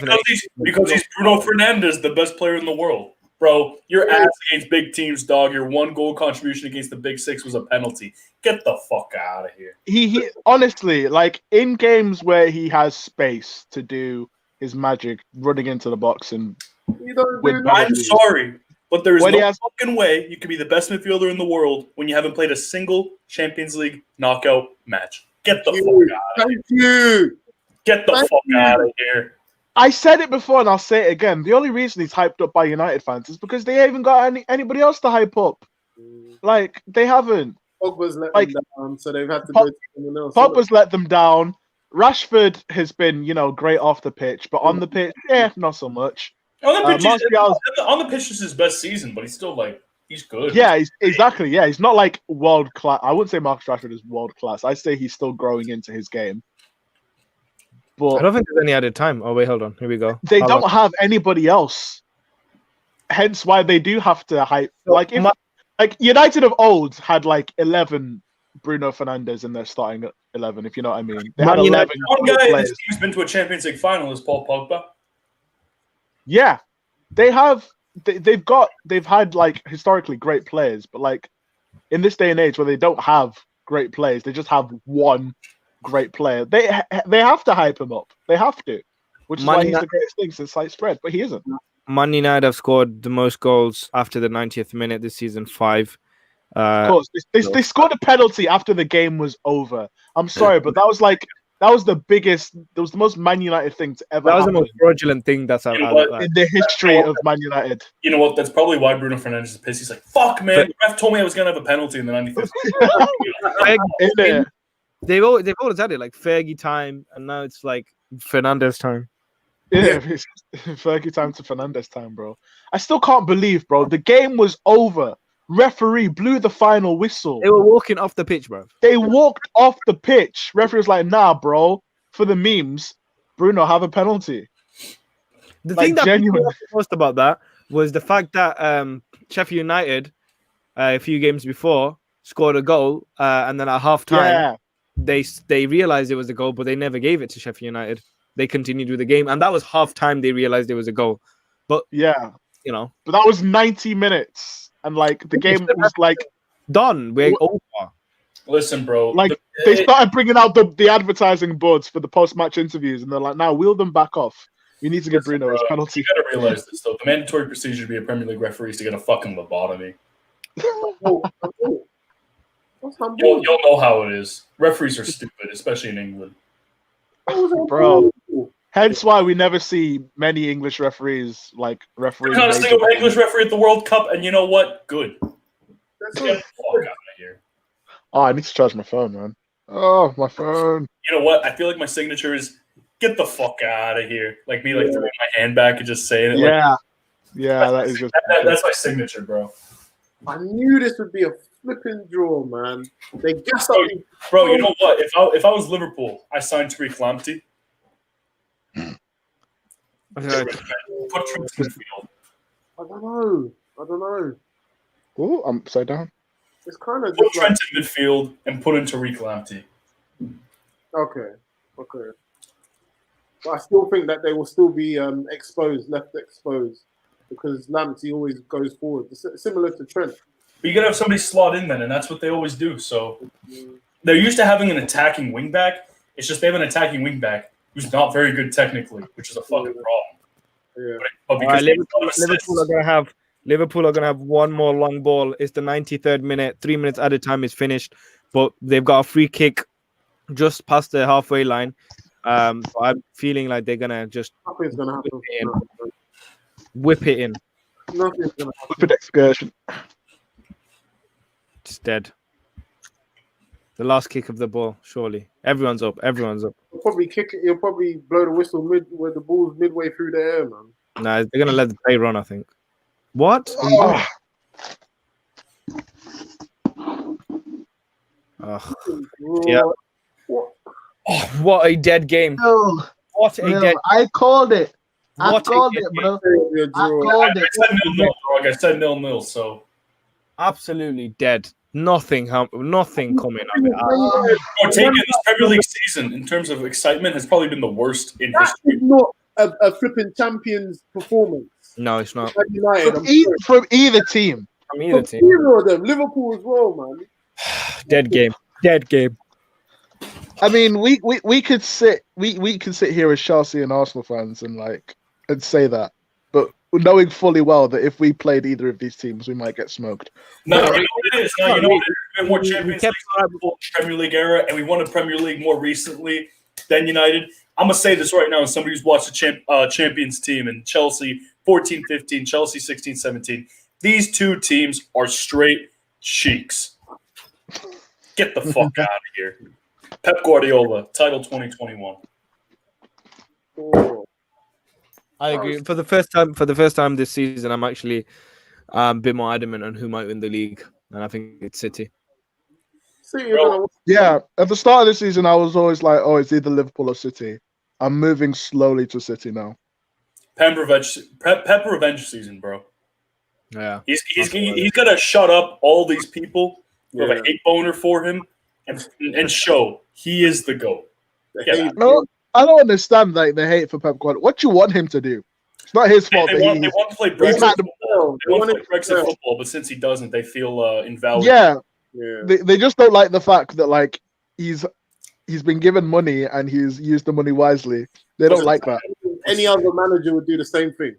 Because he's Bruno Fernandes, the best player in the world. Bro, your ass against big teams, dog. Your 1 goal contribution against the Big Six was a penalty. Get the fuck out of here. He honestly, like, in games where he has space to do his magic, running into the box and You don't With do Ballon I'm that. sorry, but there is When he no has- fucking way you can be the best midfielder in the world when you haven't played a single Champions League knockout match. Get the Thank fuck you. out of here. Thank you. Get the Thank fuck you. out of here. I said it before and I'll say it again. The only reason he's hyped up by United fans is because they haven't got anybody else to hype up. Like, they haven't. Pogba's let Like, them down, so they've had to Pog- go to someone else. Pogba's let them down. Rashford has been, great off the pitch, but on the pitch, not so much. On the pitch, Martial's- this is his best season, but he's still he's good. Yeah, exactly. Yeah, he's not like world class. I wouldn't say Marcus Rashford is world class. I'd say he's still growing into his game. I But don't think there's any added time. Oh wait, hold on. Here we go. they How don't long? have anybody else. Hence why they do have to hype. So Like if United of old had like 11 Bruno Fernandes in their starting 11, if you know what I mean. They had Man 11 United- One guy in players. this team's been to a Champions League final is Paul Pogba. Yeah, they've had like historically great players, but like in this day and age where they don't have great players, they just have one great player. They have to hype him up. They have to, which is Man why he's United- the greatest thing since sliced bread. But he isn't. Man United have scored the most goals after the 90th minute this season, 5. Of course, they scored a penalty after the game was over. I'm sorry, but that was the most Man United thing to ever That was the happen most fraudulent thing that's You know what? in the history of Man United. You know what? That's probably why Bruno Fernandes is pissed. He's like, fuck, man. The ref told me I was going to have a penalty in the 95th. Isn't it? They've always had it like Fergie time, and now it's like Fernandez time. Yeah, it's Fergie time to Fernandes time, bro. I still can't believe, bro. The game was over. Referee blew the final whistle. They were walking off the pitch, bro. They walked off the pitch. Referee was like, "Nah, bro. For the memes, Bruno have a penalty." The Like, thing that genuine. people liked most about that was the fact that Sheffield United, a few games before, scored a goal, and then at half time, Yeah, they realized it was a goal, but they never gave it to Sheffield United. They continued with the game, and that was half time. They realized it was a goal, yeah. you know, But that was 90 minutes, and like the game was like done. We're over. Listen, bro. like they started bringing out the advertising boards for the post-match interviews, and they're like, "Now wheel them back off. We need to give Listen, Bruno his bro, penalty." You gotta realize this, though. The mandatory procedure to be a Premier League referee is to get a fucking lobotomy. What's that You'll know how it is. Referees are stupid, especially in England. Bro. Hence why we never see many English referees like refereeing. There's not a major single games. English referee at the World Cup, and you know what? Good. Get the fuck out of here. Oh, I need to charge my phone, man. Oh, my phone. You know what? I feel like my signature is get the fuck out of here. Like me, like throwing my hand back and just saying it. Like, Yeah, yeah, that is just. that's my signature, bro. I knew this would be a flipping draw, man. They gassed up. Bro, you know what? If I was Liverpool, I signed Tariq Lamptey. Put Trent in midfield. I don't know. Oh, I'm upside down. It's kind of Put just like, Trent in midfield and put in Tariq Lamptey. okay. But I still think that they will still be left exposed, because Lamptey always goes forward, similar to Trent. But you gotta have somebody slot in then, and that's what they always do. So they're used to having an attacking wingback. It's just they have an attacking wingback who's not very good technically, which is a fucking problem. Yeah. But All because right, they have a lot of Liverpool are gonna have one more long ball. It's the 93rd minute. 3 minutes added time is finished, but they've got a free kick just past the halfway line. So I'm feeling like they're gonna just Nothing's gonna happen. whip it in. Nothing's gonna happen. Stupid excursion. It's dead. The last kick of the ball, surely. Everyone's up. He'll probably kick it. He'll probably blow the whistle where the ball's midway through the air, man. Nah, they're gonna let the play run, I think. What? Oh, Ugh. Yeah. Oh, what a dead game. No, What a dead I called it. I What a called dead it, bro. Your I draw. called I it. said 0-0, dog. I said 0-0, so absolutely dead. Nothing coming of it. Bro, taking this Premier League season in terms of excitement has probably been the worst in That history. is not a flipping champions performance. No, it's not. Man United, From either team. From either from team. either of them, Liverpool as well, man. Dead game. Dead game. I mean, we could sit here as Chelsea and Arsenal fans and say that, but knowing fully well that if we played either of these teams, we might get smoked. No, Yeah. you know what it is. No, you know what it is. We won We Champions kept League, Premier League era, and we won a Premier League more recently than United. I'm gonna say this right now as somebody who's watched the Champions team and Chelsea 14-15, Chelsea 16-17. These two teams are straight cheeks. Get the fuck out of here. Pep Guardiola, title 2021. Oh. I agree. For the first time this season, I'm actually a bit more adamant on who might win the league, and I think it's City. See, Bro. Yeah, at the start of the season, I was always like, "Oh, it's either Liverpool or City." I'm moving slowly to City now. Pep revenge season, bro. Yeah. He's gonna shut up all these people who have a hate boner for him and show he is the GOAT. Yeah. No, I don't understand the hate for Pep Guardiola. What you want him to do? It's not his fault. They want to play Brexit football. They want to play Brexit football, but since he doesn't, they feel invalid. Yeah, Yeah. they just don't like the fact that he's been given money and he's used the money wisely. They don't like that. Any other manager would do the same thing.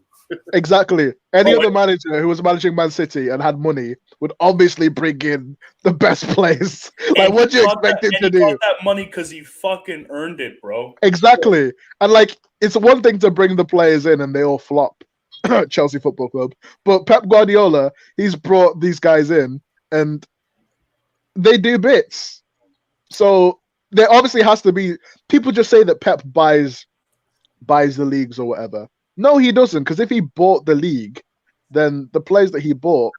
Exactly. Any other manager who was managing Man City and had money would obviously bring in the best players. Like, what do you expect him to do? He got that money because he fucking earned it, bro. Exactly. And it's one thing to bring the players in and they all flop. Chelsea Football Club. But Pep Guardiola, he's brought these guys in and they do bits. So there obviously has to be people just say that Pep buys the leagues or whatever. No, he doesn't, because if he bought the league, then the players that he bought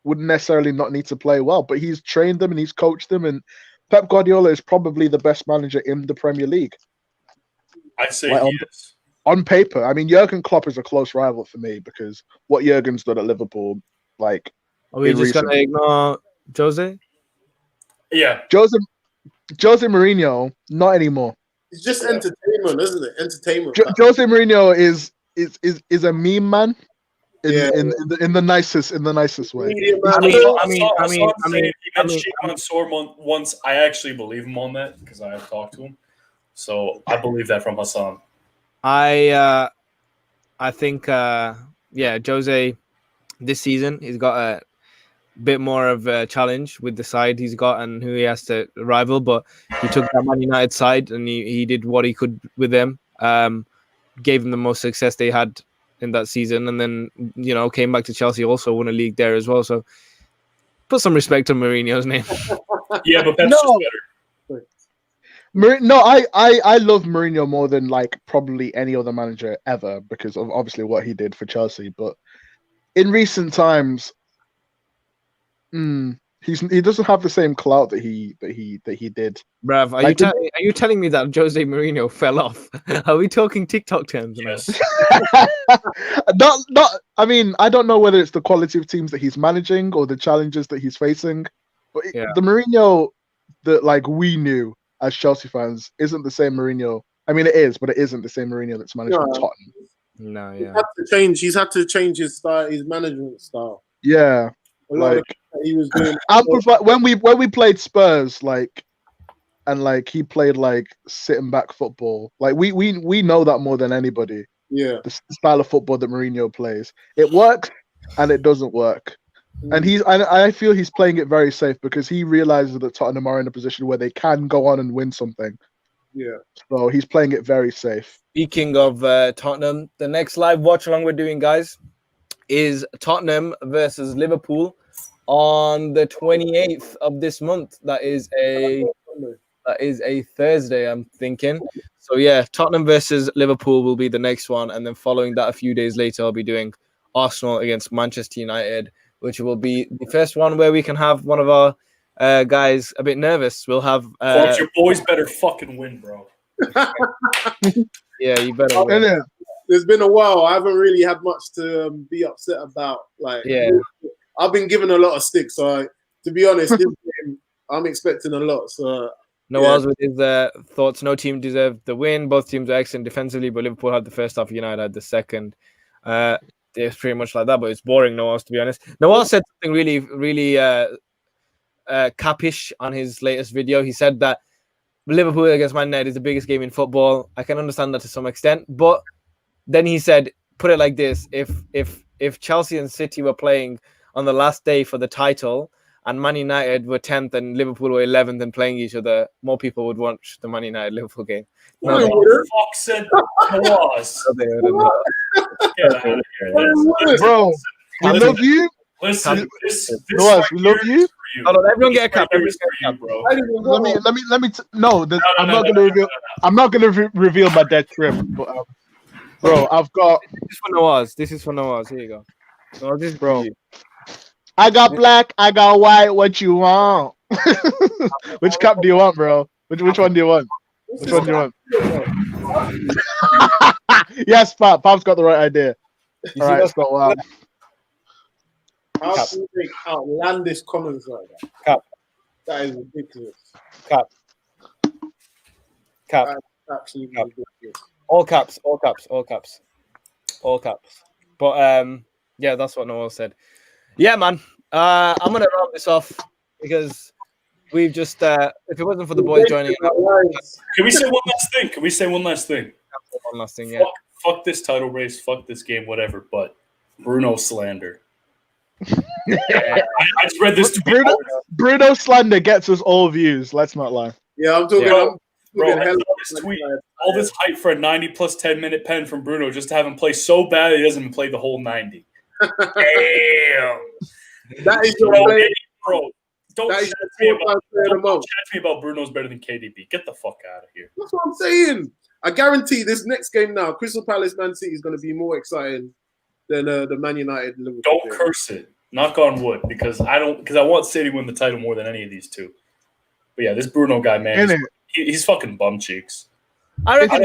wouldn't necessarily not need to play well. But he's trained them and he's coached them, and Pep Guardiola is probably the best manager in the Premier League. I'd say he is. On paper. I mean, Jurgen Klopp is a close rival for me because what Jurgen's done at Liverpool, Are we just going to ignore Jose? Yeah. Jose Mourinho, not anymore. It's just entertainment, isn't it? Entertainment. Jose Mourinho is a meme man in the nicest way. I mean, he got cheap on sore once. I actually believe him on that because I have talked to him. So I believe that from Hassan. I think Jose this season he's got a bit more of a challenge with the side he's got and who he has to rival, but he took that Man United side and he did what he could with them. Gave them the most success they had in that season, and then came back to Chelsea, also won a league there as well. So put some respect on Mourinho's name. Yeah, but that's just better. No, I love Mourinho more than probably any other manager ever because of obviously what he did for Chelsea. But in recent times, he doesn't have the same clout that he did. Brav, are you telling me that Jose Mourinho fell off? Are we talking TikTok terms? Yes. Not. I mean, I don't know whether it's the quality of teams that he's managing or the challenges that he's facing, but the Mourinho that we knew as Chelsea fans isn't the same Mourinho. I mean, it is, but it isn't the same Mourinho that's managing Tottenham. No, yeah. He's had to change his style, his management style. Yeah. He was doing when we played Spurs, and he played sitting back football. We know that more than anybody. Yeah, the style of football that Mourinho plays, it works and it doesn't work. And I feel he's playing it very safe because he realizes that Tottenham are in a position where they can go on and win something. Yeah, so he's playing it very safe. Speaking of Tottenham, the next live watch along we're doing, guys, is Tottenham versus Liverpool on the 28th of this month. That is a Thursday, I'm thinking. So yeah, Tottenham versus Liverpool will be the next one, and then following that, a few days later, I'll be doing Arsenal against Manchester United, which will be the first one where we can have one of our guys a bit nervous. We'll have your boys better fucking win, bro. Yeah, you better win. There's been a while. I haven't really had much to be upset about. I've been given a lot of sticks. So to be honest, this game, I'm expecting a lot. So Nawaz with his thoughts. No team deserved the win. Both teams are excellent defensively, but Liverpool had the first half. United had the second. it's pretty much like that, but it's boring, Noah, to be honest. Noah said something really, really capish on his latest video. He said that Liverpool against Man United is the biggest game in football. I can understand that to some extent, but then he said, put it like this: if Chelsea and City were playing on the last day for the title, and Man United were 10th and Liverpool were 11th and playing each other, more people would watch the Man United Liverpool game. What the fuck said Claus? Get out of here. Bro, we love you. Listen, this Noaz, we love you. Hold on, everyone get a cap. Everyone get a cap, bro. Let me. I'm not gonna reveal. I'm not gonna reveal my dead trim. But bro, I've got. This is for Noaz. This is for Noaz. Here you go. No, this is Bro. for you. I got black. I got white. What you want? Which cap do you want, bro? Which one do you want? Which one do you want? Yes, Pap's got the right idea. All right, let's go. Wow. How do you make outlandish comments like that? Cap. That is ridiculous. Cap. That's absolutely ridiculous. All caps. All caps. All caps. All caps. But yeah, that's what Noel said. Yeah, man. I'm gonna round this off because we've just if it wasn't for the boys joining, Can we say one last thing? One last thing, yeah. Fuck this title race, fuck this game, whatever. But Bruno slander. I just read this tweet. Bruno slander gets us all views. Let's not lie. Yeah, I'm talking. Yeah. Bro, I saw this tweet. All this hype for a 90 plus 10-minute pen from Bruno just to have him play so bad he doesn't even play the whole 90. Damn. That is your play. Bro, don't chat to me about Bruno's better than KDB. Get the fuck out of here. That's what I'm saying. I guarantee this next game now, Crystal Palace Man City is going to be more exciting than the Man United Liverpool. Don't curse it. Knock on wood, because I want City to win the title more than any of these two. But yeah, this Bruno guy, man, he's fucking bum cheeks. I reckon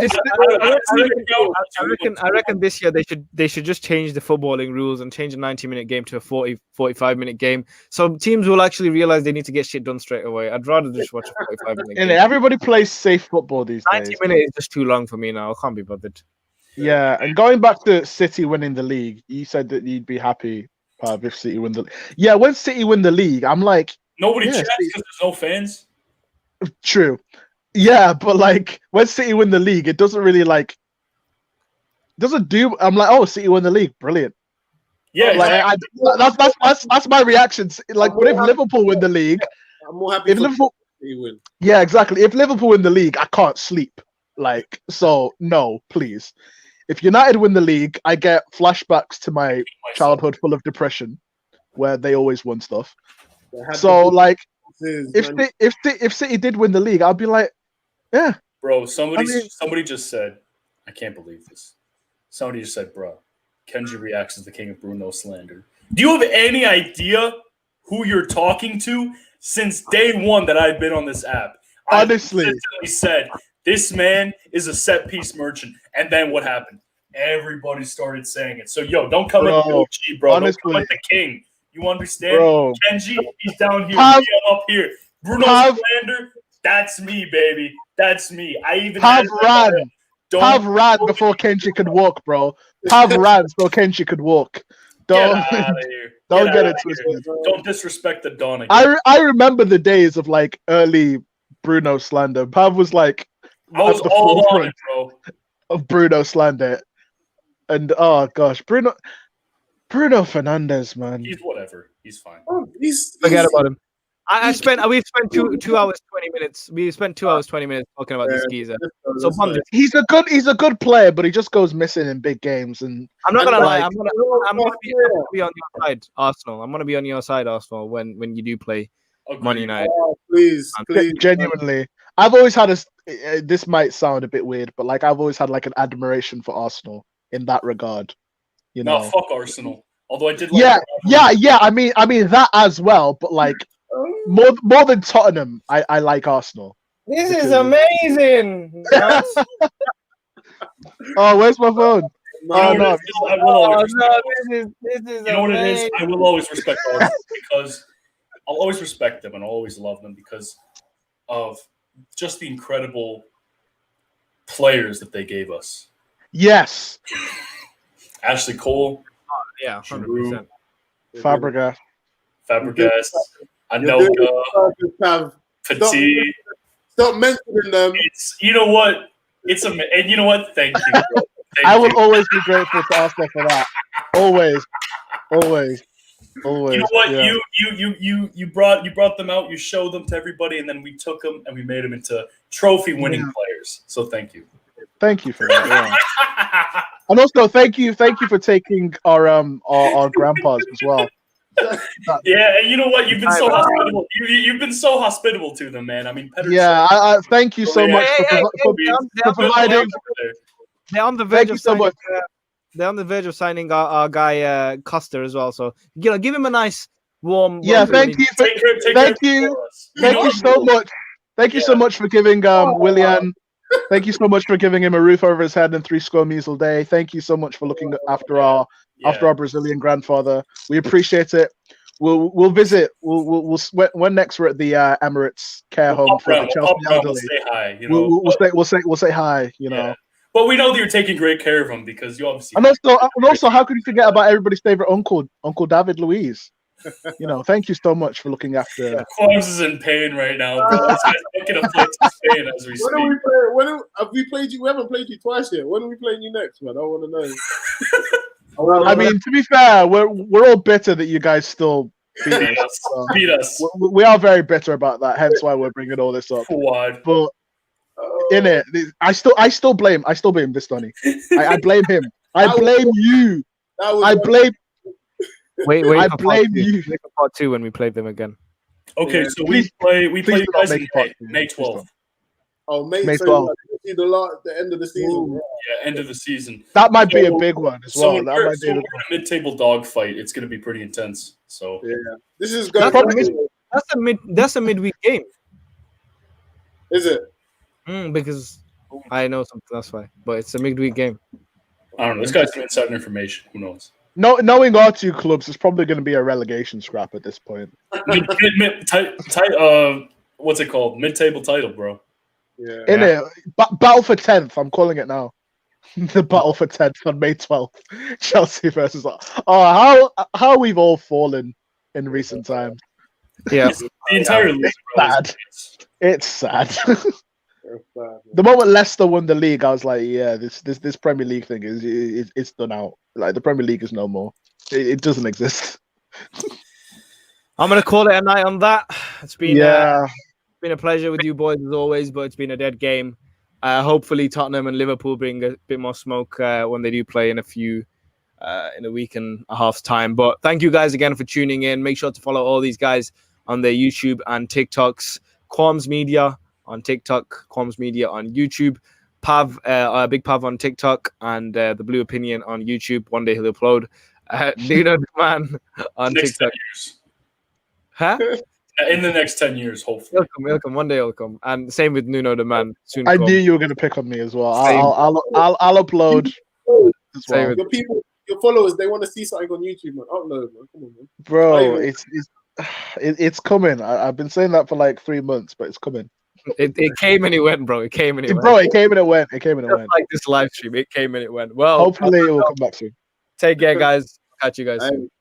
this year they should just change the footballing rules and change a 90-minute game to a 45-minute game. So teams will actually realize they need to get shit done straight away. I'd rather just watch a 45-minute game. Everybody plays safe football these days. 90 minutes is just too long for me now. I can't be bothered. Yeah, and going back to City winning the league, you said that you'd be happy if City win the league. Yeah, when City win the league, I'm like... Nobody chats because there's no fans. True. Yeah, but like when City win the league, it doesn't really doesn't do. I'm like, oh, City win the league, brilliant. Yeah, like that's my reaction. Like, but if Liverpool win the league, I'm more happy if Liverpool win. Yeah, exactly. If Liverpool win the league, I can't sleep. Like, so no, please. If United win the league, I get flashbacks to my childhood full of depression, where they always won stuff. So like, if City did win the league, I'd be like, yeah. Bro, somebody just said, I can't believe this. Somebody just said, bro, Kenji reacts as the king of Bruno slander. Do you have any idea who you're talking to? Since day one that I've been on this app, honestly, I consistently said this man is a set piece merchant. And then what happened? Everybody started saying it. So yo, don't come at the OG, bro. Honestly, don't come at the king. You understand? Bro. Kenji, he's down here. I'm up here. Bruno slander. That's me, baby. That's me. I even Pav ran before Kenji could walk, bro. Pav ran before Kenji could walk. Don't get it twisted. Don't disrespect the Don again. I remember the days of like early Bruno slander. Pav was like I was all on it, bro. Of Bruno slander, and oh gosh, Bruno Fernandes, man. He's whatever. He's fine. Forget about him. We've spent 2 hours 20 minutes. We spent 2 hours 20 minutes talking about this geezer. So he's a good player, but he just goes missing in big games. And I'm not gonna lie, I'm gonna be on your side, Arsenal. I'm gonna be on your side, Arsenal, when you do play Man United. Oh, please. Genuinely, I've always had this might sound a bit weird, but like I've always had like an admiration for Arsenal in that regard. You know, no, fuck Arsenal. Although I did. Yeah. I mean that as well, but like. More than Tottenham, I like Arsenal. This is amazing. Oh, where's my phone? This is you know what it is? I will always respect Arsenal because I'll always respect them and I'll always love them because of just the incredible players that they gave us. Yes. Ashley Cole, Yeah, Giroud, 100%. Fabregas. Fabregas, You're doing Anelka, it, Pav. Petit. Stop mentioning them. It's you know what? And you know what? Thank you, bro. I Thank will you. always be grateful to Arsenal for that. Always. You know what? Yeah. You brought them out. You showed them to everybody, and then we took them and we made them into trophy-winning players. So thank you. Thank you for that. Yeah. And also thank you for taking our grandpas as well. Yeah, and you know what? You've been so hospitable. You've been so hospitable to them, man. I mean, Pedersen, Yeah, I thank you so much for providing. They're on the Thank verge you of so signing. much. They're on the verge of signing our guy Costa as well. So give him a nice warm. Yeah, welcome thank when you. Thank you so much. Thank you so much for giving Willian. Thank you so much for giving him a roof over his head and 3 square meals a day. Thank you so much for looking after our Brazilian grandfather. We appreciate it. We'll visit. When next we're at the Emirates care home for the Chelsea elderly. We'll say hi. You We'll know, say hi. You know. But we know that you're taking great care of him because you obviously. And also, how could you forget about everybody's favorite uncle, Uncle David Luiz? You know, thank you so much for looking after. Quams is in pain right now, bro. This guy's making a flight to Spain as we speak. Have we played you? We haven't played you twice yet. When are we playing you next, man? I want to know. I mean, to be fair, we're all bitter that you guys still beat us. Beat us. We are very bitter about that. Hence why we're bringing all this up. Quad. But in it, I still blame this Donny. I blame him. I blame you. I blame. Wait! I blame you. Wait for part 2 when we play them again. Okay, so we play you guys in May 12th. Oh, May 12th. The end of the season. Yeah, end of the season. That might be a big one as well. So That might be we're in a mid-table dogfight. It's going to be pretty intense. So this is good. That's a midweek game. Is it? Because I know something. That's why. But it's a midweek game. I don't know. This guy's some insider information. Who knows? Knowing our 2 clubs, it's probably going to be a relegation scrap at this point. What's it called? Mid-table title, bro. Yeah. In it, battle for 10th. I'm calling it now. The battle for 10th on May 12th. Chelsea versus. Oh, how we've all fallen in recent times. Yeah, the entire league. It's sad. The moment Leicester won the league, I was like, yeah, this Premier League thing it's done out. Like the Premier League is no more. It doesn't exist. I'm gonna call it a night on that. It's been been a pleasure with you boys as always, but it's been a dead game. Hopefully Tottenham and Liverpool bring a bit more smoke when they do play in a week and a half's time. But thank you guys again for tuning in. Make sure to follow all these guys on their YouTube and TikToks. Quams Media on TikTok, Quams Media on YouTube, Big Pav on TikTok, and the Blue Opinion on YouTube. One day he'll upload. Nuno the Man on next TikTok. 10 years. Huh? In the next 10 years, hopefully. He'll come. One day he'll come. And same with Nuno the Man. Soon I come. knew you were going to pick on me as well. I'll upload as well. Your followers, they want to see something on YouTube, man. Upload, man. Come on, man. Bro, it's coming. I've been saying that for like 3 months, but it's coming. It came and it went, bro. It came and it went. Bro, it came and it went. It came and it went. Like this live stream, it came and it went. Well, hopefully it will come back soon. Take care, guys. Catch you guys soon.